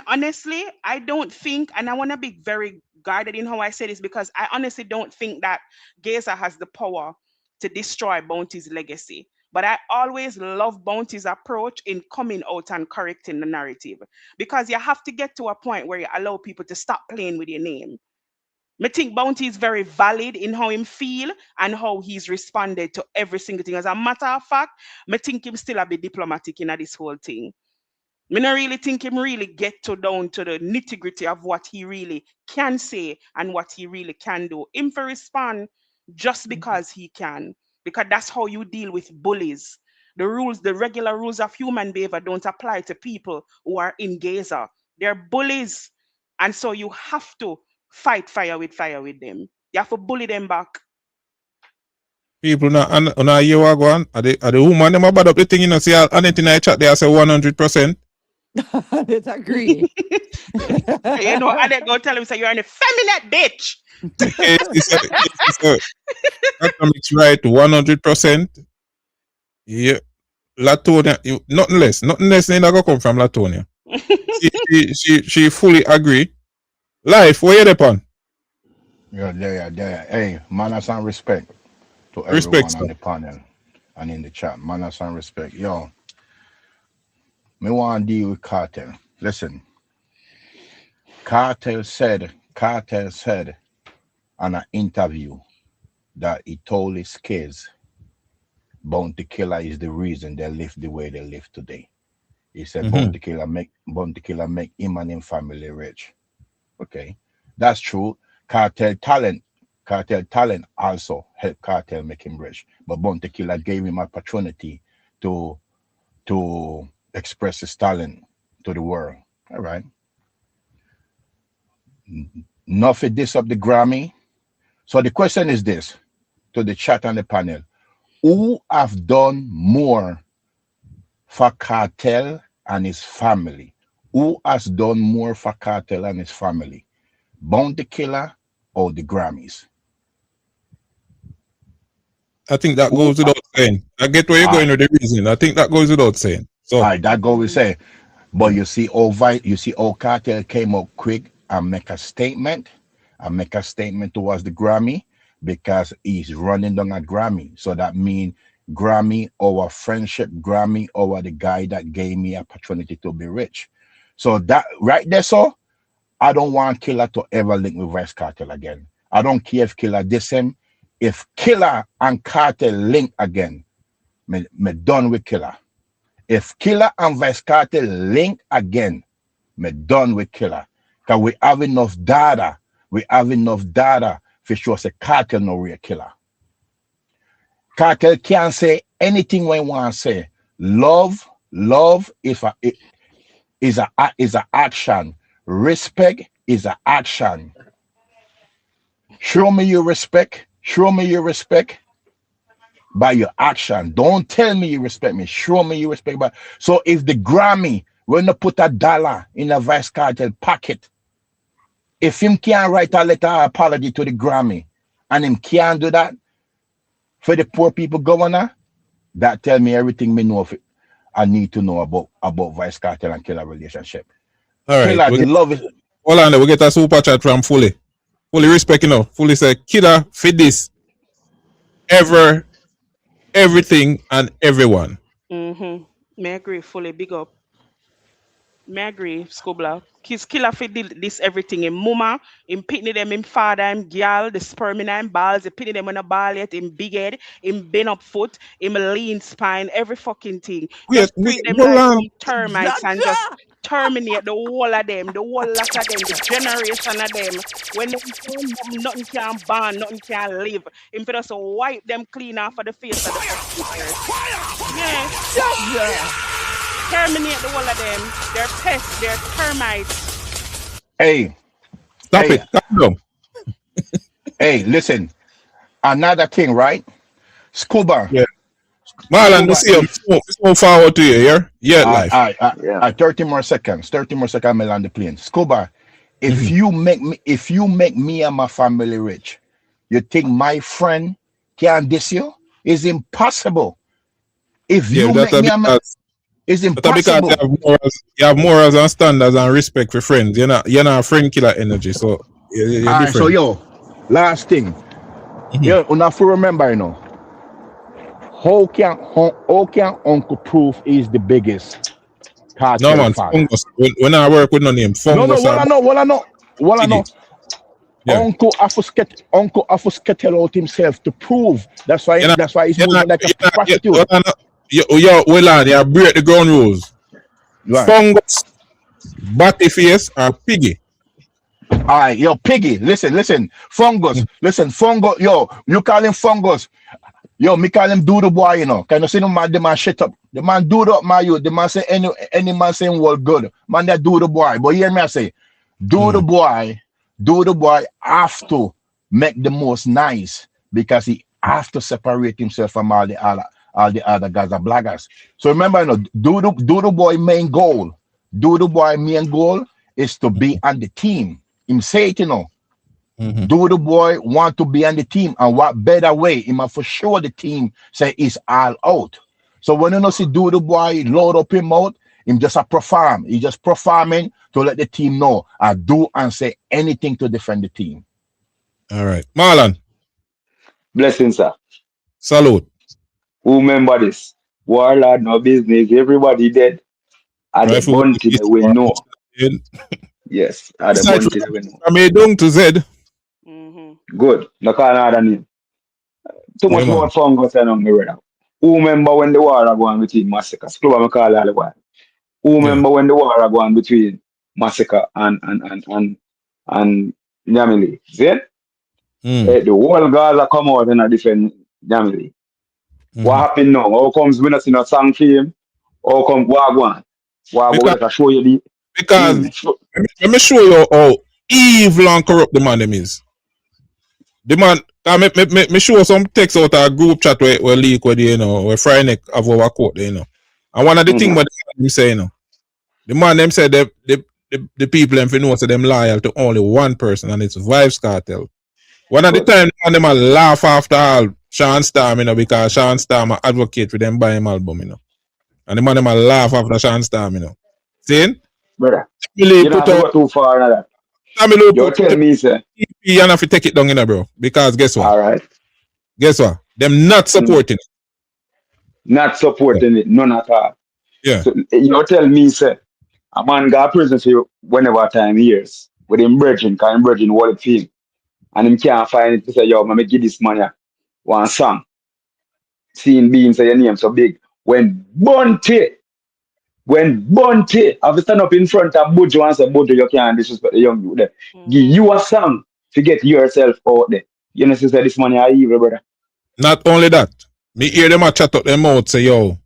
honestly, I don't think, and I want to be very guarded in how I say this, because I honestly don't think that Gaza has the power to destroy Bounty's legacy. But I always love Bounty's approach in coming out and correcting the narrative, because you have to get to a point where you allow people to stop playing with your name. I think Bounty is very valid in how him feel and how he's responded to every single thing. As a matter of fact, I think him still a bit diplomatic in this whole thing. I don't really think him really get down to the nitty-gritty of what he really can say and what he really can do. Him for respond just because he can. Because that's how you deal with bullies. The regular rules of human behavior don't apply to people who are in Gaza. They're bullies. And so you have to fight fire with them. You have to bully them back. People not hear what go on. Are the woman them bad up the thing, see anything I chat, they say 100%. Let's agree. And they go tell him, say, you're an effeminate bitch. It's right, 100%. Yeah, Latonia, nothing less ain't gonna come from Latonia. she fully agree. Life, where you depend? Yeah. Hey, manners and respect to everyone Respect, on the panel and in the chat. Manners and respect. Yo, me want to deal with Kartel. Listen, Kartel said on an interview that he told his kids Bounty Killer is the reason they live the way they live today. He said Bounty Killer make him and his family rich. Okay, that's true. Kartel talent also helped Kartel make him rich. But Bounty Killer gave him opportunity to express his talent to the world. All right. Enough of this up the Grammy. So the question is this to the chat and the panel: who have done more for Kartel and his family? who has done more for Kartel and his family? Bounty Killer or the Grammys? I think that goes without saying. I get where you're going with the reason. I think that goes without saying. So that goes without saying. But you see how Kartel came up quick and make a statement towards the Grammy because he's running down a Grammy. So that means Grammy, our friendship, Grammy, our the guy that gave me opportunity to be rich. So that right there, so I don't want Killer to ever link with Vybz Kartel again. I don't care if Killer diss him. If Killer and Kartel link again, me done with Killer. If Killer and Vybz Kartel link again, me done with Killer. Because we have enough data. We have enough data for sure say Kartel no real killer. Kartel can't say anything when he want to say. Love is a action. Respect is an action. Show me your respect. Show me your respect by your action. Don't tell me you respect me. Show me you respect. So if the Grammy, when they put $1 in a Vybz Kartel pocket, if him can't write a letter of apology to the Grammy, and him can't do that for the poor people governor, that tell me everything me know of it. I need to know about Vybz Kartel and Killer relationship. all right. Killer, the love is. Hold on, we get a super chat from Fully. Fully respect, you know. Fully say, Killer, fit this. Everything, and everyone. May agree, fully big up. May agree, Scluba. His Killer fit this everything. In mama, in pitney them, in father, in girl, the sperm in him balls, he pitney them on a ball yet, in big head, in bend up foot, in lean spine, every fucking thing. Just treat them like termites and just terminate the whole of them, the whole lot of them, the generation of them. When them nothing can burn, nothing can live. Him for us wipe them clean off of the face of the fucking yeah. Terminate the whole of them. They're pests, they're termites. Hey. Stop it. Stop them. Hey, listen. Another thing, right? Scuba. Yeah. Marlon, you see him. So forward to you, yeah? Yeah, life. 30 more seconds. 30 more seconds, I'll land the plane. Scuba, if you make me and my family rich, you think my friend can diss you? It's impossible. If you make me and my... It's impossible. Because you have morals and standards and respect for friends. You're not a friend killer energy. So you're different. So yo, last thing. You have to remember, you know. How can Uncle Proof is the biggest Kartel no man, fan? Fungus. When I work with no name, Fungus. What I know. Yeah. Uncle Afusketel out himself to prove. That's why he's moving like a prostitute. You break the ground rules. Right. Fungus, Battyface, or Piggy. Alright, yo, Piggy, listen. Fungus, yo, you call him Fungus. Yo, me call him Doodle Boy, you know. Can you see the man shit up? The man Doodle up my youth. The man say any man saying well good. Man that Doodle Boy. But hear me I say, Doodle Boy have to make the most nice because he have to separate himself from all the other Gaza bloggers. So remember, you know, Doodle Boy main goal is to be on the team. Him say it, you know. Doodle Boy want to be on the team, and what better way? Him for sure the team say is all out. So when you know see Doodle Boy load up him out, him just a perform. He just performing to let the team know I do and say anything to defend the team. All right, Marlon. Blessings, sir. Salute. Who remember this? Warlord, no business. Everybody dead. And the bounty they will know. Yes, and the bounty they will know. I made down to Z. Good. No call another name. Too much more Fungus and me brother. Who remember when the war going between Masicka? Scluba me call all the while. Who remember when the war going between Masicka and Nyamili? See? The whole Gaza come out in a different Nyamili. What happened now? How comes we not see no song for him? How come Wagwan? Wagwan show you the because let me show you how evil and corrupt the man them is. The man, me show some text out of a group chat where leak where you know where Friday have our court, you know. And one of the things what him say, you know, The man them said the people them know so them loyal to only one person, and it's Vybz Kartel. One of the time them a laugh after all Sean Storm, because Sean Storm a advocate for them buy him album, And the man them a laugh after Sean Storm, See? Brother, Really you don't have to go too far on that. You tell me, sir. You have to take it down, bro. Because guess what? All right. Guess what? Them not supporting it. Not supporting it, none at all. Yeah. So you tell me, sir, a man got prison for you whenever time he hears with him virgin, because him virgin what it feel. And him can't find it to say, yo, man, me give this man one song. Seeing being say your name so big. When Bunty have to stand up in front of Bojo and say, Bojo, you can't disrespect the young youth there. Give you a song to get yourself out there. You know, say this man is evil, brother. Not only that, me hear them a chat up them out say, yo,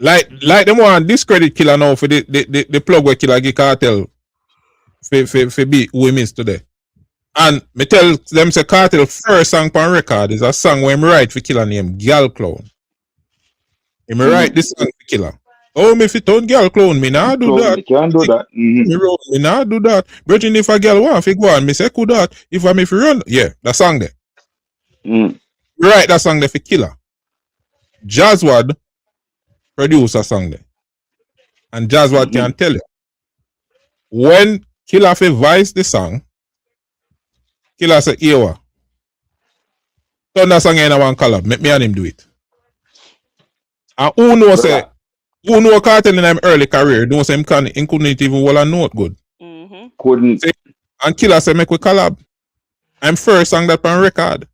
like them want discredit Killer now for the plug where Killer give Kartel for be who we miss today. And me tell them say Kartel first song on record is a song where him write for Killer named Gal Clown. Him write this song for Killer. Oh, me fit on Gal Clown, me nah do that. Me can't do that. Me nah do that. But if a girl want to go on, me say could that. If I'm if you run, yeah, that song there. Write that song there for Killer. Jazzwad produce a song there. And Jazzwad can tell you. When Killer fi voice the song, Killer say, Ewa, turn that song in one collab. Make me and him do it. And who know say, who know Kartel in him early career, know say him couldn't even hold a note good. Couldn't. Say, and Killer say, make we collab. I'm first song that on record.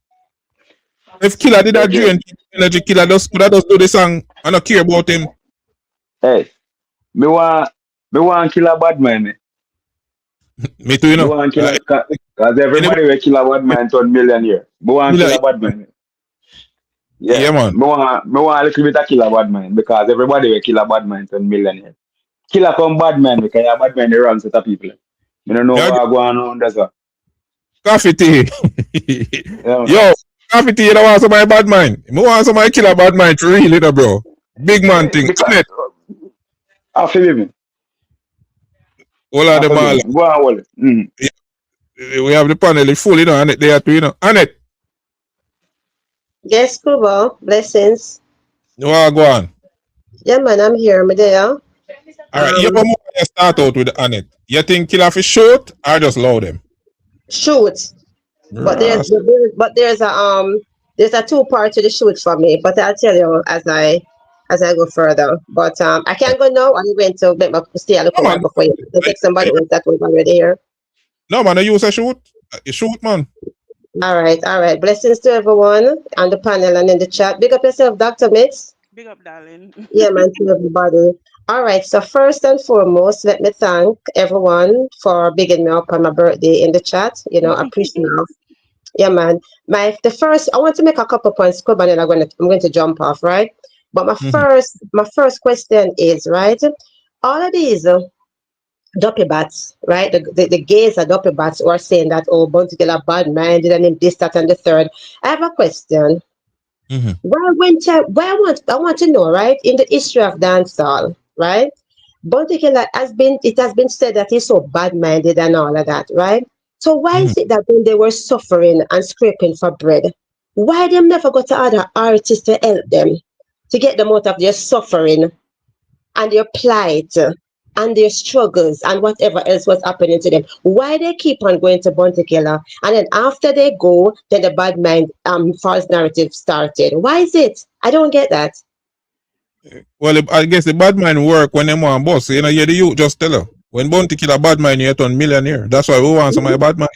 If Killer did that drain energy, Killer just do the song and not care about him. Hey, me want Killer bad man, me. Me too, you know. Me want Killer, because everybody will Killer bad man turn millionaire. Me want Killer bad man. Yeah, man. Me want a little bit of Killer bad man, because everybody will Killer bad man turn millionaire. Killer come bad man, because you're bad man the wrong set of people. Me don't know what going on, that's what. Coffee tea. Yo, Coffee tea, you don't want somebody bad mind. You want somebody Killer bad mind for real, you know, bro. Big man thing. I feel me. All of them all. Go on, we have the panel full, you know, Annette there too, you know. Annette. Yes, Scluba. Blessings. You want to go on? Yeah, man, I'm here. I'm there. All right, you start out with Annette. You think Killer fi shoot or just load them? Shoot. But there's a two-part to the shoot for me. But I'll tell you as I go further. But I can't go now. I'm going to make my stay a little while before you take somebody else that was already here. No, man, you use a shoot. You shoot, man. All right. Blessings to everyone on the panel and in the chat. Big up yourself, Dr. Mix. Big up, darling. Yeah, man, to everybody. All right, so first and foremost, let me thank everyone for bigging me up on my birthday in the chat. You know, I appreciate it. Yeah, man. I want to make a couple points, and then I'm going to jump off, right? But my first question is, right? All of these dopey bats, right? The gays are dopey bats who are saying that, oh, Bounty Killer bad minded and this, that, and the third. I have a question. I want to know, right? In the history of dancehall, right? Bounty Killer has been said that he's so bad-minded and all of that, right? So why is it that when they were suffering and scraping for bread, why them never got to other artists to help them, to get them out of their suffering and their plight and their struggles and whatever else was happening to them? Why they keep on going to Bounty Killer, and then after they go, then the bad mind false narrative started? Why is it? I don't get that. Well, I guess the bad mind work when them want boss. You know, you're the youth, just tell her. When Bounty Killer bad mind, you turn millionaire. That's why we want somebody bad mind.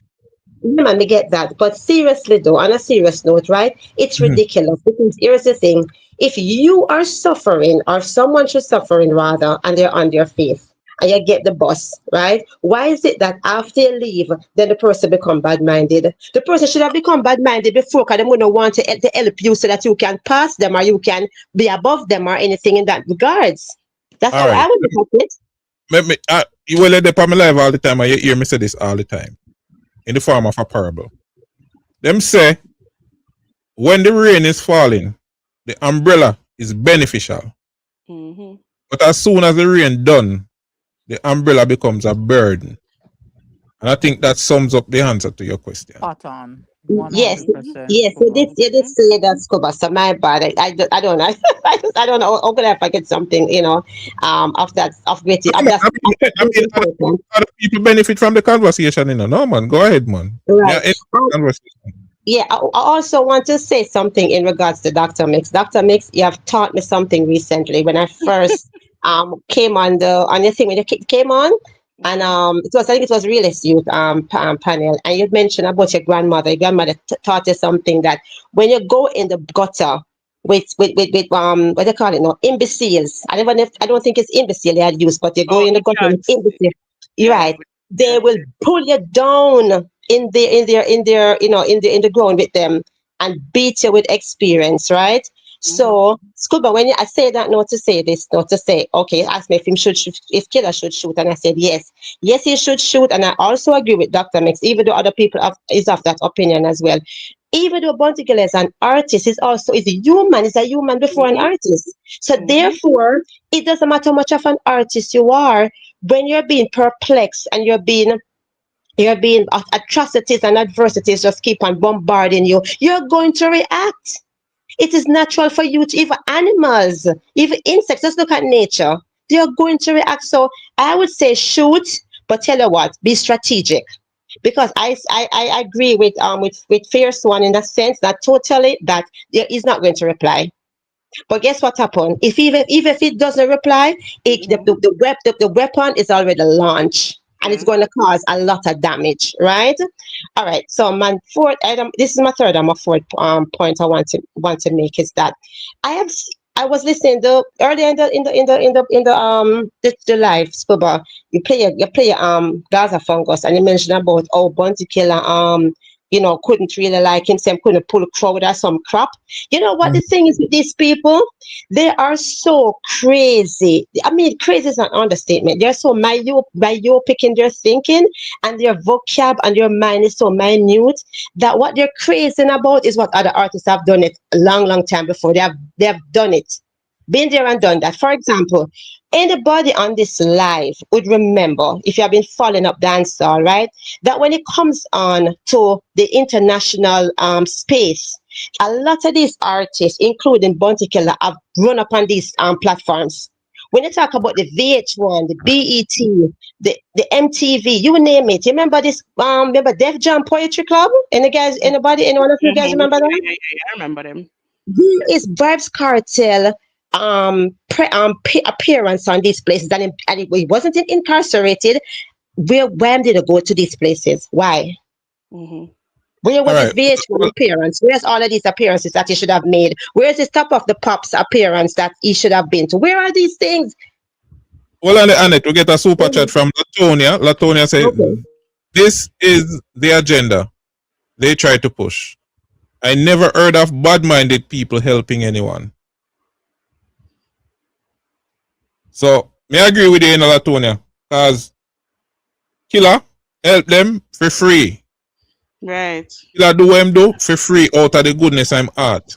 Yeah, man, we get that. But seriously though, on a serious note, right? It's ridiculous. Because here's the thing. If you are suffering, or someone should suffering rather, and they're on their faith, and you get the bus, right? Why is it that after you leave, then the person become bad-minded? The person should have become bad-minded before, because they wouldn't want to help you so that you can pass them or you can be above them or anything in that regards. That's how I would look at it. You will let them on my live all the time, and you hear me say this all the time, in the form of a parable. Them say, when the rain is falling, the umbrella is beneficial Mm-hmm. But as soon as the rain done, the umbrella becomes a burden. And I think that sums up the answer to your question. Spot on. Yes, 100%. yes, you did say that, Scuba. So my bad. I don't know. I don't know. How could I forget something? Of that of great of that of great importance. Other people benefit from the conversation, No, man. Go ahead, man. Right. Yeah, conversation. Yeah, I also want to say something in regards to Dr. Mix. Dr. Mix, you have taught me something recently when I first came on your thing when you came on. And I think it was realist youth panel, and you mentioned about your grandmother. Your grandmother taught you something that when you go in the gutter with what do you call it now, imbeciles. I don't think it's imbecile they had used, but you go in the gutter with imbecile. You're right. They will pull you down in the ground with them and beat you with experience, right? So, Scuba, I say that, not to say this, not to say, okay, ask me if if Killer should shoot, and I said yes, he should shoot, and I also agree with Dr. Mix, even though other people is of that opinion as well. Even though Bounty Killer is an artist, is a human before an artist. So therefore, it doesn't matter how much of an artist you are, when you're being perplexed and you're being atrocities and adversities just keep on bombarding you, you're going to react. It is natural for you to, even animals, even insects, just look at nature. They're going to react. So I would say shoot, but tell you what, be strategic. Because I agree with Fierce One in the sense that totally that he's not going to reply. But guess what happened? Even if it doesn't reply, the weapon is already launched. And it's going to cause a lot of damage, right? All right. So my fourth item, this is my third and my fourth point I want to make is that I was listening to earlier in the live, Scuba. You play Gaza Fungus, and you mentioned about Bounty Killer couldn't really like himself, couldn't pull a crowd or some crap. You know what the thing is with these people? They are so crazy. I mean, crazy is an understatement. They're so myopic in their thinking, and their vocab and their mind is so minute that what they're crazy about is what other artists have done it a long time before. They have done it. Been there and done that. For example, anybody on this live would remember, if you have been following up dancehall, right, that when it comes on to the international space, a lot of these artists, including Bounty Killer, have run up on these platforms. When you talk about the VH1, the BET, the MTV, you name it. You remember this? Remember Def Jam Poetry Club? Anybody? Anyone of you guys remember that? Yeah, I remember them. There is Vybz Kartel appearance on these places, and he wasn't incarcerated. When did he go to these places? Why? Where was his VH1 appearance? Where's all of these appearances that he should have made? Where's his Top of the Pops appearance that he should have been to? Where are these things? Well, Annette, we get a super chat from Latonia. Latonia said, this is the agenda they try to push. I never heard of bad-minded people helping anyone. So, may I agree with you, Latonia, because Killer help them for free. Right. Killer do what him do for free out of the goodness I'm at.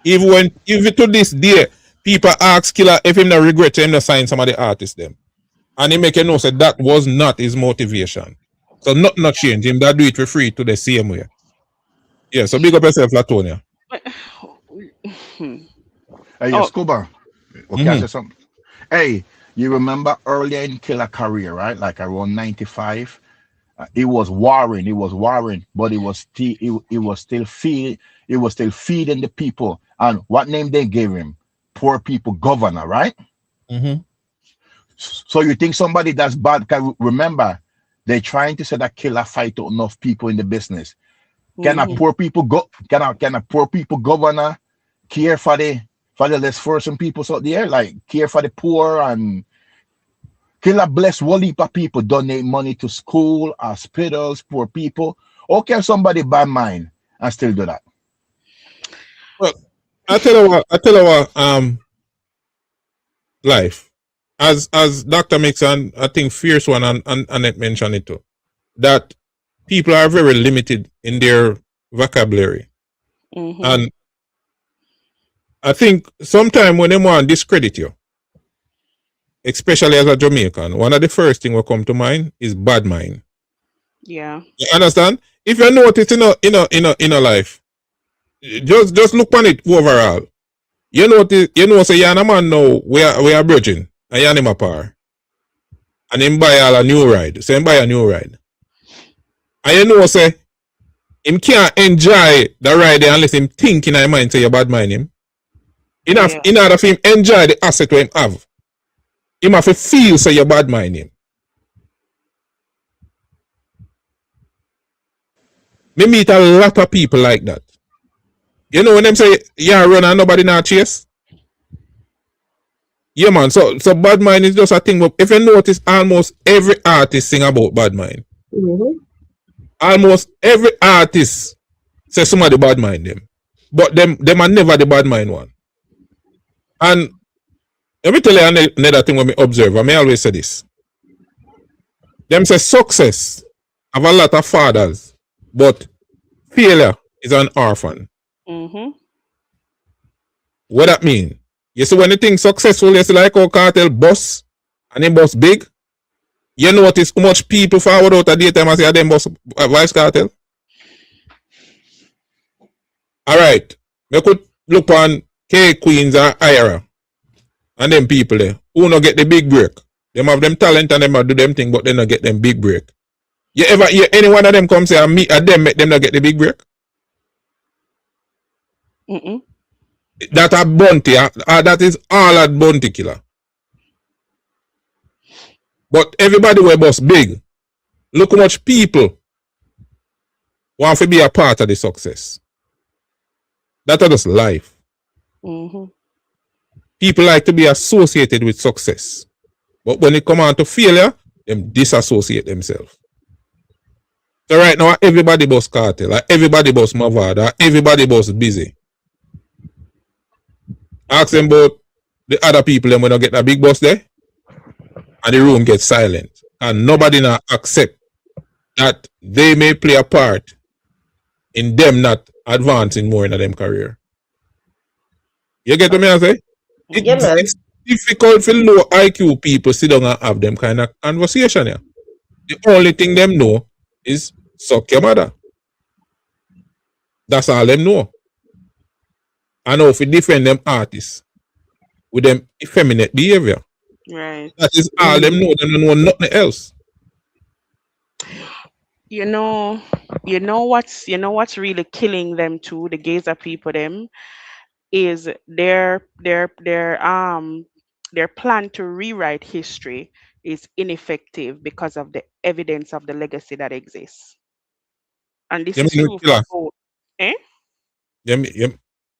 Even to this day, people ask Killer if him not regret him to sign some of the artists them. And he make you know say that was not his motivation. So nothing not change. Him that do it for free to the same way. Yeah, so big up yourself, Latonia. Hey, Scuba. Okay, I say something. Hey, you remember earlier in Killer career, right? Like around 95, he was warring, but he was still feeding the people. And what name they gave him? Poor people governor, right? So you think somebody that's bad? Can remember they're trying to say that Killer fight enough people in the business. Can a poor people governor care for the less fortunate people out there, like care for the poor? And Killer bless one heap of people, donate money to school, hospitals, poor people. Or can somebody bad mind and still do that? Well, I tell you what, life. As Dr. Mix and I think Fierce One and Annette mentioned it too, that people are very limited in their vocabulary. And I think sometimes when they want to discredit you, especially as a Jamaican, one of the first thing will come to mind is bad mind. Yeah. You understand? If you notice in a life, just look on it overall. You notice, say you're a man now, we are virgin, and you're him a par. And him buy all a new ride. So him buy a new ride. And say him can't enjoy the ride unless him think in his mind say you bad mind him. In order for him enjoy the asset we him have, him have to feel say you bad mind him. Me meet a lot of people like that. You know when them say yeah run and nobody not chase? Yeah man, so bad mind is just a thing. But if you notice, almost every artist sing about bad mind. Almost every artist say somebody bad mind them. But them are never the bad mind one. And let me tell you another thing when me observe, I may always say this. Them say success have a lot of fathers, but failure is an orphan. What that mean? You see when you think successful, you see like how Kartel boss and him boss big. You notice how much people forward out a daytime and say them boss Vybz Kartel. Alright. We could look on K Queens and Ira and them people there who no get the big break. Them have them talent and them do them thing, but they not get them big break. You ever hear any one of them come say and meet at them make them not get the big break? That a bounty, that is all at bounty killer. But everybody will boss big. Look how much people want to be a part of the success. That's just life. People like to be associated with success. But when it comes on to failure, them disassociate themselves. So right now, everybody boss Kartel, everybody boss Mavado, everybody boss busy. Ask them about the other people them when they get a big boss there, and the room gets silent. And nobody now accept that they may play a part in them not advancing more in them career. You get what I say? It's difficult for low IQ people sit down and have them kind of conversation here. The only thing them know is suck your mother. That's all them know. I know if we defend them artists with them effeminate behavior. Right. That is all them know. They don't know nothing else. You know what's really killing them too, the Gaza people them, is their plan to rewrite history is ineffective because of the evidence of the legacy that exists. And this is true for both.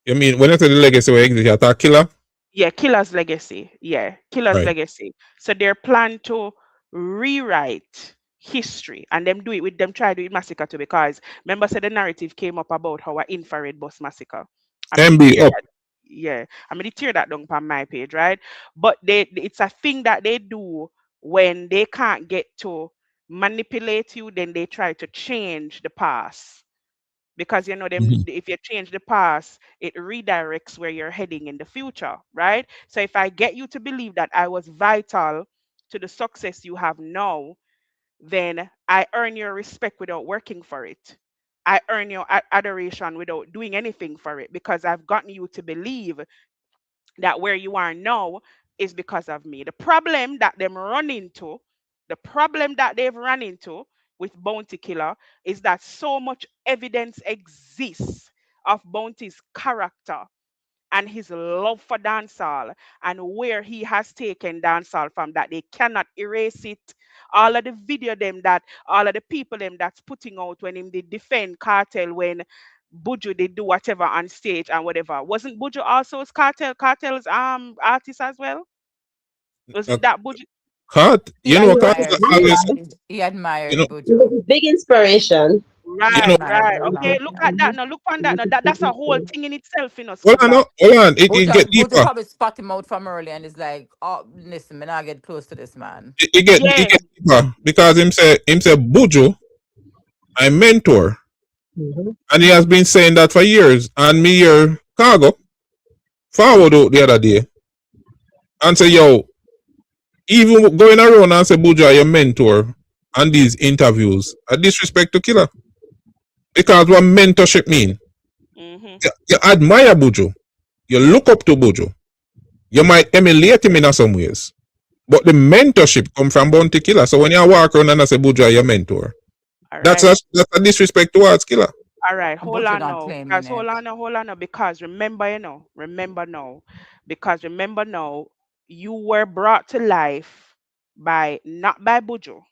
You mean when I say the legacy will exist, you attack killer? Yeah, killer's legacy. Yeah, killer's legacy. So their plan to rewrite history and them do it with them try to do it Masicka too, because remember said the narrative came up about how a infrared bus Masicka. Yeah, I mean they tear that down on my page, right? But it's a thing that they do when they can't get to manipulate you, then they try to change the past. Because them if you change the past, it redirects where you're heading in the future, right? So if I get you to believe that I was vital to the success you have now, then I earn your respect without working for it. I earn your adoration without doing anything for it, because I've gotten you to believe that where you are now is because of me. The problem that they've run into with Bounty Killer is that so much evidence exists of Bounty's character and his love for dancehall and where he has taken dancehall from, that they cannot erase it. All of the video all of the people that's putting out when him did defend Kartel, when Buju did do whatever on stage and whatever. Wasn't Buju also Kartel's artist as well? Wasn't that Buju? He admired Buju. Big inspiration. Right. Okay, look at that now. Look on that now. That's a whole thing in itself, you know. Hold on. It get deeper. Buju probably spot him out from early and is like, oh, listen, man, I get close to this man. It get deeper because him say Buju, I mentor. And he has been saying that for years. And me here, Cargo, forward out the other day and say, yo, even going around and say Buju your mentor and these interviews, a disrespect to Killer. Because what mentorship mean? You admire Buju. You look up to Buju. You might emulate him in some ways. But the mentorship come from Bounty Killer. So when you walk around and I say Buju your mentor, that's a disrespect towards Killer. All right, hold on now. claiming Hold on now, because remember now, you were brought to life by not by Buju,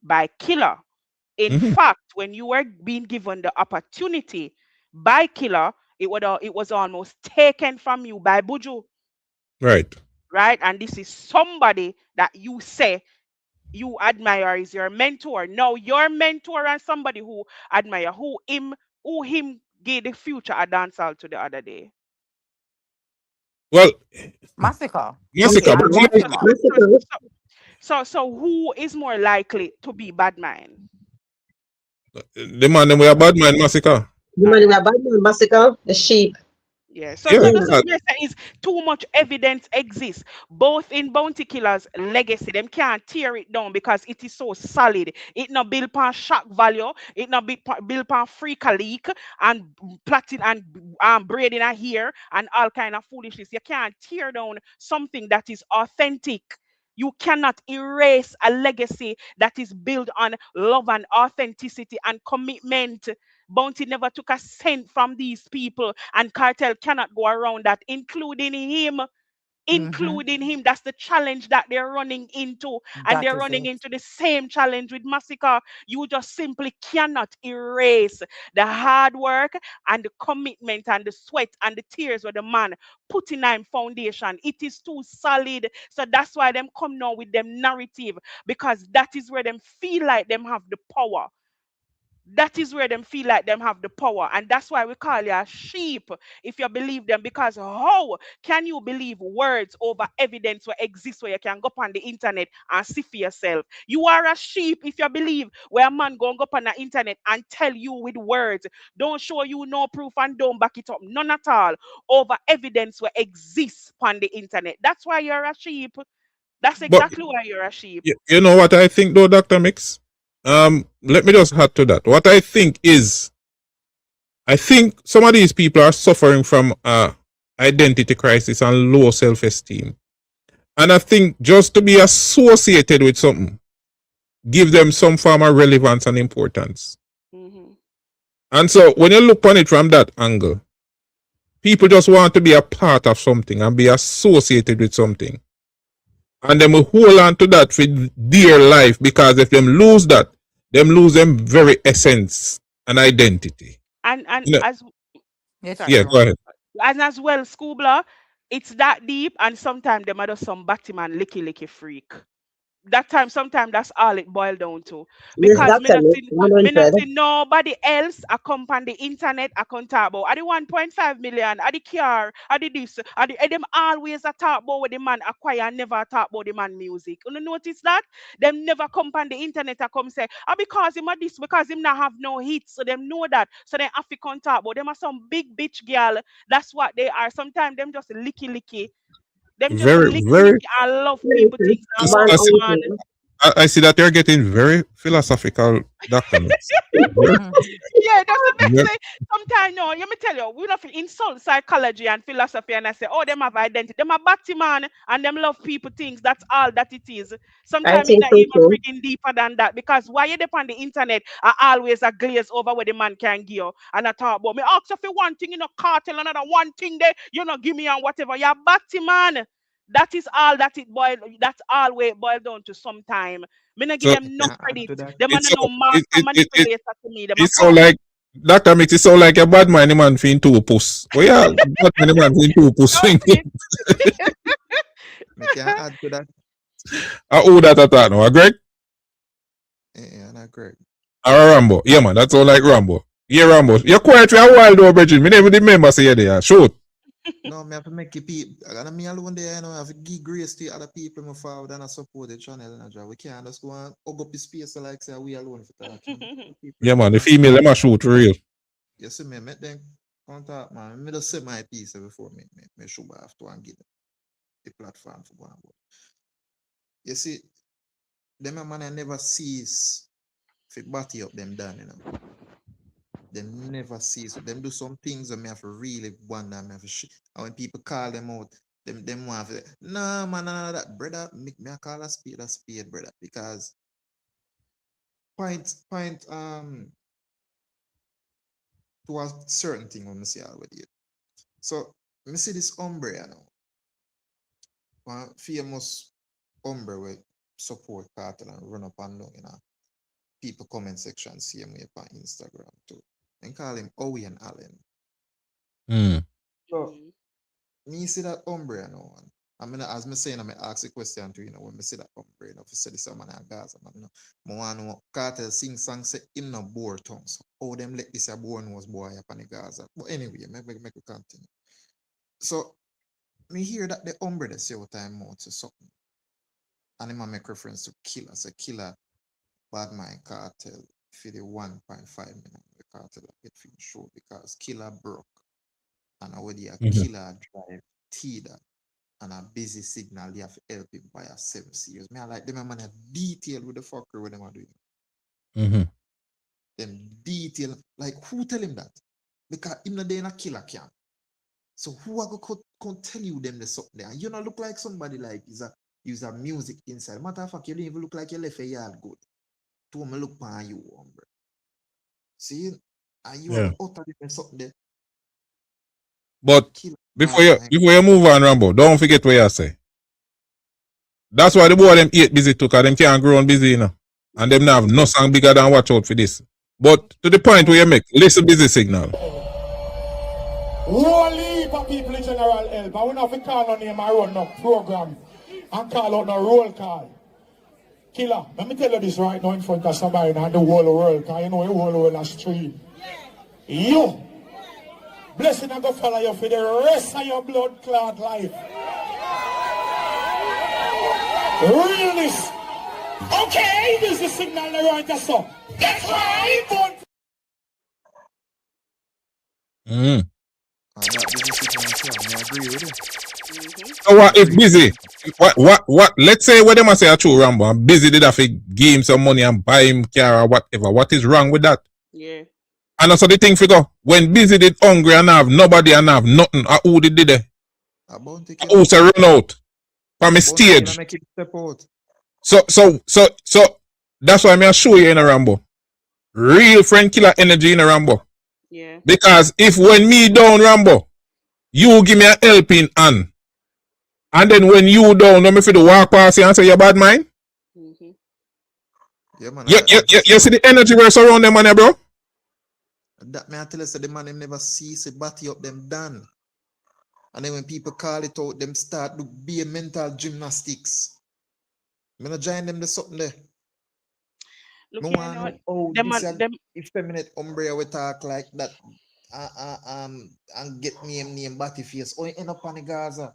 by Killer. In fact, when you were being given the opportunity by Killer, it was almost taken from you by Buju. Right. Right? And this is somebody that you say you admire is your mentor. Now your mentor and somebody who admire who him gave the future a dancehall to the other day. Well, Masicka. So who is more likely to be bad man? The man them we a bad man Masicka. The man with a bad man, Masicka, the sheep. Yeah, so this is too much evidence exists both in Bounty Killer's legacy. Them can't tear it down because it is so solid. It not built upon shock value. It not built upon freak leak and platin and braiding a hair and all kind of foolishness. You can't tear down something that is authentic. You cannot erase a legacy that is built on love and authenticity and commitment. Bounty never took a cent from these people, and Cartel cannot go around that, including him. Including him. That's the challenge that they're running into. And they're running into the same challenge with Masicka. You just simply cannot erase the hard work and the commitment and the sweat and the tears where the man put in a foundation. It is too solid. So that's why them come now with them narrative, because that is where them feel like them have the power. That is where them feel like them have the power, and that's why we call you a sheep if you believe them. Because how can you believe words over evidence where exists, where you can go up on the internet and see for yourself? You are a sheep if you believe where a man go up on the internet and tell you with words, don't show you no proof and don't back it up, none at all, over evidence where exists on the internet. That's why you're a sheep. That's exactly why you're a sheep. You know what I think though, Dr. Mix? Let me just add to that. What I think is, I think some of these people are suffering from identity crisis and low self-esteem. And I think just to be associated with something, give them some form of relevance and importance. And so when you look on it from that angle, people just want to be a part of something and be associated with something. And then we hold on to that for dear life, because if them lose that, them lose them very essence and identity. And as go ahead. And as well, Scluba, it's that deep, and sometimes them are just some Batman licky freak. That time, sometimes that's all it boiled down to. Because me not see nobody else a come on the internet a can talk about. Are the 1.5 million, are the car, are the this, are them always a talk about what the man acquire and never talk about the man music. You notice that? Them never come on the internet a come say, because him a this, because him not have no hits. So them know that. So they have to come talk about. Them are some big bitch girl. That's what they are. Sometimes them just licky. Them just licky. I love people things. I see that they're getting very philosophical, Dr. Mix. Yeah, that's the best thing. Sometimes, no, let me tell you, we don't insult psychology and philosophy, and I say, oh, them have identity. Them a Batman, and them love people things. That's all that it is. Sometimes it's not even reading deeper than that, because why you on the internet are always a glaze over where the man can give you, and I talk about me. Ask if you one thing, cartel, another one thing there, give me and whatever. You're Batman. That is all that it boil. That's all way it boil down to sometime. Me not give them no credit. Them are no master manipulator to me. It's so like Dr. Mix, it's so like a bad man man fin two puss. Oh yeah, bad man man fin two puss. Me can add to that. Who that at now? Greg? Yeah, not Greg. Rambo. Yeah man, that's all like Rambo. Yeah, Rambo. You're quiet for a while though, Bridget. Me never remember say you there. Shoot. No, me have to make it people. And me alone there, I have to give grace to other people me forward and I support the channel and we can't just go and hug up the space like say we alone for talking. Yeah man, the female them a shoot for real. You see me, make them contact man. Me just say my piece before me should have to and give them the platform for one. You see, them a man I never sees fi body up them done, you know. Them never sees them do some things that me have to really wonder, me have to shit. And when people call them out, them want to nah man, nah, that brother, me I call a spade, brother, because point to a certain thing when I see already. So me see this Umbre, you know. One famous Umbre with support Cartel and run up and down, you know. People comment section see him on Instagram too. And call him Owen Allen. So me see that Umbre, you know. I mean, as me saying, I may ask a question to you know when me see that Umbre, you know, for say this man in Gaza, man, you know. I want to know Cartel sing song say him no bore tongues. Oh, them let this a born was boy up in Gaza. But anyway, make we continue. So me hear that the Umbre they say what time out to something. And him make reference to Killer. Say Killer bad mind Cartel for the 1.5 million the Cartel get for the show because Killer broke. And already a Killer drive Tida and a busy signal you have to help him by a 7 series. Me I like them man a detail with the fucker what them are doing. Them detail like who tell him that? Because him not there in a Killer camp. So who are going to tell you them the something there? You don't look like somebody like use a music inside. Matter of fact, you don't even look like you left a yard good. To me look on you, Umbre. See, and you have utter different something there. But before you move on, Rambo, don't forget what you say. That's why the boy them 8 busy too, because them can't grow on busy, you know. And them now have no song bigger than watch out for this. But to the point where you make, listen busy signal. Whole heap of people in general help. I will not call on name and run no program and call out no roll call. Killer, let me tell you this right now in front of somebody in the whole world, because you know the whole world has stream. You, blessing and go follow you for the rest of your blood clot life. Realness. Okay, this is the signal they want us up. That's right. I agree with it. So what if busy? What let's say what them say a true Rambo and busy did have to give him some money and buy him car or whatever. What is wrong with that? Yeah. And also the thing figure when busy did hungry and have nobody and have nothing, who did it? Who say run out from a stage. So that's why I show you in a Rambo. Real friend killer energy in a Rambo. Yeah. Because if when me down Rambo, you give me a helping hand. And then when you down, no me for the walk past you and say you're bad mind. Yeah, man. You see the energy where surround them man, bro? That man I tell us that the man them never cease to batty up them done. And then when people call it out, them start to be a mental gymnastics. I'm not join them the something there. Look, no one them effeminate Umbre we talk like that and get name batty face. Oh, end up on the Gaza.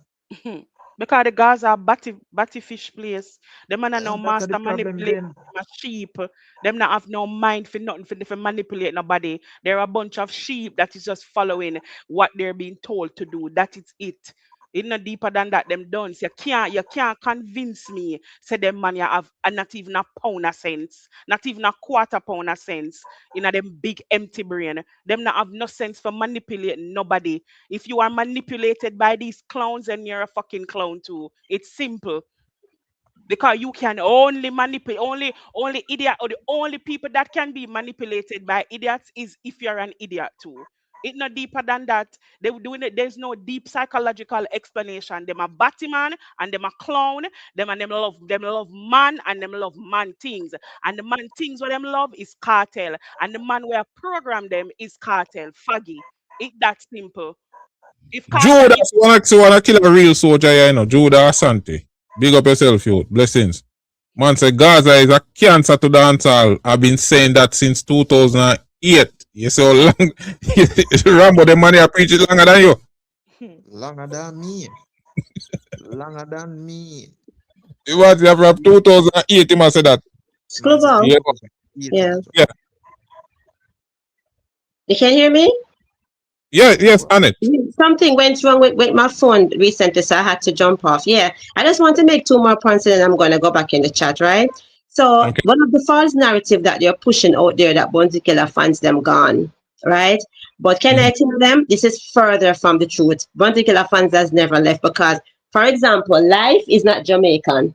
Because the Gaza batty fish place. Them man are no master manipulate a sheep. Them not have no mind for nothing for manipulate nobody. They're a bunch of sheep that is just following what they're being told to do. That is it. It's not deeper than that. Them done. So you can't convince me. Say them man you have not even a pound of sense, not even a quarter pound of sense in a them big empty brain. Them not have no sense for manipulating nobody. If you are manipulated by these clowns, then you're a fucking clown too. It's simple. Because you can only manipulate, only idiot, or the only people that can be manipulated by idiots is if you're an idiot too. It's not deeper than that. They were doing it. There's no deep psychological explanation. Them a Batman and them a clown. Them love man and them love man things. And the man things what them love is Cartel. And the man where program them is Cartel. Faggy. It's that simple. If Cartel Judas wanna kill a real soldier, you know. Judas Asante. Big up yourself, you. Blessings. Man say Gaza is a cancer to dancehall. I've been saying that since 2008. You see how long Rambo the money I preach it longer than you. Longer than me. Longer than me. It was from 2008 he must say that. Scluba. Yeah. You can hear me? Yes, Annette. Something went wrong with my phone recently, so I had to jump off. Yeah, I just want to make 2 more points and then I'm going to go back in the chat, right? So, Okay. one of the false narrative that they're pushing out there that Bounty Killer fans them gone, right? But can I tell them this is further from the truth? Bounty Killer fans has never left because, for example, Life is not Jamaican,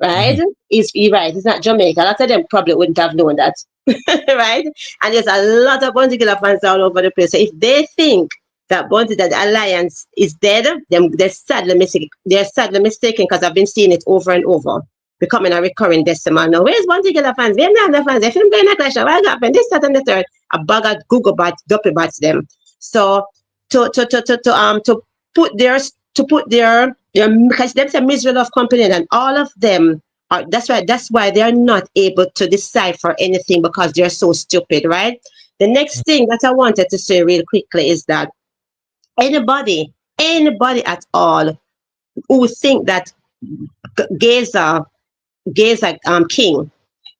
right? Right, it's not Jamaican. A lot of them probably wouldn't have known that, right? And there's a lot of Bounty Killer fans all over the place. So if they think that Bounty, that the alliance is dead, then they're sadly mistaken. They're sadly mistaken because I've been seeing it over and over, becoming a recurring decimal. Now, where's Bounty Killer fans? We're not the fans. If I'm going to clash, what happened? This, that, and the third. A bag of Google bots, duppy bots them. So to put their because them say misery of company and all of them are, that's why they're not able to decipher anything because they're so stupid, right? The next thing that I wanted to say real quickly is that anybody at all who think that Gaza King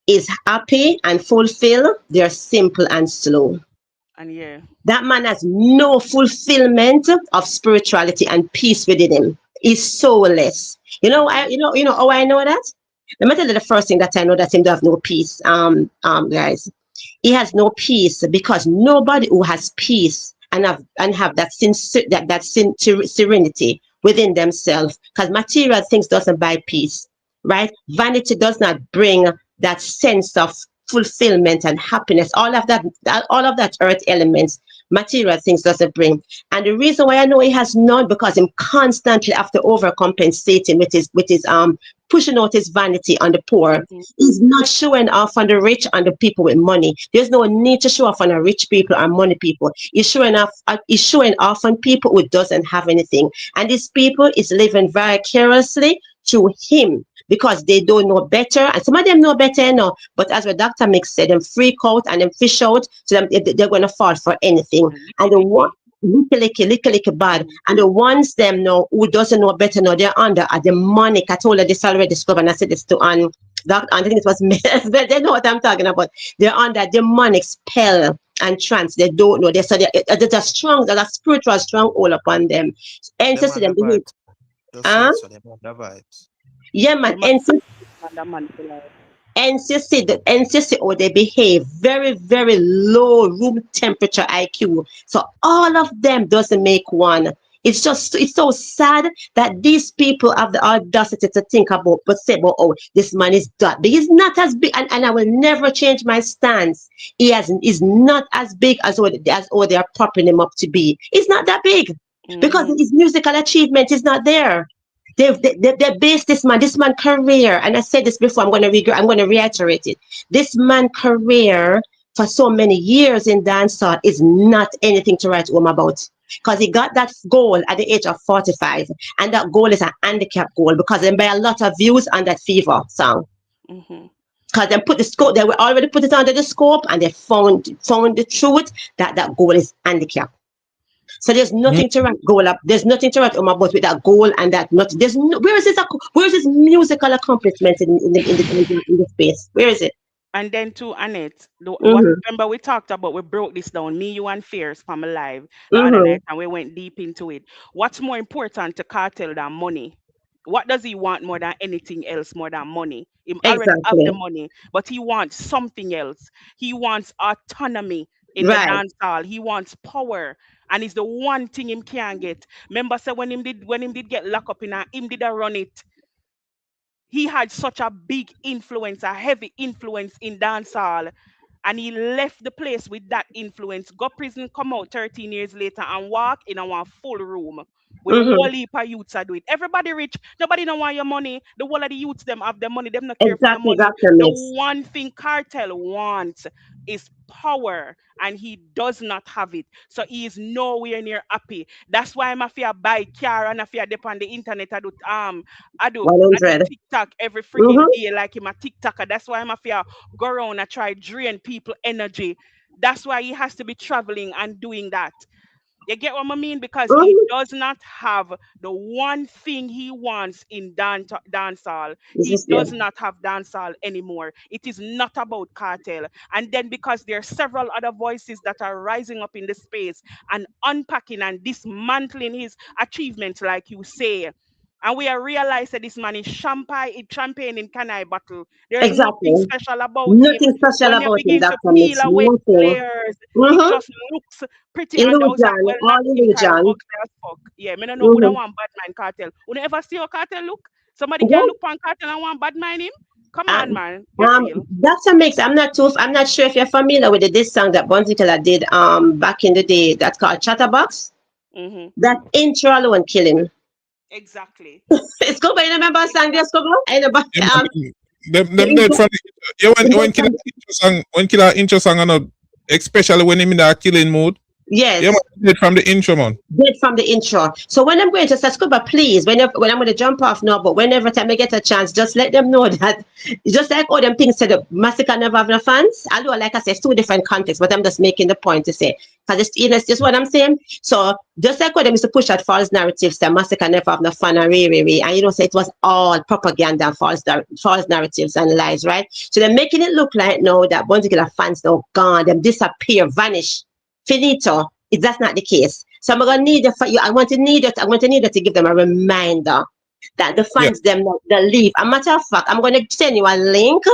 is happy and fulfilled, they're simple and slow. And yeah, that man has no fulfillment of spirituality and peace within him. He's soulless. You know how I know that? Let me tell you the first thing that I know that him have no peace. Guys, he has no peace because nobody who has peace and have that serenity within themselves, because material things doesn't buy peace, right? Vanity does not bring that sense of fulfillment and happiness. All of that earth elements, material things doesn't bring. And the reason why I know he has none, because him constantly after overcompensating with his pushing out his vanity on the poor. He's not showing off on the rich and the people with money. There's no need to show off on the rich people and money people. He's showing off on people who doesn't have anything. And these people is living vicariously through him, because they don't know better, and some of them know better, but as the Dr. Mix said, them freak out and them fish out, so they're going to fall for anything. And the one little bad, and the ones them know who doesn't know better, they're under a demonic. I told her this already, Scluba, and I said this to Dr. I think it was but they know what I'm talking about. They're under demonic spell and trance. They don't know. There's a strong, there's a spiritual stronghold upon them. And to see them behave. Yeah, man. NCC, they behave very, very low room temperature IQ. So all of them doesn't make one. It's so sad that these people have the audacity to think about, but say, oh, this man is that big. He's not as big, and I will never change my stance. Is not as big as what they are propping him up to be. He's not that big, because his musical achievement is not there. They based this man career, and I said this before, I'm going to reiterate it. This man career for so many years in dancehall is not anything to write home about, because he got that goal at the age of 45, and that goal is an handicap goal, because they buy a lot of views on that Fever song. Because they put the scope, they already put it under the scope, and they found the truth that goal is handicap. So there's nothing to write goal up. There's nothing to write about with that goal and that not. There's no, where is this musical accomplishment in the space? Where is it? And then to Annette, remember we talked about, we broke this down, me, you, and Fierce from Alive the other night, and we went deep into it. What's more important to Kartel than money? What does he want more than anything else, more than money? He already have the money, but he wants something else. He wants autonomy in the dance hall. He wants power, and it's the one thing him can't get. Remember, say when him did get locked up in him did a run it. He had such a big influence, a heavy influence in dancehall, and he left the place with that influence. Go prison, come out 13 years later, and walk in a full room with a whole heap of youths are do it. Everybody rich, nobody don't want your money. The whole of the youths them have their money, them not care for the money. The one thing Kartel wants is power, and he does not have it. So he is nowhere near happy. That's why I'm afraid buy car and afraid dep on the internet. I do TikTok every freaking day like him a TikToker. That's why I'm afraid go around and try drain people energy. That's why he has to be traveling and doing that. You get what I mean? Because he does not have the one thing he wants in dancehall. He does not have dancehall anymore. It is not about Cartel. And then because there are several other voices that are rising up in the space and unpacking and dismantling his achievements, like you say. And we are realize that this man is champagne in Canai battle. There's nothing Exactly. special about him. Nothing special When you about him, begin to Dr. peel Mix. away Nothing. layers, it Mm-hmm. just looks pretty, and those are Illusion. well not All him kind illusion. ugly as fuck. Yeah, me no know. Una Mm-hmm. want bad mind Cartel. Una ever see a Cartel look? Somebody Yeah. can look on Cartel and want bad mind him? Come on, man. Get real. Dr. Mix, I'm not sure if you're familiar with this song that Bonzi Killer did back in the day that's called Chatterbox. Mm-hmm. That intro alone kill him. Exactly. Scluba, you remember song there, Scluba? Them dead from when Killer intro song and especially when him in that killing mood. Yes. Yeah, man, dead from the intro, man. Dead from the intro. So when I'm going to say, Scluba, please, when I'm going to jump off now, but whenever time I get a chance, just let them know that just like all them things said, the Masicka never have no fans. Although, like I said, it's two different contexts, but I'm just making the point to say, because it's just what I'm saying. So just like what them used to push out false narratives, that Masicka never have no fun and and say it was all propaganda and false narratives and lies, right? So they're making it look like now that Bonzi Killer fans now gone, them disappear, vanish. Finito. That's not the case. So I'm gonna need it for you. I want to need it to give them a reminder that the fans them they leave. A matter of fact, I'm gonna send you a link.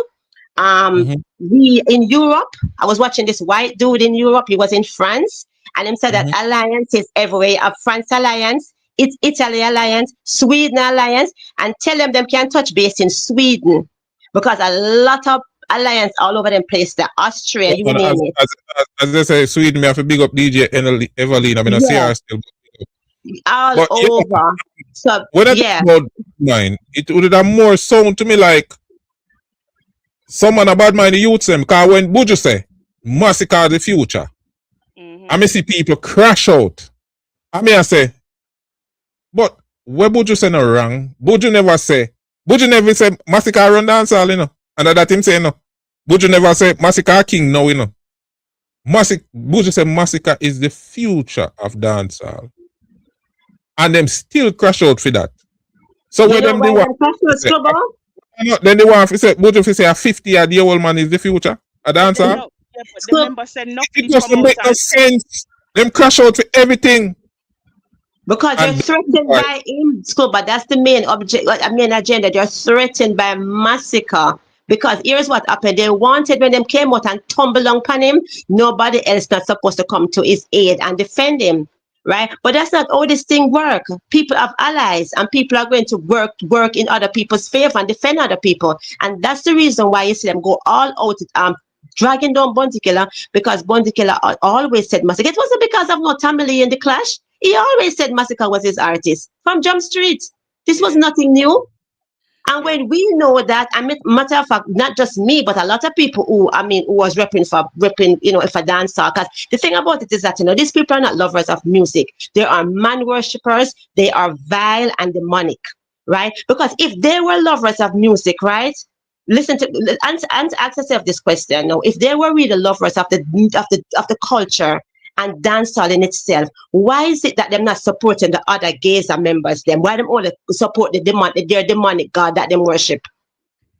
We in Europe, I was watching this white dude in Europe. He was in France, and he said that alliance is everywhere. A France alliance, it's Italy alliance, Sweden alliance, and tell them can touch base in Sweden because a lot of alliance all over them place. The Austria, you name it. As I say, Sweden, me have to big up DJ Evelyn. I mean, I see her still. All over. So when I think about mine, it would have more sound to me like someone about mind the youth them. Because when Buju say Masicka the future, I may see people crash out. I say, but where Buju say no wrong, Buju never say Masicka run dancehall, you know. And that him say no. Buju never say Masicka king now, you know. Buju say Masicka is the future of dancehall. And them still crash out for that. So when them they want then they want to say Buju say a 50-year-old man is the future of dancehall. Yeah, but the member said nothing. It doesn't make no sense. Them crash out for everything. Because they're threatened by him, Scluba. That's the main agenda. They're threatened by Masicka. Because here's what happened. They wanted when them came out and tumbled upon him, nobody else not supposed to come to his aid and defend him. Right? But that's not how this thing work. People have allies and people are going to work in other people's favor and defend other people. And that's the reason why you see them go all out dragging down Bonzi Killer, because Bonzi Killer always said Masicka. It wasn't because of no Tamale in the clash. He always said Masicka was his artist from Jump Street. This was nothing new. And when we know that, matter of fact, not just me, but a lot of people who was repping for dancehall. Because the thing about it is that, these people are not lovers of music. They are man worshippers. They are vile and demonic, right? Because if they were lovers of music, right? Listen to ask yourself this question now. If they were really lovers of the culture and dancehall in itself, why is it that they're not supporting the other Gaza members? Them why them only support their demonic god that them worship?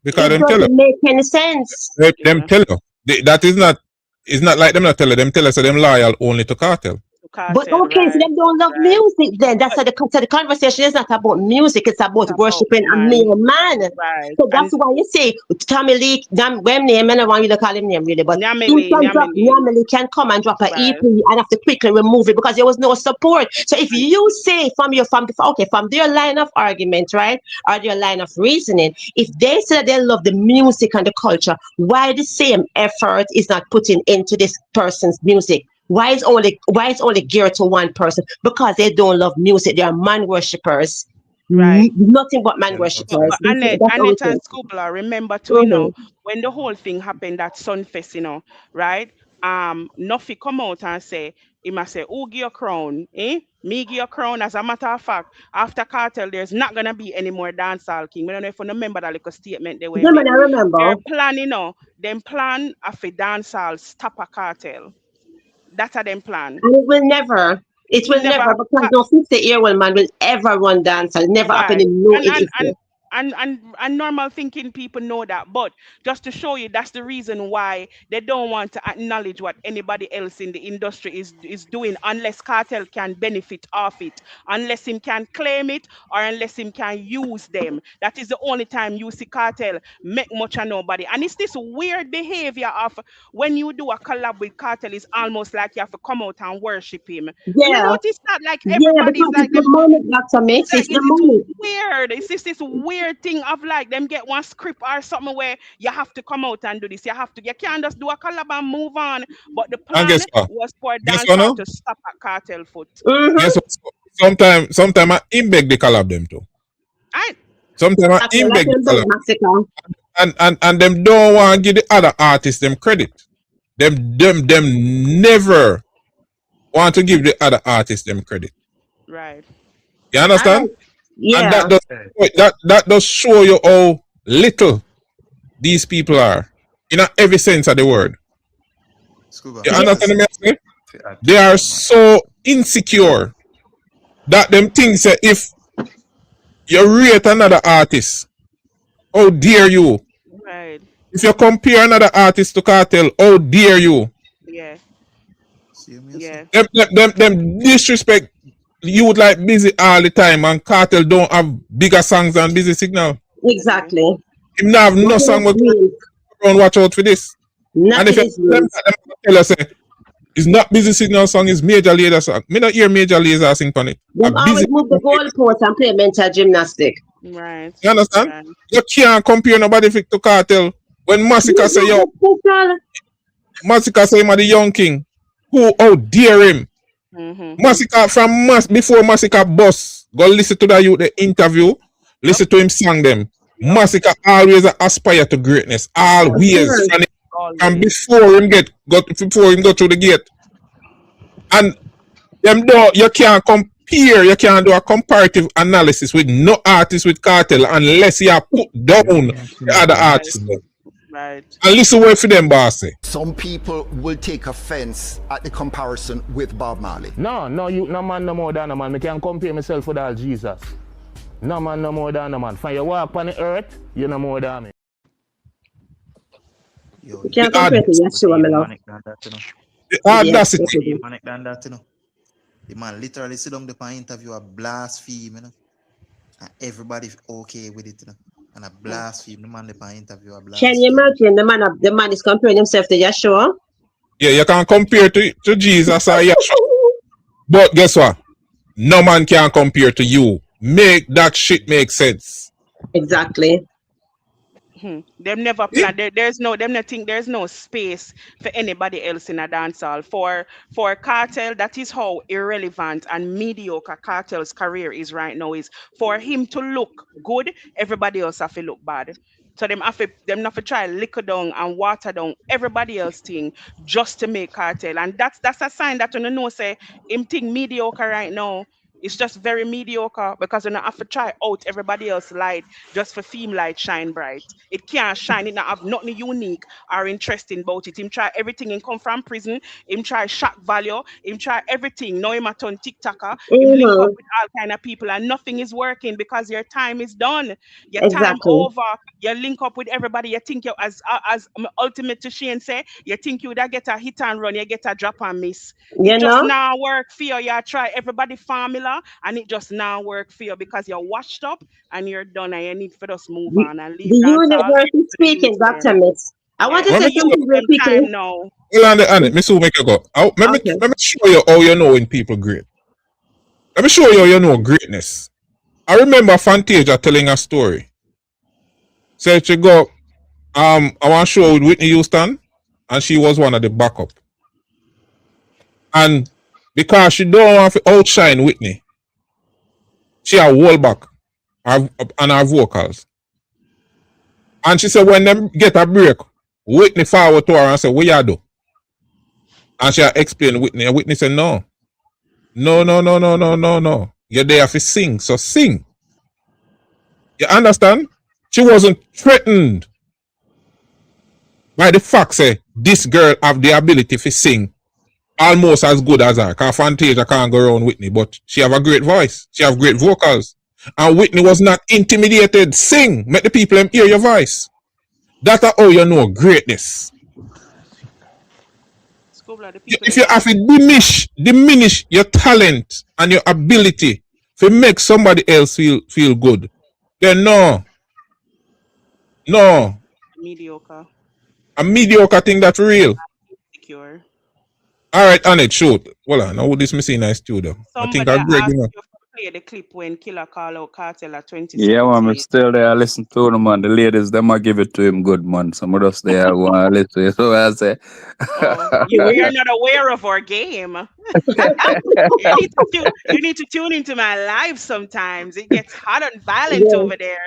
Because it doesn't make any sense. Them tell you that is not. It's not like them not tell you. Them tell us so them loyal only to Cartel. But okay, so them don't love music then. That's the conversation is not about music, it's about worshiping a mere man. Right. So that's why you say Tommy Lee, when name, and I want you to call him name really, but Nyamili can come and drop an EP and have to quickly remove it because there was no support. So if you say from their line of argument, right, or their line of reasoning, if they say that they love the music and the culture, why the same effort is not putting into this person's music? Why is only geared to one person? Because they don't love music. They are man worshippers. Right. Nothing but man worshippers. But Annette and Scluba, remember too, when the whole thing happened at Sunfest, right? Nuffy come out and say, he must say, who give your crown? Me give your crown. As a matter of fact, after Cartel, there's not gonna be any more dancehall king. I don't know if you remember that little statement they were making. I remember. They're planning, them plan of a dancehall stop a Cartel. That's how them plan. And it will never. It will never, because no 50-year-old man will ever run dance. It'll never happen Right. in no And and, industry. and and normal thinking people know that, but just to show you, that's the reason why they don't want to acknowledge what anybody else in the industry is doing, unless Cartel can benefit off it, unless him can claim it, or unless him can use them. That is the only time you see Cartel make much of nobody. And it's this weird behavior of when you do a collab with Cartel, it's almost like you have to come out and worship him. Do you Yeah. notice that? Like Yeah, everybody's because like it's the them. money, Dr. Mix. It's like It's the it's money. weird. It's just this weird thing of like them get one script or something where you have to come out and do this. You can't just do a collab and move on. But the And guess plan what? was for Guess what dancehall now? to stop at Cartel foot. Guess what? Sometime I beg the collab them too. Sometimes I Exactly, like beg the them beg collab. Masicka. And them don't want to give the other artists them credit. Them never want to give the other artists them credit. Right. You understand? Yeah. And that does show you how little these people are in every sense of the word. Scluba. You understand me? They are so insecure that them things say if you rate another artist, how dare you? Right. If you compare another artist to Cartel, how dare you? Yeah. Yeah. Them disrespect youth like Busy all the time, and Cartel don't have bigger songs than Busy Signal. Exactly. Him not have no Nothing song is real. and watch out for this. And if Nothing you is real. tell us it's not Busy Signal song, it's Major Lazer song. Me not hear Major Lazer sing on it. Them always move the goalpost and play mental gymnastic. Right. You understand? Right. You can't compare nobody to Cartel. When Masicka say yo, Masicka say him a the young king. How dare him? Masicka before Masicka boss, go listen to that youth the interview, listen to him sing them. Masicka always aspire to greatness. Always. And before him go through the gate. And them you can't compare, you can't do a comparative analysis with no artist with Cartel unless you put down the other artists. Right. And listen what for them boss say. Some people will take offense at the comparison with Bob Marley. No, you no man no more than a man. I can't compare myself with all Jesus. No man no more than a man. When you walk on the earth, you no more than me. You can't compare to Yeshua, my love. The audacity. The man literally sit down the interview a blaspheme, you know. And everybody okay with it, you know. And a blaspheme, the man the interview a blaspheme. Can you imagine the man is comparing himself to Yeshua? Yeah, you can compare to Jesus or Yeshua. But guess what? No man can compare to you. Make that shit make sense. Exactly. Them never plan. There's no space for anybody else in a dancehall. For Cartel, that is how irrelevant and mediocre Cartel's career is right now. Is for him to look good, everybody else have to look bad. So them have to try liquor down and water down everybody else thing just to make Cartel. And that's a sign that you know say him thing mediocre right now. It's just very mediocre because you have to try out everybody else's light just for theme light shine bright. It can't shine. It not have nothing unique or interesting about it. Him try everything and come from prison. Him try shock value. Him try everything. Now him a turn TikToker. Him link up with all kind of people and nothing is working because your time is done. Your time over. You link up with everybody. You think you as ultimate to Shane say. You think you that get a hit and run. You get a drop and miss. It just now work for you. You try everybody formula. And it just now work for you because you're washed up and you're done and you need for us move on and leave. The universe is speaking, Dr. Mix. I want to say something real quickly. No. Hold on, Miss Who make you go. Let me show you how you know when people great. Let me show you how you know greatness. I remember Fantasia telling a story. Said she go, I want to show with Whitney Houston, and she was one of the backup. And because she don't want to outshine Whitney, she a hold back on her vocals. And she said when them get a break, Whitney forward to her and say, what you do? And she explained Whitney, and Whitney said, no. You're there to sing, so sing. You understand? She wasn't threatened by the fact say this girl have the ability to sing. almost as good as her. Cause Fantasia can't go around Whitney, but she have a great voice. She have great vocals. And Whitney was not intimidated. Sing, make the people hear your voice. That's how you know greatness. If you have to diminish your talent and your ability to make somebody else feel good, then no. Mediocre. A mediocre thing that's real. Secure. All right, Annette, shoot. Well, now this me see in the studio. Somebody I think I'm Greg, asked you know. you to play the clip when Killer call out Kartel at 2017. Yeah, man, I'm still there. I listen to him, man. The ladies, them I give it to him good, man. Some of us there want to listen. So I say, We are not aware of our game. you need to tune into my live sometimes. It gets hot and violent over there.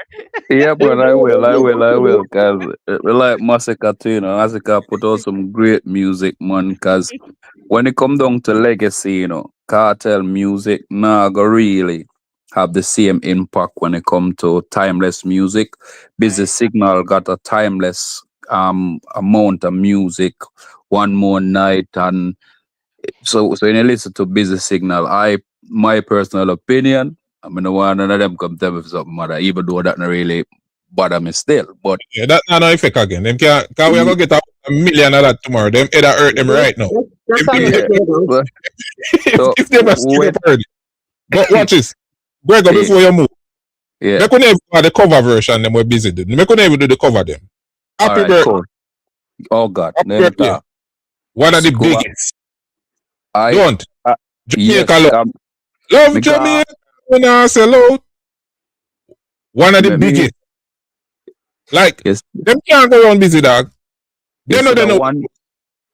yeah, but I will. Cause we like Masicka too, you know. Masicka put out some great music, man. Cause when it come down to legacy, you know, Kartel music go really have the same impact when it come to timeless music. Busy Signal got a timeless amount of music. One More Night, and so when you listen to Busy Signal, my personal opinion, I mean, one of them come tell me something, mother, even though that not really bother me still. But yeah, that not no effect again. Them can we are gonna get a million of that tomorrow. Them either hurt them right now. If they must heard it. But watch this. Gregor, before you move. Yeah. They couldn't even do the cover version, them were busy doing. They couldn't even do the cover them. Happy birthday. Cool. Oh God. One of the biggest. Don't. Jamaica yes, love. Love Jamaica when I sell out. One of the biggest. Like, them can't go around busy, dog. They know. One,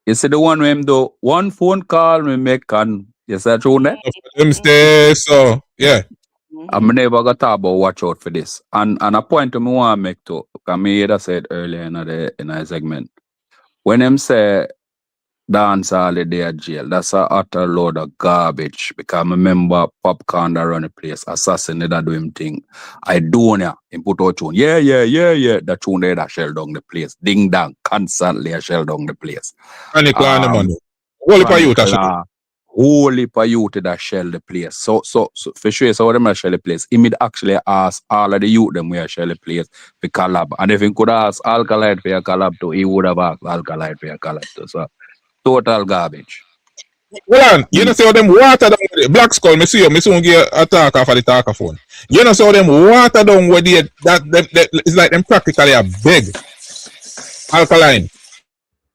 you see the one when do one phone call we make and you say true, ne? Them stay, so yeah. I'm never gonna talk about watch out for this. And a point to me want to make too, because me either said earlier in the segment. When them say dance all the day at jail, that's a utter load of garbage. Because I remember Popcorn that run the place, Assassin that do him thing. I do him put out tune. Yeah. The tune there that shell down the place. Ding dong, constantly a shell down the place. And Holy pa youth that shell the place. So for sure, so them shell the place. He would actually ask all of the youth them where shell the place for collab. And if he could ask Alkalite for a collab too, he would have asked Alkalite for a collab too. So total garbage. Well, you know, see how them water down with it. Black Skull, me see you, me soon get a talk off of the talker phone. You know, see how them water down with it. That it's like them practically a big alkaline.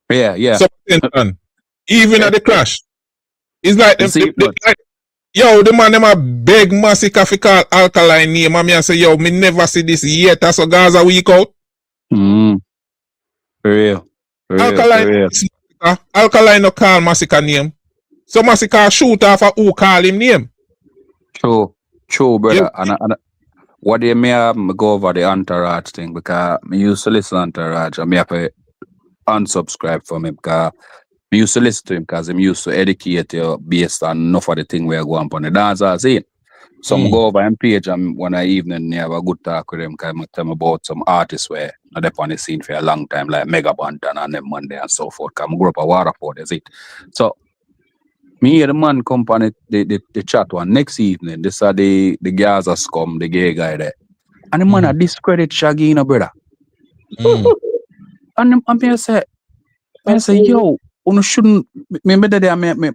Yeah. So, even at the clash, it's like them. Like, yo, the man them a big Masicka fi call alkaline name. And me I say, yo, me never see this yet. That's a Gaza week out. For real. Alkaline no call Masicka name. So Masicka shoot off a who call him name. True, brother. Yeah. And what they may have me go over the Entourage thing, because I used to listen to Entourage and me have to unsubscribe from him because I used to listen to him because he used to educate you based on enough of the thing where I go on the dancers scene. So I go over him page and one evening I have a good talk with him because I tell him about some artists where not up on the scene for a long time, like Mega Bantan and them Monday and so forth. Because I grew up a Waterford, is it? So me and the man come on the chat one next evening. This are the Gaza scum, the gay guy there. And the man discredit Shaggy, you know, brother. And I say, yo, you shouldn't. Maybe that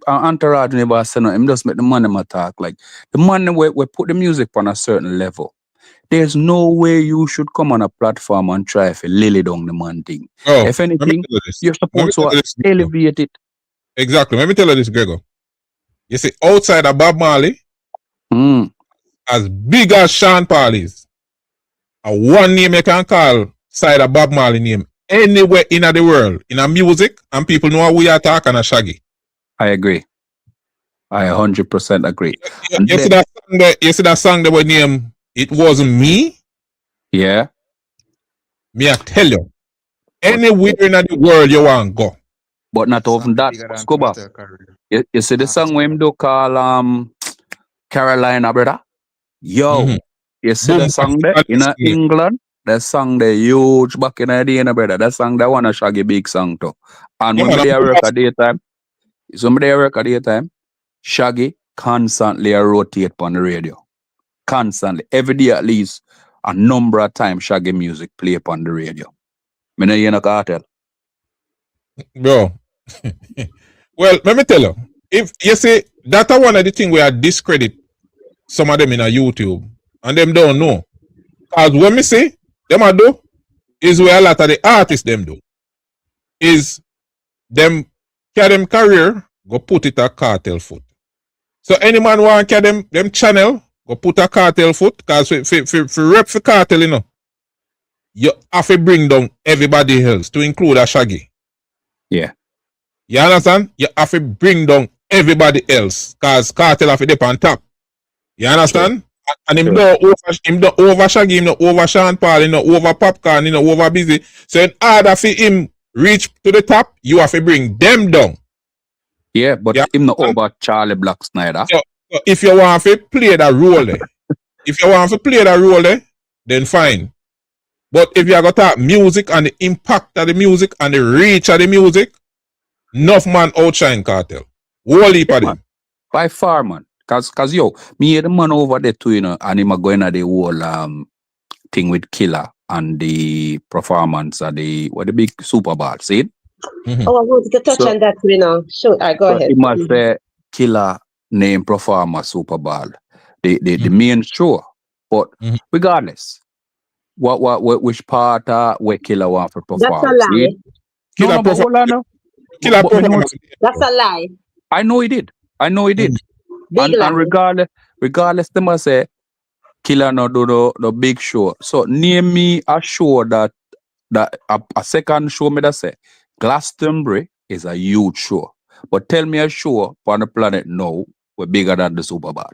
I Entourage never say no. I'm just make the man them attack. Like the man we put the music on a certain level. There's no way you should come on a platform and try to lily down the man thing. Oh, if anything, you're supposed to elevate it. Exactly. Let me tell you this, Gregor. You see, outside of Bob Marley, as big as Sean Paul is, one name you can call side of Bob Marley name anywhere in the world, in a music, and people know how we are talking a Shaggy. I agree. I 100% agree. You see that song that was named It Wasn't Me? Yeah. Me I tell you, anywhere in the world you want to go. But not even that, Scluba. You see the song when do call Carolina, brother? Yo, you see the song there in England? That song there huge back in the day, brother. That song that one a Shaggy big song too. And when they work at daytime, Somebody record at the time. Shaggy constantly rotate on the radio. Constantly. Every day at least a number of times Shaggy music play upon the radio. Me no hear no Kartel. Bro. Well, let me tell you. If you see that's one of the things where I discredit some of them in a YouTube and them don't know. Because when me say them I do is where a lot of the artists them do. Is them carry them career, go put it a Kartel foot. So any man want carry them channel, go put a Kartel foot, because for rep for Kartel, you know, you have to bring down everybody else to include a Shaggy. Yeah. You understand? You have to bring down everybody else, because Kartel have to dip on top. You understand? Sure. And him don't over Shaggy, him don't over Sean Paul, him don't over Popcorn, him don't over Busy. So in order for him reach to the top, you have to bring them down. Yeah, but him not over Charlie Black Snyder. So if you want to play that role there, then fine. But if you got to talk music and the impact of the music and the reach of the music, enough man outshine Kartel. Whole heap of them. By far, man. Cause yo, me hear the man over there too, you know, and him a going at the whole thing with Killer and the performance of the big Super Bowl, see it? Oh, I want to touch on that, you know. Sure, all right, go ahead. He must say Killer name performer Super Bowl. The main show. But regardless, which part where Killer want to perform? That's a lie. Killer perform. That's a lie. I know he did. And regardless, they must say Killer no do the big show. So name me a show that a second show me that say Glastonbury is a huge show. But tell me a show on the planet now we're bigger than the Super Bowl.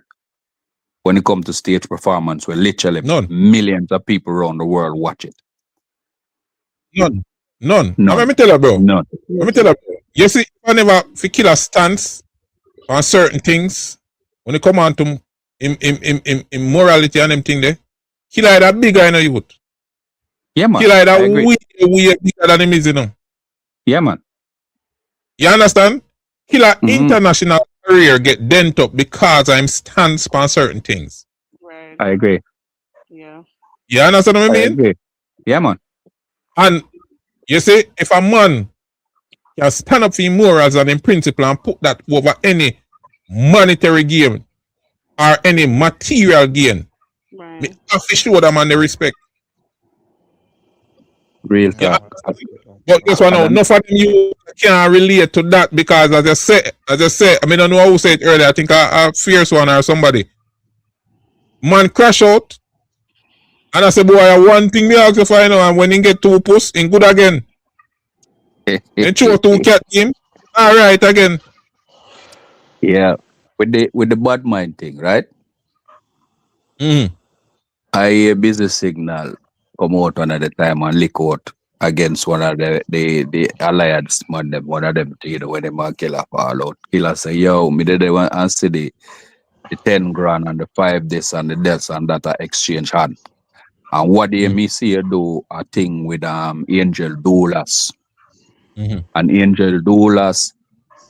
When it comes to stage performance, where literally millions of people around the world watch it. None. Let me tell you, bro. None. Let me tell you, bro. You see, whenever for Killer stance on certain things, when it come on to in morality and them thing there, Killer that bigger in a youth. Yeah, man. Killer that way bigger than him is, you know. Yeah, man. You understand? Killer international career get dent up because I'm stance on certain things. Right. I agree. Yeah. You understand what I mean? Agree. Yeah, man. And you see, if a man can stand up for his morals and in principle and put that over any monetary gain or any material gain, me have to show that man the respect. Real talk. But guess what now? Enough of them you can't relate to that because as I said, I mean I don't know who said it earlier, I think a fierce one or somebody. Man crash out and I say, boy, one thing me ask you for, you know, and when he get two puss, in good again. And throw two cat game, alright again. Yeah. With the bad mind thing, right? I hear Busy Signal come out one at the time and lick out against one of the alliance man, them, one of them, you know, when them and Killer fall out. Killer say, yo, me did want to see the 10 grand and the 5 this and the this and that are exchange hand. And what they me see you do a thing with Angel Doulas. And Angel Doulas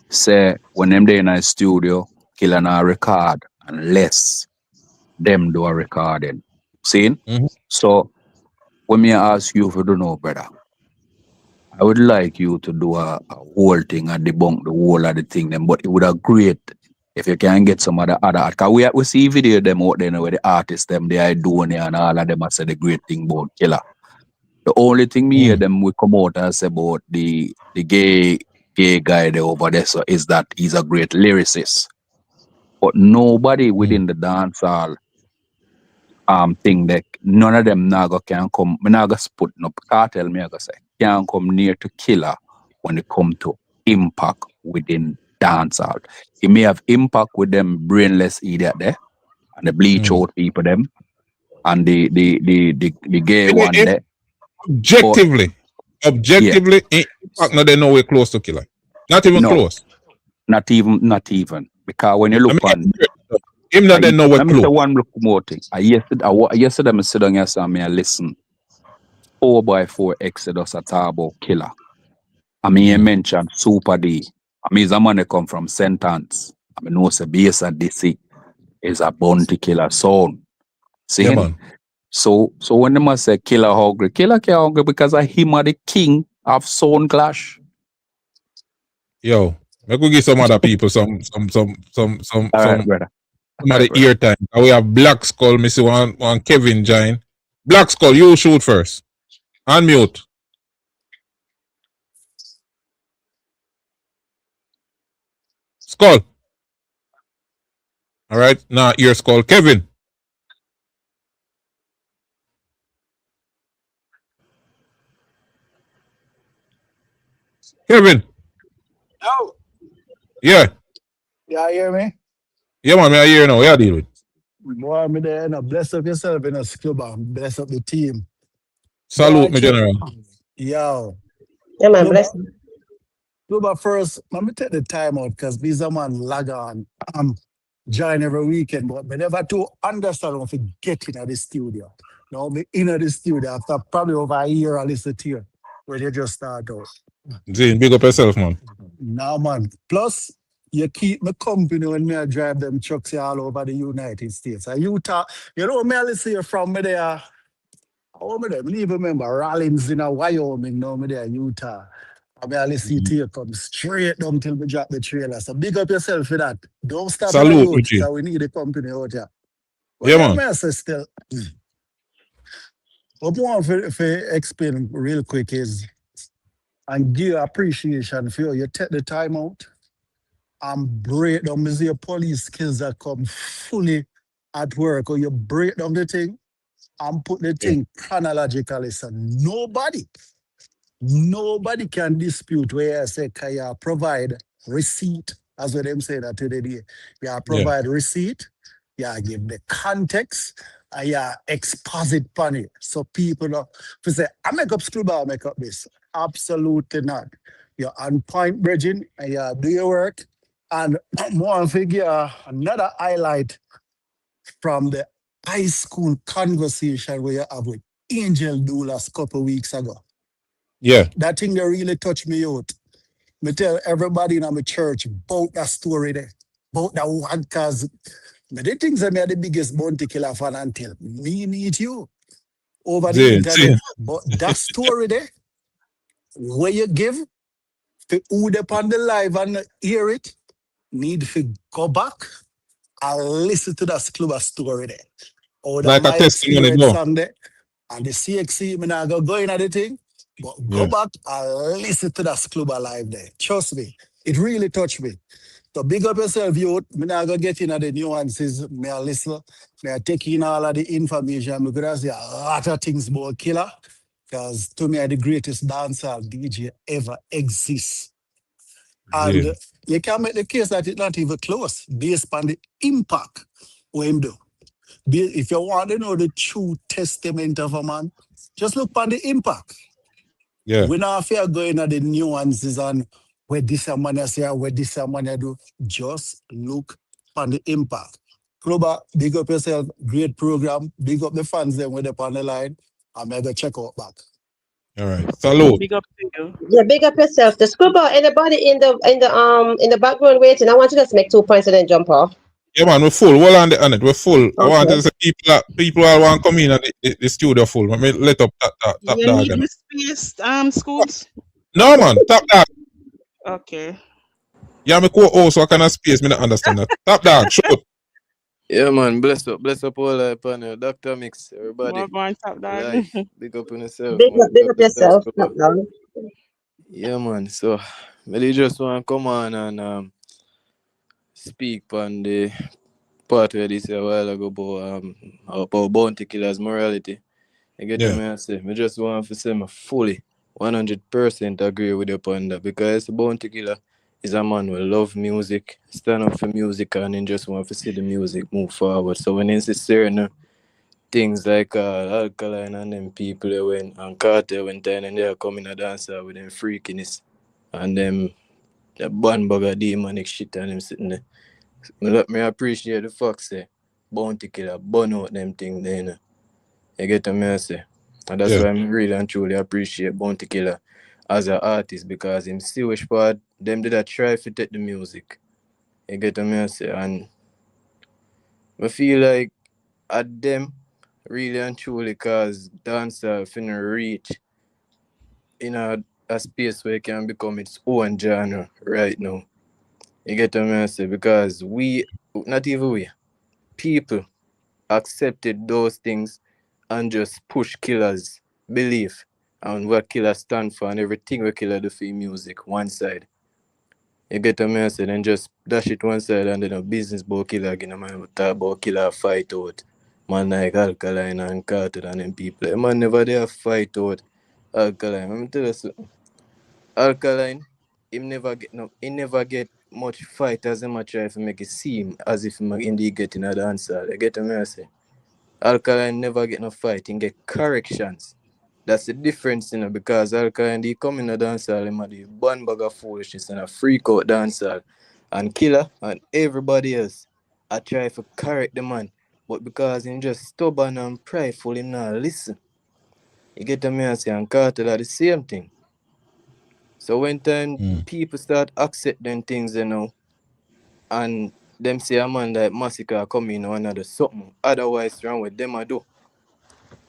say when them they in a studio, Killer na record unless them do a recording. See? So when me ask you if you don't know, brother, I would like you to do a whole thing and debunk the whole of the thing, then, but it would have great if you can get some other art. Because we see video them out there where the artists them they are doing it and all of them are say the great thing about Killer. The only thing me hear them we come out and say about the gay guy there over there so is that he's a great lyricist. But nobody within the dancehall thing that none of them can come. Me naga put no Kartel me say can come near to Killer when it come to impact within dancehall. He may have impact with them brainless idiot there and the bleach out people them and the gay one there. Objectively, impact no they nowhere close to Killer. Not even close. Not even. Because when you look on him not then know what close. One look more thing. Yesterday I sit down here and I listen 4x4 Exodus at about Killer. I mean you mentioned Super D I mean, the man that come from sentence. I mean, no, say bass and DC is a bounty killer sound. See? Yeah, man. So when them say killer hungry because of him are the king of sound clash. Yo, I could give some other people some Brother. other ear time. We have Black Skull, Missy one Kevin join. Black Skull, you shoot first. Unmute. Skull. All right, now ear Skull. Kevin. Kevin. Yo. Yeah. Yeah, you hear me? Yeah, man, I hear now. Yeah, deal with. Boy, me there, bless up yourself in a Scluba. Bless up the team. Salute, my general. Yo. Yeah, man, bless you. Scluba first, let me take the time out because these are man lag on. Join every weekend, but me never to understand when we get in the studio. Now me in the studio after probably over a year I listen to you when you just start out. Zane, big up yourself, man. Now, man. Plus, you keep me company when me I drive them trucks all over the United States. And Utah, you know, me I listen you from me there. Oh, me there. Me even remember Rollins in Wyoming, now me there, Utah. I mean, I listen to you come straight down till we drop the trailer. So big up yourself for that. Don't stop in the Salute, youth, Richie. because we need the company out here. Yeah, man. I say still. What I want to explain real quick is, and give appreciation for you take the time out and break down. See your police skills that come fully at work, or you break down the thing and put the thing chronologically. So nobody can dispute where I say, can you provide receipt, as what them say that today. You provide receipt, you give the context, and you exposit upon it. So people know, if you say, I make up Scluba, I make up this. Absolutely not. You're on point, bridging, and you do your work. And more figure another highlight from the high school conversation where you have with Angel Doulas a couple weeks ago. Yeah. That thing that really touched me out. Me tell everybody in my church about that story there. About that one, because the things that me are the biggest bounty killer fan until me meet you over the internet. But that story there, where you give to who they on the live and hear it, need to go back and listen to that Scluba story there. Or that Like a my testimony, experience no. on there. And the CXC, me not go in at the thing, but go back and listen to that Scluba live there. Trust me, it really touched me. So big up yourself, youth. Me not go get in at the nuances. Me a listen. Me a take in all of the information. Me could say a lot of things about Killer. Because to me, the greatest dancehall DJ ever exists. And you can make the case that it's not even close based on the impact what him do. If you want to know the true testament of a man, just look on the impact. Yeah. We're not fair going at the nuances on where this a man say, where this a man do. Just look on the impact. Cluba, big up yourself, great program. Big up the fans then with the on the line. I'm gonna check out back. All right. Salute. Big up to you. Yeah, big up yourself. The Scluba, anybody in the background waiting. I want you to just make 2 points and then jump off. Yeah, man, we're full. Hold on it. We're full. I want to say people all want to come in at the studio full. Let me let up top You dog. need the space, Scoops? No, man, top dog. Okay. Yeah, me co-host, so I cannot space. Me not understand that. Top dog, shoot. Yeah, man, bless up all panel, Dr. Mix, everybody. More on top dog. Life. Big up on yourself. Big man. up yourself. Top dog. Yeah, man. So, I just want to come on and speak on the part where this a while ago about bounty killers morality. You get what I say? I just want to say I fully 100% agree with you upon that, because the bounty killer is a man who love music, stand up for music, and then just want to see the music move forward. So when it's certain things like Alkaline and them people they went and Cartel went down and they're coming a dancer with them freakiness and them the bandbagger demonic shit and them sitting there. Let me appreciate the fact say bounty killer burn out them things there, you know. You get what I say? And that's why I really and truly appreciate bounty killer as an artist, because him Jewish part them did a try to take the music. You get what I say? And I feel like at them really and truly cause dancer finna reach in a space where it can become its own genre right now. You get what I say? Because we, not even we, people accepted those things and just push Killer's belief and what Killer stand for and everything we Killer do for music one side. You get what I say? Then just dash it one side and then a business about Killer again. Man talk about Killer fight out. Man like Alkaline and Carter and them people. Man never there fight out Alkaline. Let me tell you something. Alkaline, he never get much fight as him a try to make it seem as if him indeed getting a dancer. You get what I say? Alkaline never get no fight, he get corrections. That's the difference, because Alkaline he come in a dancehall, him a the one bag of foolishness and a freak out dancehall. And Killer and everybody else I try to correct the man. But because he just stubborn and prideful, him not listen. You get what I say? And Cartel are the same thing. So when time people start accepting things, and them say a man like Masicka come in or another something, otherwise wrong with them I do.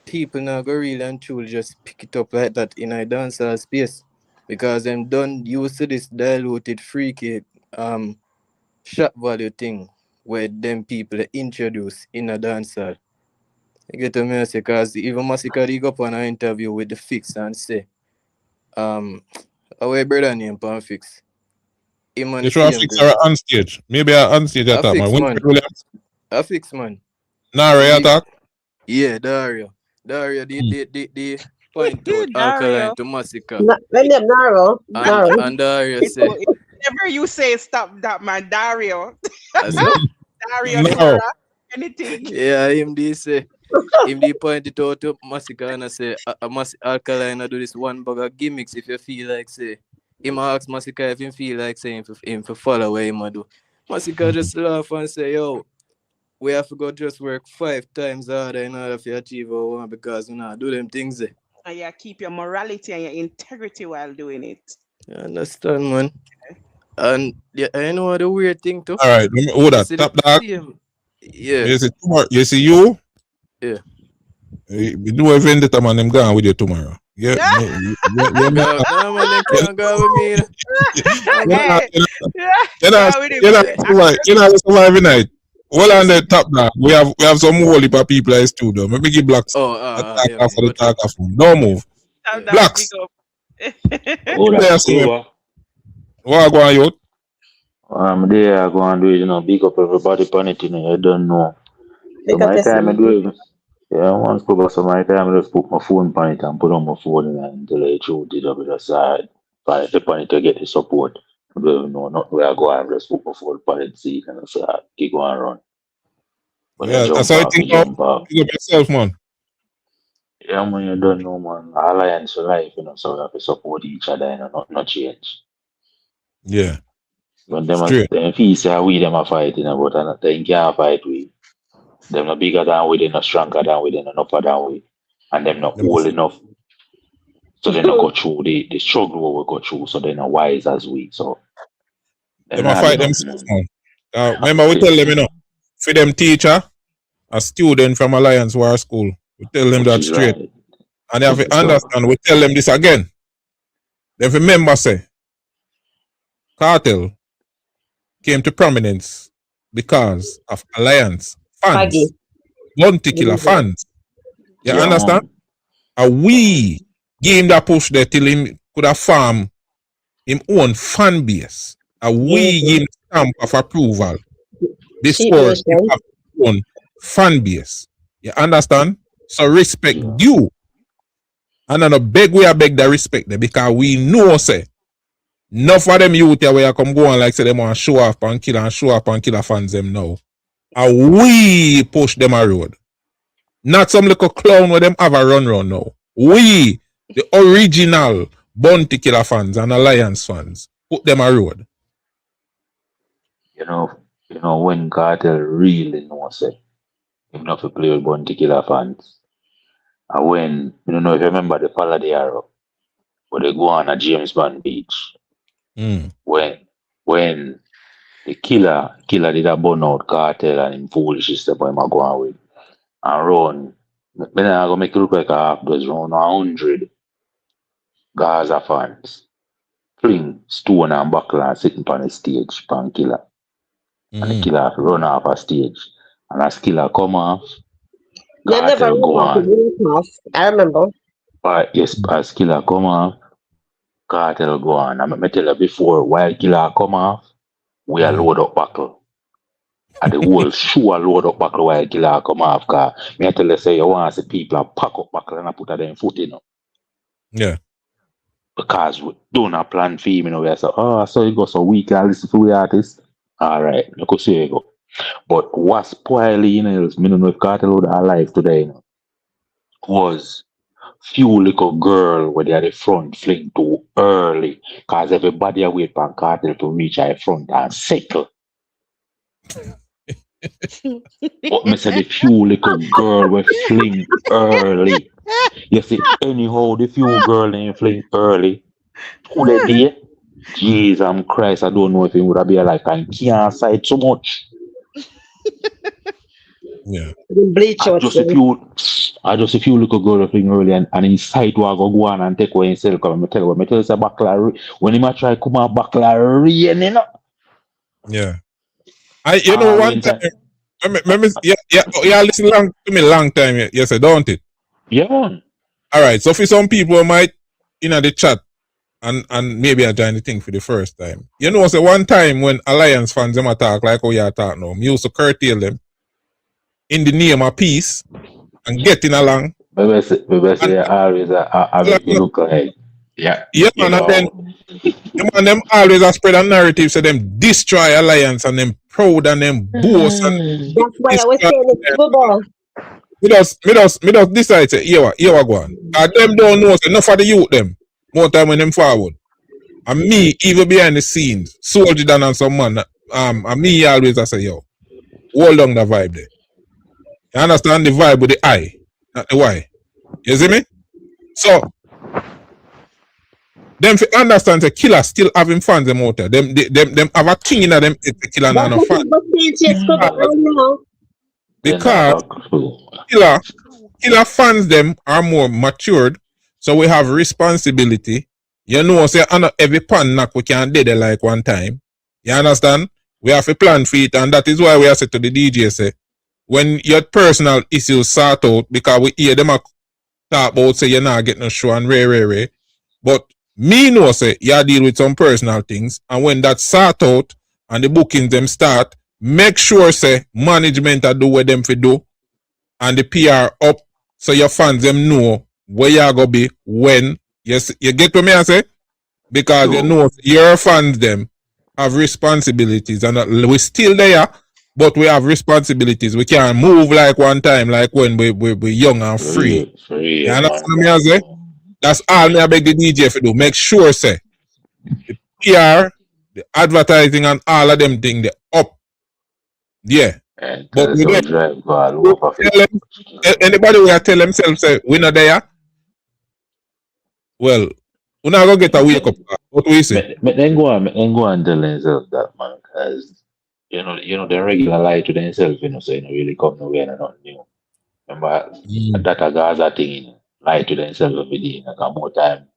People now go really and truly just pick it up like that in a dancehall space. Because them done used to this diluted freaky shot value thing where them people introduce in a dancehall. You get what I say? Because even Masicka he go up on an interview with the Fix and say, our brother name pan Fix. Him and You try to fix her on stage. Maybe on stage I attack, man. fix man. Williams. I fix man. Nara attack. Yeah, Dario, the point out Dario. Alkaline to Masicka. When them narrow. And Dario say, Whenever you say stop that, man, Dario. Dario, No. Nora, anything. Yeah, him they say. Him they point it out to Masicka and I say, Alkaline I do this one bag of gimmicks if you feel like say. Him ask Masicka if him feel like saying him for follow what him do. Masicka just laugh and say, yo, we have to go just work 5 times harder in order to achieve what we want because we not do them things there. And you keep your morality and your integrity while doing it. You understand, man? And yeah, I know what the weird thing too. All right, let me hold that. Top dog. Yeah. You see you? Yeah. You do a vendetta, man. I'm going with you tomorrow. Yeah. No, man, they can't go with me. You know, every night. Well, on the top now, we have some holy people in the studio. Maybe give Blacks attack for the talk of them. Don't move. Blacks. What go on, you? There I go and do it, big up everybody on it, I don't know. So my time I do it. Yeah, once Scluba, so my time I just put my phone on it and put on my phone until I shoot it up to the side. But the on it to get the support. I don't know, not where I go and just put my phone on it, see, and I say, keep going run. But yeah, that's how I think about yourself, man. Yeah, man, you don't know, man. Alliance for life, so we have to support each other, not change. Yeah. When them feel say we them are fighting, but they can't fight we. Them not bigger than we, they not stronger than we, they not upper than we. And them not old enough. So they not go through the struggle what we go through, so they not wise as we. So they might fight themselves, man. Remember we tell them, for them teacher, a student from Alliance War School, we tell them that straight. Right. And they have to understand, we tell them this again. They remember say, Kartel came to prominence because of Alliance fans, Bounty Killer fans. You understand? And we gave him that push there till him could have farmed him own fan base. And we gave him stamp of approval. This was his own fan base. You understand? So respect due. And I beg we beg the respect there because we know say enough of them youth here where you come go on like say them want to show off and killer fans them now. And we push them a road. Not some little clown where them have a run now. We, the original Bounty Killer fans and Alliance fans, put them a road. You know when Kartel really knows it, him not to play with Bounty Killer fans. And when, if you remember the Pala de Arrow, where they go on a James Bond beach, When the killer did a burn out Cartel and him foolish step on him a go on with. And run. Then I go make it look like a half dozen, around 100 Gaza fans. Fling stone and buckle and sitting on the stage pan killer. And the killer run off a stage. And as killer come off, You never Cartel go on. I remember. But yes, as killer come off, Cartel go on. And I tell you before, while killer come off, we are load up buckle. And the whole show a load up buckle while killer come off. Cause me I tell you say you want to see people pack up buckle and I put them foot in. Yeah. Because we don't have plan for him, we say, so you go so weak and listen to the artist. Alright, look how you go. But what's spoiling is, me don't know if Cartel would alive today, was few little girl where they at the front fling too early. Cause everybody await for Cartel to reach at the front and settle. But me say the few little girl were fling early. You see, anyhow, the few girl ain't fling early. Who they did? Jesus Christ, I don't know if it would have been like I can't sight so much. Yeah. I just a few little girl fling early and inside will go on and take away himself. Because I tell you, it's a backla when he might try come out backla rain, you know. Yeah. You know one time. Listen to me long time. Yes, don't it? Yeah. All right. So for some people might the chat and maybe I join the thing for the first time. You know, so one time when Alliance fans them attack like how you talk now, me used to curtail them in the name of peace and getting along. Maybe say always look like yeah. Man, and then them always spread a narrative so them destroy Alliance and them proud and them boast and that's why I was saying it's football. Me just decide say here go on. Them don't know so enough of the youth them more time when them forward. And me even behind the scenes, soldier than and some man and me always I say yo, hold on the vibe there. You understand the vibe with the I, not the Y. You see me? So them fi understand the killer still having fans them out there. Them have a king in them it's the killer and no fan. Because killer fans them are more matured, so we have responsibility. You know, say every pan knock we can dead like one time. You understand? We have a plan for it, and that is why we are said to the DJ say when your personal issues sort out, because we hear them talk about say you're not getting no show and rare. But me know say you deal with some personal things, and when that sort out and the bookings them start, make sure say management do what them fi do and the PR up so your fans them know where you gonna be when you get what me I say? Because you know your fans them have responsibilities and we still there, but we have responsibilities. We can't move like one time like when we young and free. You understand me I say? That's all me I beg the DJ for do. Make sure say the PR, the advertising and all of them things they up. Yeah. But we anybody will tell themselves say we not there. Well, we're not gonna get a wake up. What do we say? Then go on tell themselves that man, because you know the regular lie to themselves, so you know really come nowhere and nothing new. Remember that a Gaza thing, lie to themselves every day. Like more time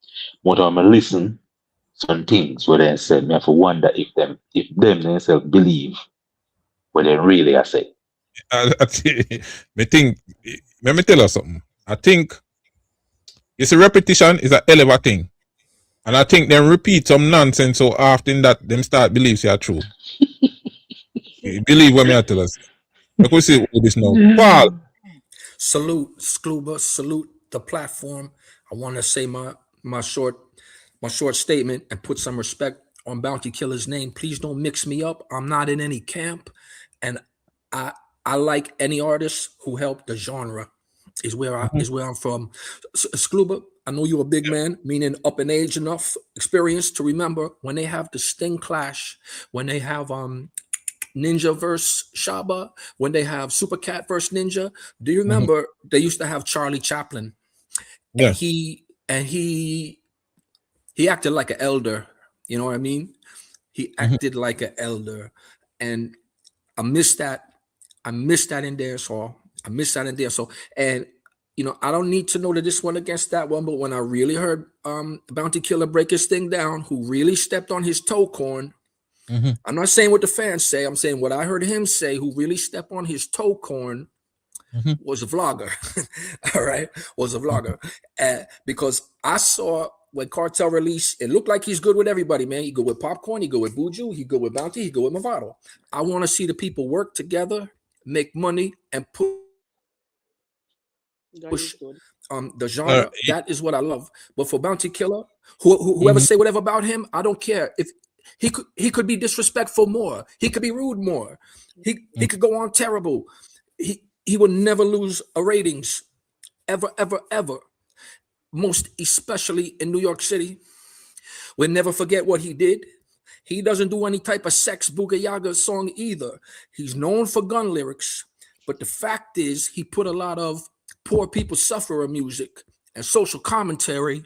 I listen some things where they said me have to wonder if them themselves believe what they really are saying. Let me tell you something. I think it's a repetition is a hell of a thing. And I think them repeat some nonsense so often that them start believe they are true. You believe what me I tell us. Like we see this now. Paul. Salute Scluba, salute the platform. I want to say my short statement and put some respect on Bounty Killer's name. Please don't mix me up. I'm not in any camp, and I like any artist who help the genre. Is where I'm from. Scluba, I know you're a big man, meaning up in age enough, experience to remember when they have the Sting Clash, when they have Ninja versus Shaba, when they have Super Cat versus Ninja. Do you remember they used to have Charlie Chaplin? Yeah. And he acted like an elder You know what I mean? He acted like an elder, and I miss that. I miss that in dancehall. I miss that in dancehall. And you know, I don't need to know that this one against that one, but when I really heard Bounty Killer break his thing down, who really stepped on his toe corn. I'm not saying what the fans say. I'm saying what I heard him say, who really stepped on his toe corn was a vlogger. All right, was a vlogger. Because I saw when Kartel released, it looked like he's good with everybody, man. He go with Popcorn, he go with Buju, he go with Bounty, he go with Mavado. I want to see the people work together, make money, and push the genre. That is what I love. But for Bounty Killer, whoever say whatever about him, I don't care. If he could be disrespectful more, he could be rude more, he could go on terrible. He will never lose a ratings, ever, ever, ever. Most especially in New York City. We'll never forget what he did. He doesn't do any type of sex booga yaga song either. He's known for gun lyrics, but the fact is he put a lot of poor people sufferer music and social commentary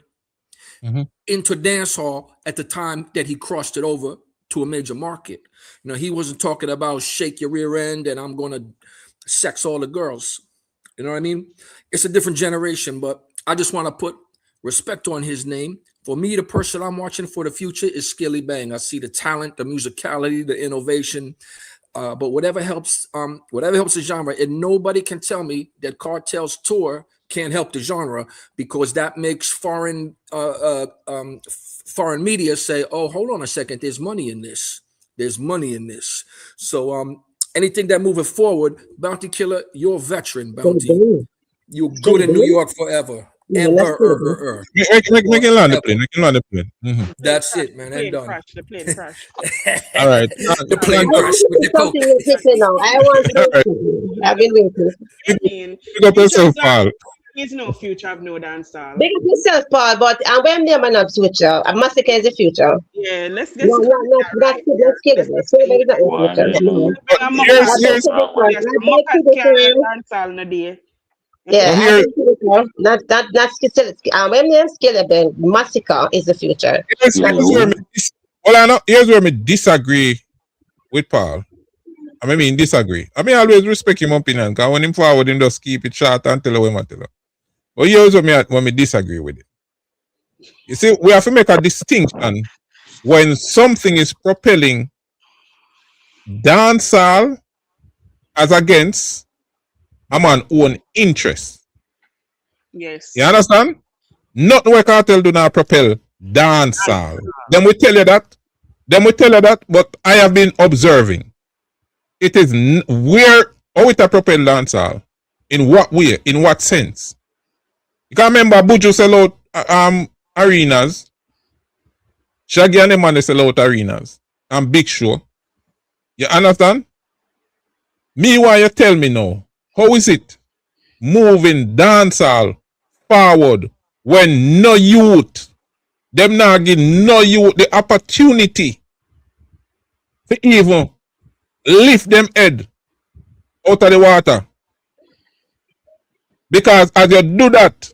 into dancehall at the time that he crossed it over to a major market. You know, he wasn't talking about shake your rear end and I'm gonna sex all the girls. You know what I mean? It's a different generation, but I just want to put respect on his name. For me, the person I'm watching for the future is Skilly Bang. I see the talent, the musicality, the innovation, but whatever helps the genre. And nobody can tell me that Kartel's tour can't help the genre, because that makes foreign media say, "Oh, hold on a second, there's money in this. There's money in this." So anything that moving forward, Bounty Killer, you're a veteran, Bounty. You're good in New York forever. Make it land the plane. That's it, man. And done. The plane crash. All right. The plane crash with the coke. I want I've been waiting. Pick up yourself, Paul. There's no future of no dancehall. Big up yourself, Paul, but when them are not future, Masicka is the future. Yeah, let's get let's kill it. So that is not the future. Yeah, that's still. When they're skillable, Masicka is the future. Here's where me disagree with Paul. I mean, disagree. I mean, I always respect him opinion, because when him forward, him just keep it short and tell him what to tell him. But here's when me disagree with it. You see, we have to make a distinction when something is propelling dancehall as against a man's own interest. Yes. You understand? Not where Kartel do not propel dancehall. Then we tell you that. But I have been observing. It is how it propel dancehall. In what way? In what sense? You can remember Buju sell out arenas. Shaggy and the man sell out arenas. And Big Show. You understand? Meanwhile, you tell me now, how is it moving dancehall forward when no youth, them not give no youth the opportunity to even lift them head out of the water? Because as you do that,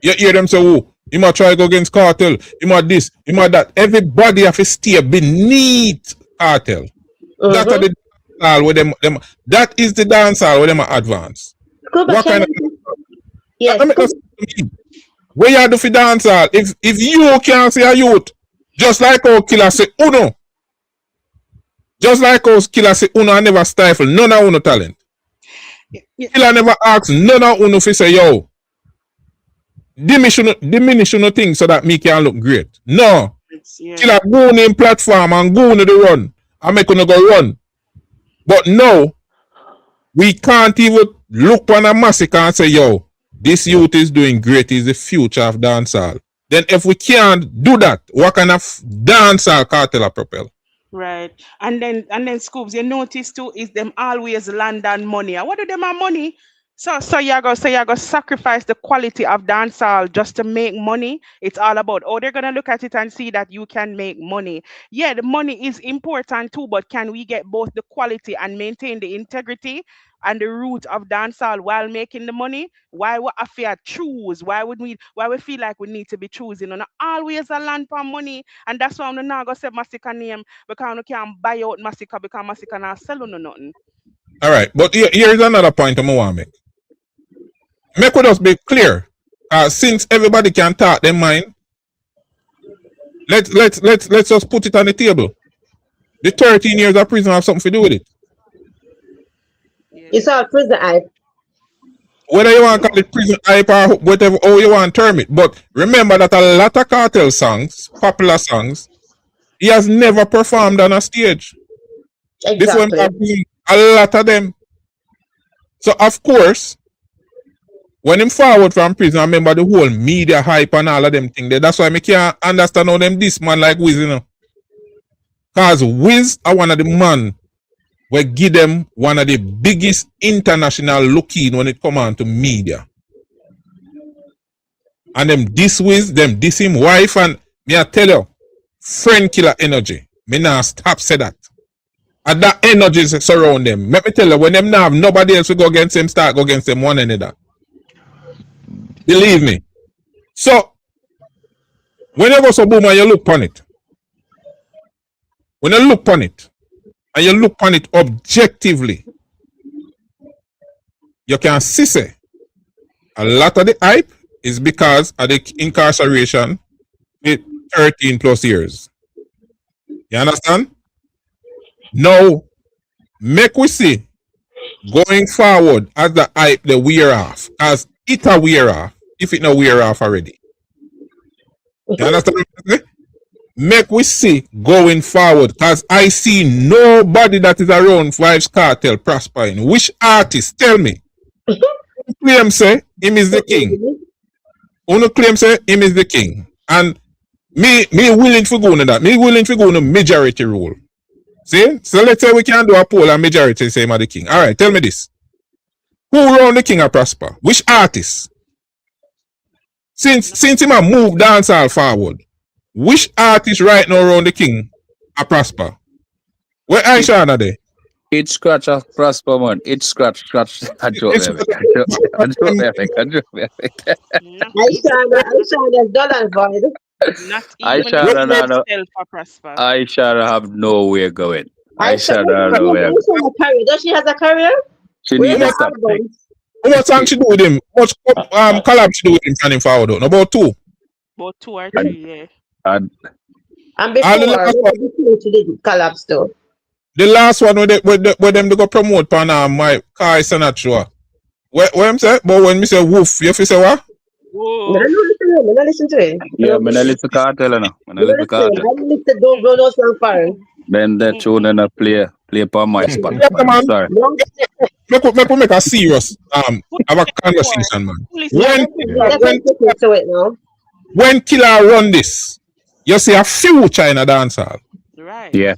you hear them say, "Oh, he might try to go against Kartel, he might this, he might that." Everybody have to stay beneath Kartel. That's the dancehall where them. That is the dancehall where them are advanced. What kind of? Yes. Where you do for dancehall? If you can't see a youth, just like how Killer say Uno. Just like how Killer say Uno, I never stifle none of Uno talent. Killer never ask none of Uno to say, "Yo, diminish no thing so that me can look great." No. Killer go on in platform and go on the run and make Uno go run. But no, we can't even look on a Masicka and say, "Yo, this youth is doing great, he's the future of dancehall." Then if we can't do that, what kind of dancehall Kartel propel? Right. And then Scoops, you notice too, is them always land on money. What do them have money? So you're gonna sacrifice the quality of dancehall just to make money. It's all about they're gonna look at it and see that you can make money. Yeah, the money is important too, but can we get both the quality and maintain the integrity and the root of dancehall while making the money? Why would I fear choose? Why we feel like we need to be choosing? And always a land for money. And that's why I'm not gonna say Masicka name because I can't buy out Masicka because Masicka not sell no nothing. All right, but here is another point I want to make. Make us be clear. Since everybody can talk their mind, let's just put it on the table. The 13 years of prison have something to do with it. It's all prison hype. Whether you want to call it prison hype or whatever, how you want to term it. But remember that a lot of Kartel songs, popular songs, he has never performed on a stage. Exactly. This one, a lot of them. So of course, when him forward from prison, I remember the whole media hype and all of them things there. That's why I can't understand how them this man like Wiz, you know. Because Wiz are one of the man we give them one of the biggest international look-in when it come on to media. And them this Wiz, them this him wife, and me I tell you, friend killer energy. Me not stop say that. And that energy surround them. Let me tell you, when them now have nobody else to go against them, start go against them one another. Believe me. So, when you go so boom and you look on it, when you look on it, and you look on it objectively, you can see say a lot of the hype is because of the incarceration with 13 plus years. You understand? Now, make we see going forward as the hype the wear off, as it a wear off, if it no wear off already. You understand? Make we see going forward, because I see nobody that is around Vybz Kartel prospering. Which artist? Tell me. Claim say him is the king. Uno claim say him is the king. And me willing to go on that. Me willing to go on a majority rule. See? So let's say we can do a poll and majority say him are the king. All right, tell me this. Who around the king a prosper? Which artist? Since him a move dancehall forward, which artist right now around the king a prosper? Where Aisha are they? It scratch a prosper, man. It scratch. I joke, Aisha dollar void. Not even himself a prosper. Aisha have nowhere going. Aisha have nowhere. Does she has a career? She needs to stop. What song she do with him? What collab she do with him standing forward? No, about two. About 2 or 3, yeah. And before she did collapse though. The last one where them they go promote on my car is not sure. What I'm saying? But when me say woof, you feel say what? Whoa. I listen to it. Yeah, I listen to Kartel now. I listen to Kartel. I listen to Don't Blow No Song Fire. Then that tune and play upon my spot. Sorry. Make a serious have a conversation, man. When Killer run this, you see a future in a dancehall. Right. Yeah.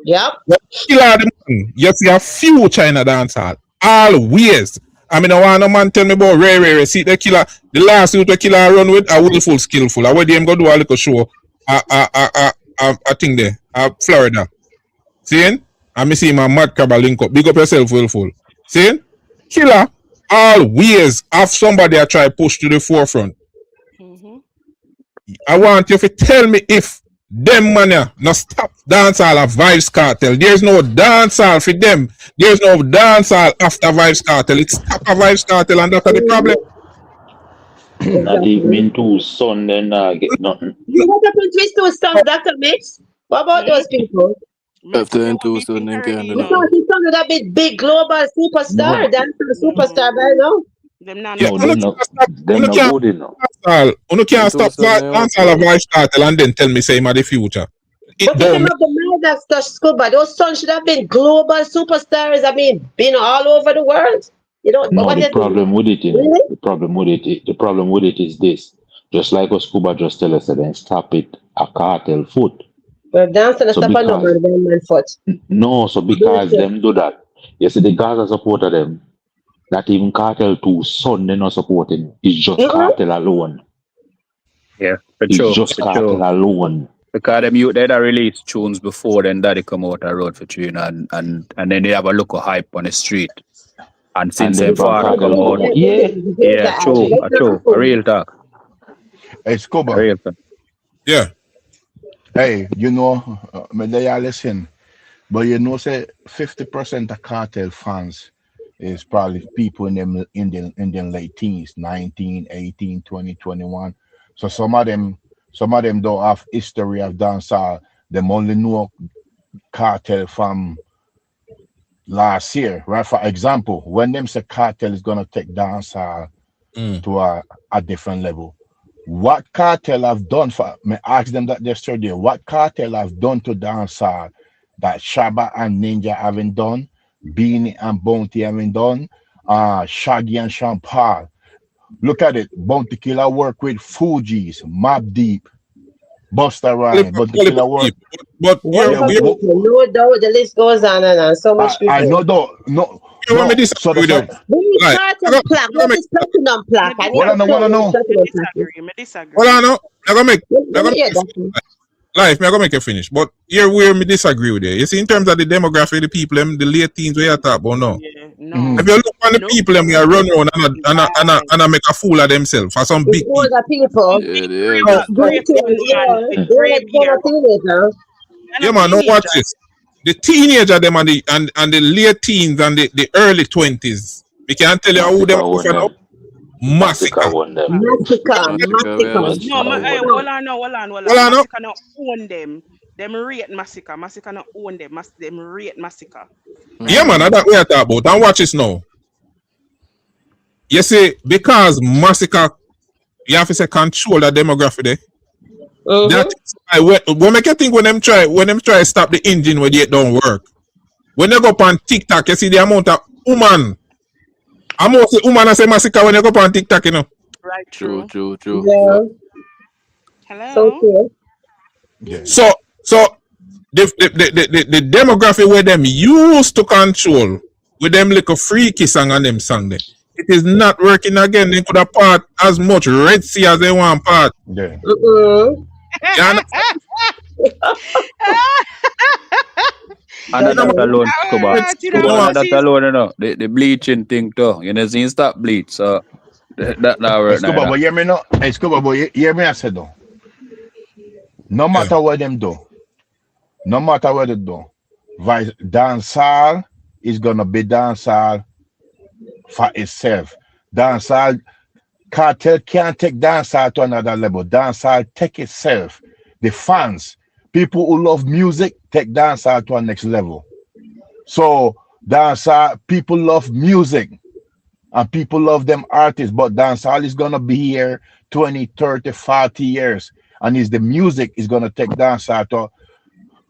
Yep. Killer the man, you see a future in a dancehall. Always. I mean, I want a man tell me about Ray. See the Killer, the last suit the Killer run with a willful, skillful. I went them go do a little show. I think there, Florida. See? I me see my mad crab link up. Big up yourself, willful. See? Killer always have somebody I try push to the forefront. I want you to tell me if them man no stop dancehall of Vybz Kartel. There's no dancehall for them. There's no dancehall after Vybz Kartel. It's stop a Vybz Kartel and that's the problem. Not even two son then get nothing. What happened to his two sons, Dr. Mix? What about those people? After two son then can't do Because his son is a big global superstar. That's a superstar by now. Them not them not good enough. You can't stop dancehall of Vybz Kartel and then tell me say him are the future. But if you have the mind that's Scluba, those sons should have been global superstars. I mean, been all over the world. You know, no, the problem with it, the problem with it is this. Just like what Scluba just tell us, then stop it a cartel foot. But dancing stop a number man foot. No, so because them do that. You see the Gaza supporter them. That even Cartel 2's son they're not supporting. It's just Cartel alone. Yeah, for It's sure. just For Cartel sure. alone. Because them youth they release tunes before then Daddy come out and road for tune and then they have a look of hype on the street. And since them father come out, true. A real talk. Hey, Scluba. A real talk. Yeah. Hey, you know, me they are listen, but you know, say 50% of Cartel fans is probably people in them in their late teens, 19, 18, 20, 21. So some of them don't have history of dancehall. Them only know Cartel from last year, right? For example, when them say Cartel is gonna take dancehall to a different level. What Cartel have done for me ask them that yesterday, what Cartel have done to dancehall that Shabba and Ninja haven't done, Beanie and Bounty haven't done, Shaggy and Sean Paul. Look at it. Bounty Killer work with Fugees, Mobb Deep, Busta Rhymes, Bounty Killer work. But no doubt, the list goes on and on. So much I know though, no. So the fact, we Cartel plaque. What is platinum plaque? I what I know. Me disagree. Well, I know. I'm gonna make life. I'm gonna make it finish. But here where me disagree with you. You see, in terms of the demographic, of the people, them, the late teens, we are talking about now. If you look on the people, them, we are run around and I make a fool of themselves for some big people. Yeah, man. Now watch this. The teenager them and the late teens and the early 20s. We can't tell you who them are. Masicka. No, hold on. Masicka not own them. Them rate Masicka. Masicka not own them. Them rate Masicka. Yeah, man, that's what we are talking about. And watch this now. You see, because Masicka, you have to say control the demographic there. That what make you think when them try to stop the engine when it don't work. When they go up on TikTok, you see the amount of woman. I'm also woman I say Masicka when you go up on TikTok, you know. Right, True. Yeah. Hello. Yeah. So the demographic where them used to control with them little freaky song and them song there. It is not working again. They could have part as much Red Sea as they want part. Yeah. And that alone, that alone, you know, the bleaching thing too. You know, you stop bleach, so that now work. Scluba, but hear me no. Hey, Scluba, but hear me I said though. No matter what them do, dancehall is gonna be dancehall for itself. Dancehall, Cartel can't take dancehall to another level. Dancehall take itself. The fans, people who love music, take dancehall to a next level. So dancehall, people love music and people love them artists, but dancehall is gonna be here 20, 30, 40 years. And is the music is gonna take dancehall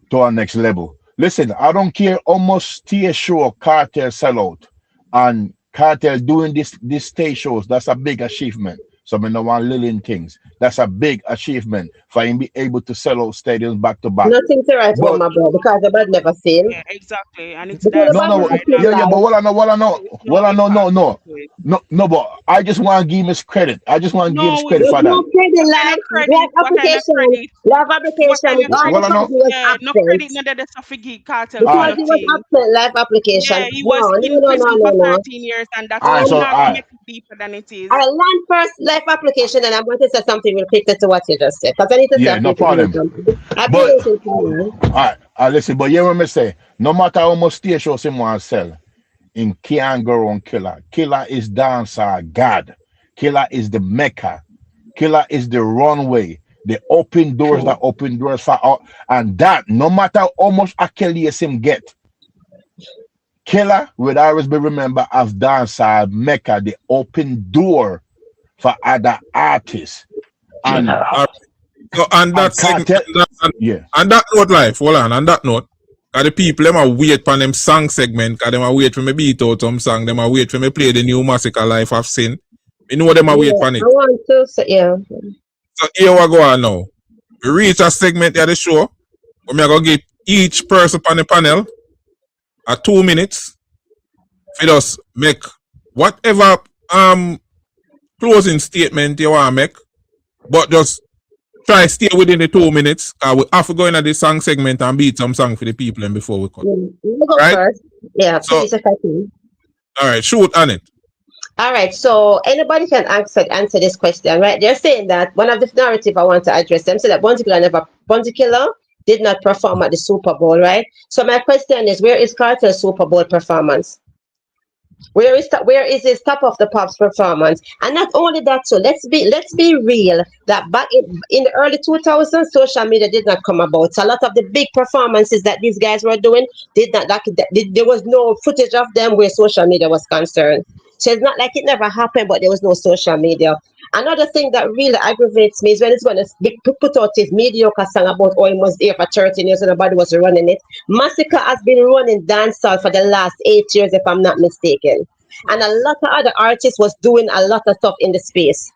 to our next level. Listen, I don't care how much stage show Cartel sell out. And Cartel doing this stage shows, that's a big achievement. So I don't want little things. That's a big achievement for him be able to sell out stadiums back to back. Nothing to write home about because the bad never seen. Yeah, exactly. And it's but I just want to give him his credit. For that. No credit, no that's a figgy Cartel. Because he was absent live application. Yeah, he was in prison for 13 years and that's not make it deeper than it is. I land first live application and I'm going to say something real quick to what you just said. Because I need to say no problem. Listen, but you remember say, no matter how much stage shows him want to sell, in can't go on Killer. Killer is dancehall God. Killer is the Mecca. Killer is the runway. The open doors that open doors for all. And that, no matter how much accolades him get, Killer will always be remembered as dancehall Mecca, the open door for other artists. And on that note, life, hold on that note, the people them are wait for them song segment, because them are wait for me beat out some song, them are wait for me play the new Masicka Life of Sin. You know them are wait for it. I want to say, yeah. So here we go on now. We reach a segment of the show where we are going to give each person on the panel 2 minutes for us make whatever closing statement you want to make, but just try stay within the 2 minutes. We have to go into the song segment and beat some song for the people and before we cut. You go Right? first. Yeah, So, please, if I can. all right, shoot on it. All right, so anybody can answer this question, right? They're saying that one of the narrative I want to address them, so that Bounty Killer did not perform at the Super Bowl, right? So my question is, where is Cartel's Super Bowl performance? Where is his Top of the Pops performance? And not only that, so let's be real. That back in the early 2000s, social media did not come about. So a lot of the big performances that these guys were doing there was no footage of them where social media was concerned. So it's not like it never happened, but there was no social media. Another thing that really aggravates me is when it's going to put out his mediocre song about he was there for 13 years and nobody was running it. Masicka has been running dancehall for the last 8 years, if I'm not mistaken. And a lot of other artists was doing a lot of stuff in the space.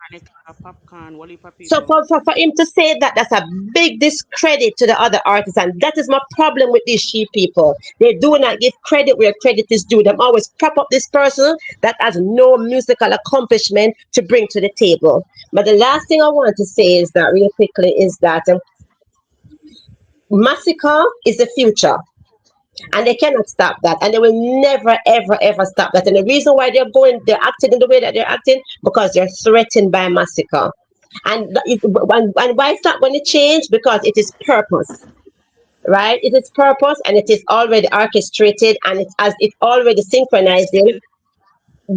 So for him to say that, that's a big discredit to the other artists, and that is my problem with these sheep people. They do not give credit where credit is due. They always prop up this person that has no musical accomplishment to bring to the table. But the last thing I want to say is that real quickly is that Masicka is the future. And they cannot stop that, and they will never, ever, ever stop that. And the reason why they're acting in the way that they're acting, because they're threatened by Masicka. And why it's not going to change? Because it is purpose, right? It is purpose, and it is already orchestrated, and it's already synchronized in.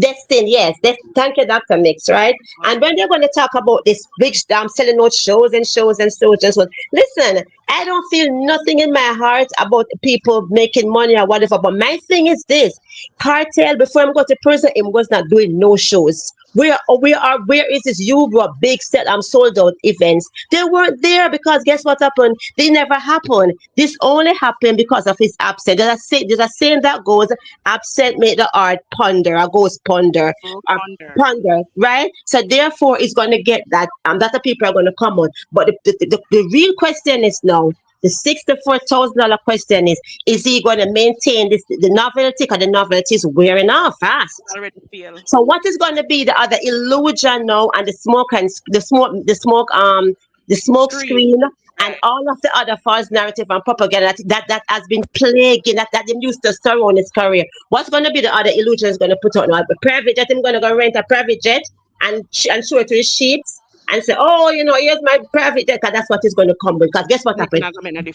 Destined, yes. Thank you, Dr. Mix, right? And when they're going to talk about this big selling out shows and shows and shows and shows, listen, I don't feel nothing in my heart about people making money or whatever, but my thing is this: Cartel, before him go to prison, he was not doing no shows. Where is this usual big set sold out events? They weren't there because guess what happened? They never happened. This only happened because of his absence. There's a saying that goes, absent make the heart ponder, or goes ponder, ponder, right? So therefore, it's going to get that, that the people are going to come on. But the real question is now, the $64,000 question is he going to maintain the novelty, because the novelty is wearing off fast. So what is going to be the other illusion now, and the smoke screen and all of the other false narrative and propaganda that has been plaguing that them used to surround his career? What's going to be the other illusion is going to put out now? A private jet, I'm going to go rent a private jet and show it to his sheep and say, oh, here's my private jet, because that's what is going to come with. Because guess what happened?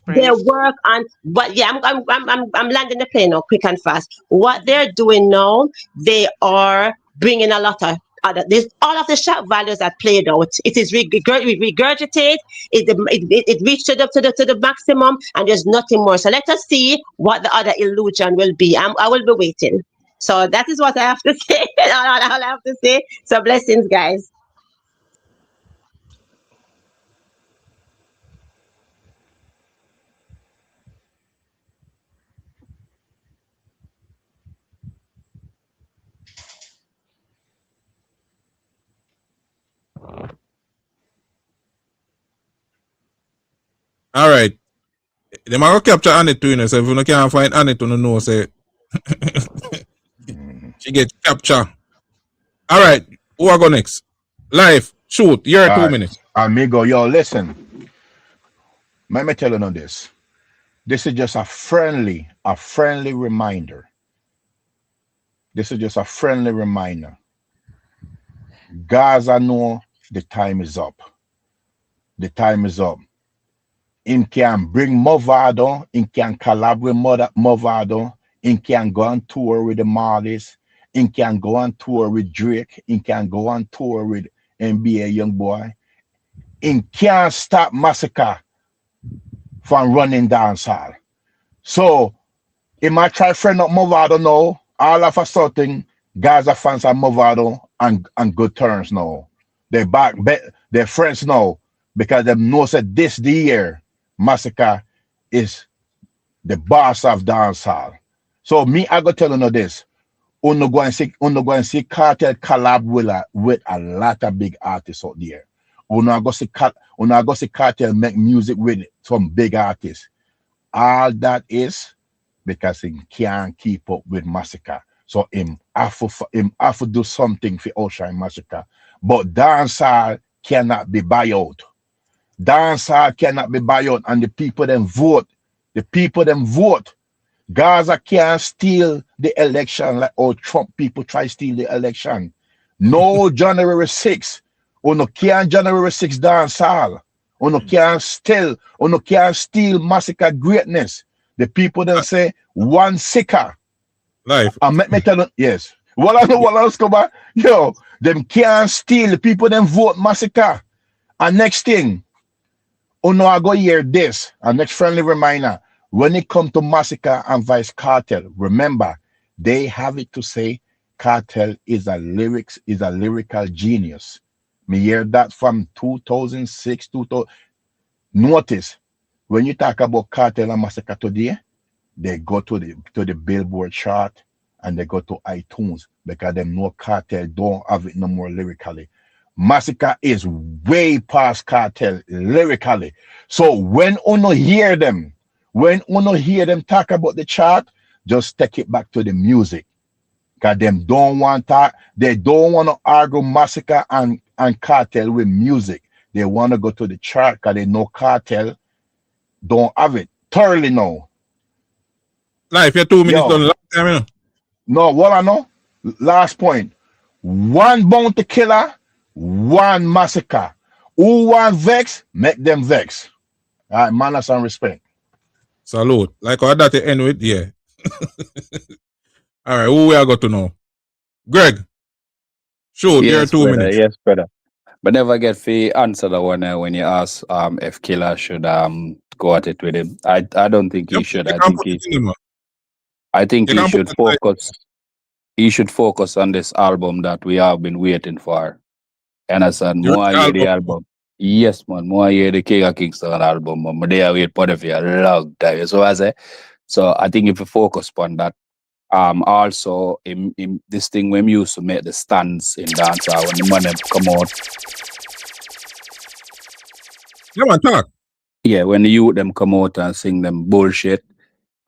They work on, but yeah, I'm landing the plane now, quick and fast. What they're doing now, they are bringing a lot of all of the shock values are played out. It is regurgitate. It reached to the maximum, and there's nothing more. So let us see what the other illusion will be. I will be waiting. So that is what I have to say. All I have to say. So blessings, guys. All right. They might capture Annette too, so if you can't find Annette, you know, say she get capture. All right, who I go next? Live, shoot, you're 2 minutes. Amigo, yo, listen. Let me tell you this. This is just a friendly reminder. This is just a friendly reminder. Gaza know the time is up. The time is up. Him can bring Mavado, him can collab with Mavado, him can go on tour with the Marleys, him can go on tour with Drake, him can go on tour with NBA Youngboy. Him can't stop Masicka from running dancehall. So, he might try friend up Mavado now. All of a sudden, Gaza fans are Mavado on good terms now. They're friends now, because they know that this the year Masicka is the boss of dancehall. So me, I go tell you this. Uno go and see Cartel collab with a lot of big artists out there. Uno go see Cartel make music with some big artists. All that is because he can't keep up with Masicka. So him have to do something for Ocean Massacre. But dancehall cannot be buy out. Dancehall cannot be buy out, and the people then vote. The people then vote. Gaza can't steal the election like how Trump people try to steal the election. No January 6th. Uno can't January 6th dancehall. Uno can't steal Masicka greatness. The people then say one sicker. Life. And me tell them, yes. What I know, what else come back? Yo, them can't steal. The people then vote Masicka. And next thing, uno I go hear this. And next friendly reminder. When it comes to Masicka and Vybz Kartel, remember, they have it to say Kartel is a lyrical genius. Me hear that from 2006, 2000. Notice, when you talk about Kartel and Masicka today, they go to the Billboard chart and they go to iTunes because them know Kartel don't have it no more lyrically. Masicka is way past Kartel lyrically. So when uno hear them talk about the chart, just take it back to the music. Because them don't want that. They don't want to argue Masicka and Kartel with music. They want to go to the chart because they know Kartel don't have it. Thoroughly know. Life, you're 2 minutes done. Last time, you know. No, what I know? Last point. One bounty killer, one Masicka. Who want vex, make them vex. All right, manners and respect. Salute. Like how that end with, yeah. All right, who we are going to know? Greg, shoot, Yes, you're 2 brother, minutes. yes, brother. But never get the answer the one when you ask if Killer should go at it with him. I don't think he should. I think he should focus. He should focus on this album that we have been waiting for. And I said, more I hear the album. Yes, man. More I hear the King of Kingston album. Man. They are waiting for it for a long time. So I say, so I think if you focus on that, also in this thing when we used to make the stands in dancehall when the money come out. Yeah, man, talk. Yeah, when the youth them come out and sing them bullshit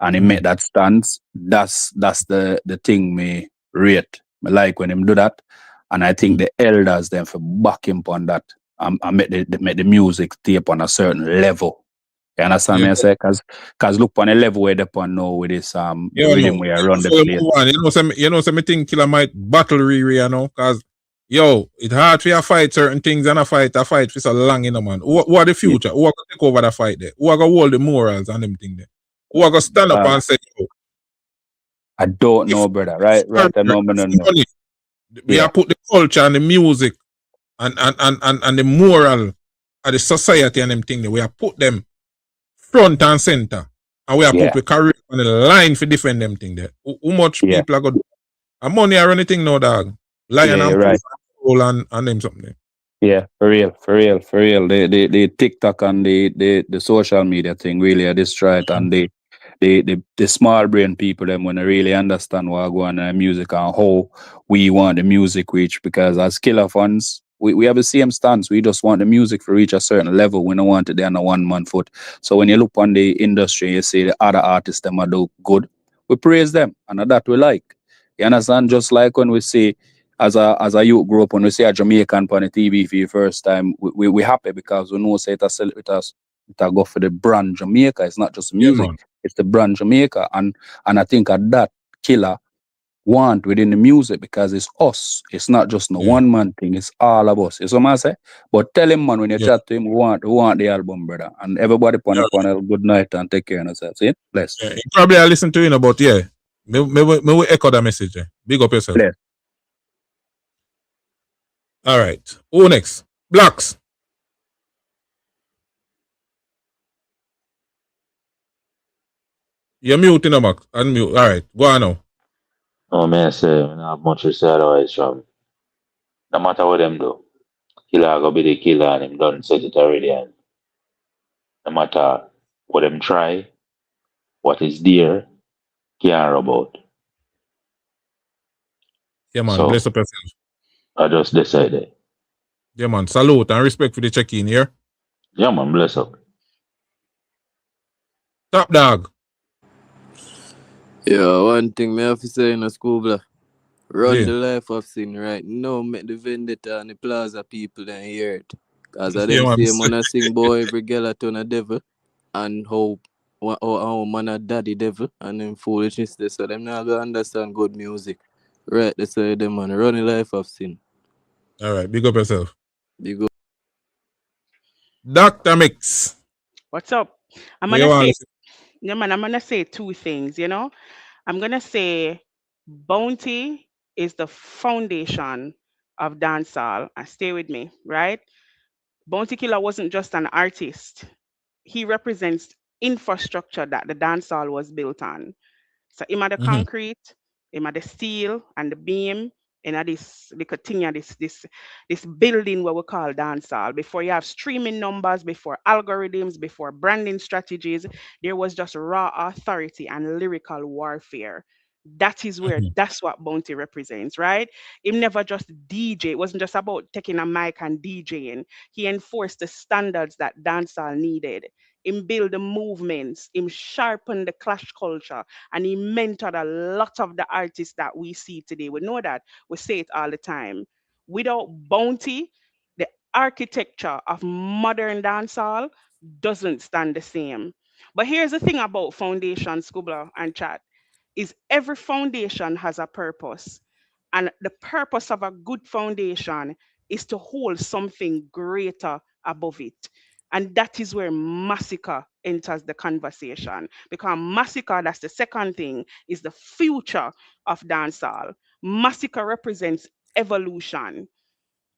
and he make that stance, that's the thing me rate. Me like when him do that. And I think the elders them for back him on that and make the music stay up on a certain level. You understand me I say? Cause look on a level where they upon now with this rhythm where I run the place. You know, me think Killer might battle Riri, you know, cause yo, it's hard for you to fight certain things and a fight for so long, you know, man. What the future? Who are gonna take over the fight there? Who are gonna hold the morals and them thing there? Who are gonna stand up and say, yo, I don't know, brother. Right, I know, me don't know. We have put the culture and the music and the moral of the society and them thing there. We have put them front and center. And we have put the career on the line for defend them thing there. How much people are gonna do? And money or anything now, dog. Lion and right. And them something. Yeah, for real. The TikTok and the social media thing really are destroy it, and the small brain people them when they really understand what go on in music and how we want the music reach, because as Killer fans we have the same stance. We just want the music to reach a certain level. We don't want it there on a one-man foot. So when you look on the industry, you see the other artists them are do good, we praise them, and that we like. You understand? Just like when we see as a youth grow up, when we see a Jamaican on the TV for the first time, we happy because we know say it go for the brand Jamaica. It's not just music, it's the brand Jamaica. And I think at that Killer want within the music, because it's us. It's not just no one man thing, it's all of us. You know what I say? But tell him, man, when you chat to him, we want the album, brother. And everybody on the panel, good night and take care of yourself. See? Bless. Yeah, probably I listen to you, but yeah. May we echo that message. Big up yourself. Bless. All right. Who next? Blacks. You're muting them, Max. Unmute. All right. Go on now. Oh, man, I say, I don't have much to say otherwise, from. No matter what them do, Killer go be the killer, and him done set it already. And no matter what them try, what is there, care about. Yeah, man. So, bless up yourself. I just decided. Yeah, man. Salute and respect for the check-in here. Yeah, man. Bless up. Top dog. Yeah, one thing me have to say in a Scluba. Run the life of sin right now, make the vendetta and the plaza people then hear it. Cause of them say man a sing boy every girl a turn a devil and how man a daddy devil and them foolishness there, so them not gonna understand good music. Right, they say them man run the life of sin. Alright, big up yourself. Big up. Dr. Mix. What's up? I'm What you gonna want say, yeah, man, I'm gonna say two things, you know. I'm gonna say Bounty is the foundation of dancehall. And stay with me, right? Bounty Killer wasn't just an artist. He represents infrastructure that the dancehall was built on. So him had the concrete, him had the steel and the beam, and at this they continue this building what we call dancehall. Before you have streaming numbers, before algorithms, before branding strategies, there was just raw authority and lyrical warfare. That is where that's what Bounty represents, right? Him never just DJ. It wasn't just about taking a mic and DJing. He enforced the standards that dancehall needed. Him build the movements, him sharpen the clash culture, and he mentored a lot of the artists that we see today. We know that, we say it all the time. Without Bounty, the architecture of modern dancehall doesn't stand the same. But here's the thing about foundation, Scluba and Chat, is every foundation has a purpose. And the purpose of a good foundation is to hold something greater above it. And that is where Masicka enters the conversation. Because Masicka, that's the second thing, is the future of dancehall. Masicka represents evolution.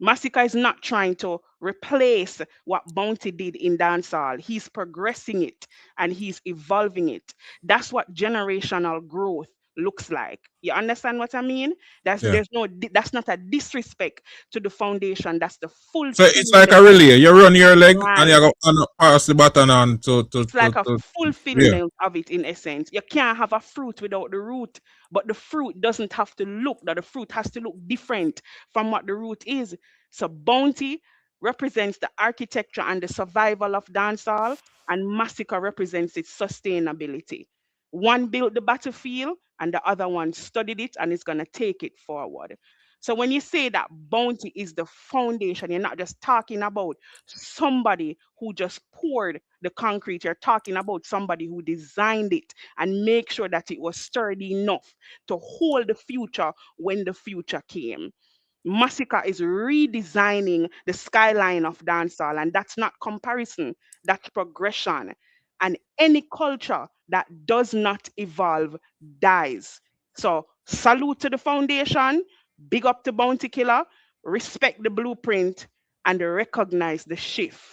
Masicka is not trying to replace what Bounty did in dancehall. He's progressing it and he's evolving it. That's what generational growth looks like. You understand what I mean? That's not a disrespect to the foundation. That's the full. So it's like a relay. You run your leg and you go and pass the baton on to it's like a fulfillment of it in essence. You can't have a fruit without the root, but the fruit doesn't have to look that the fruit has to look different from what the root is. So Bounty represents the architecture and the survival of dancehall, and Masicka represents its sustainability. One built the battlefield and the other one studied it and is going to take it forward. So when you say that Bounty is the foundation, you're not just talking about somebody who just poured the concrete. You're talking about somebody who designed it and make sure that it was sturdy enough to hold the future when the future came. Masicka is redesigning the skyline of dancehall, and that's not comparison, that's progression. And any culture that does not evolve dies. So salute to the foundation, big up to Bounty Killer, respect the blueprint, and recognize the shift.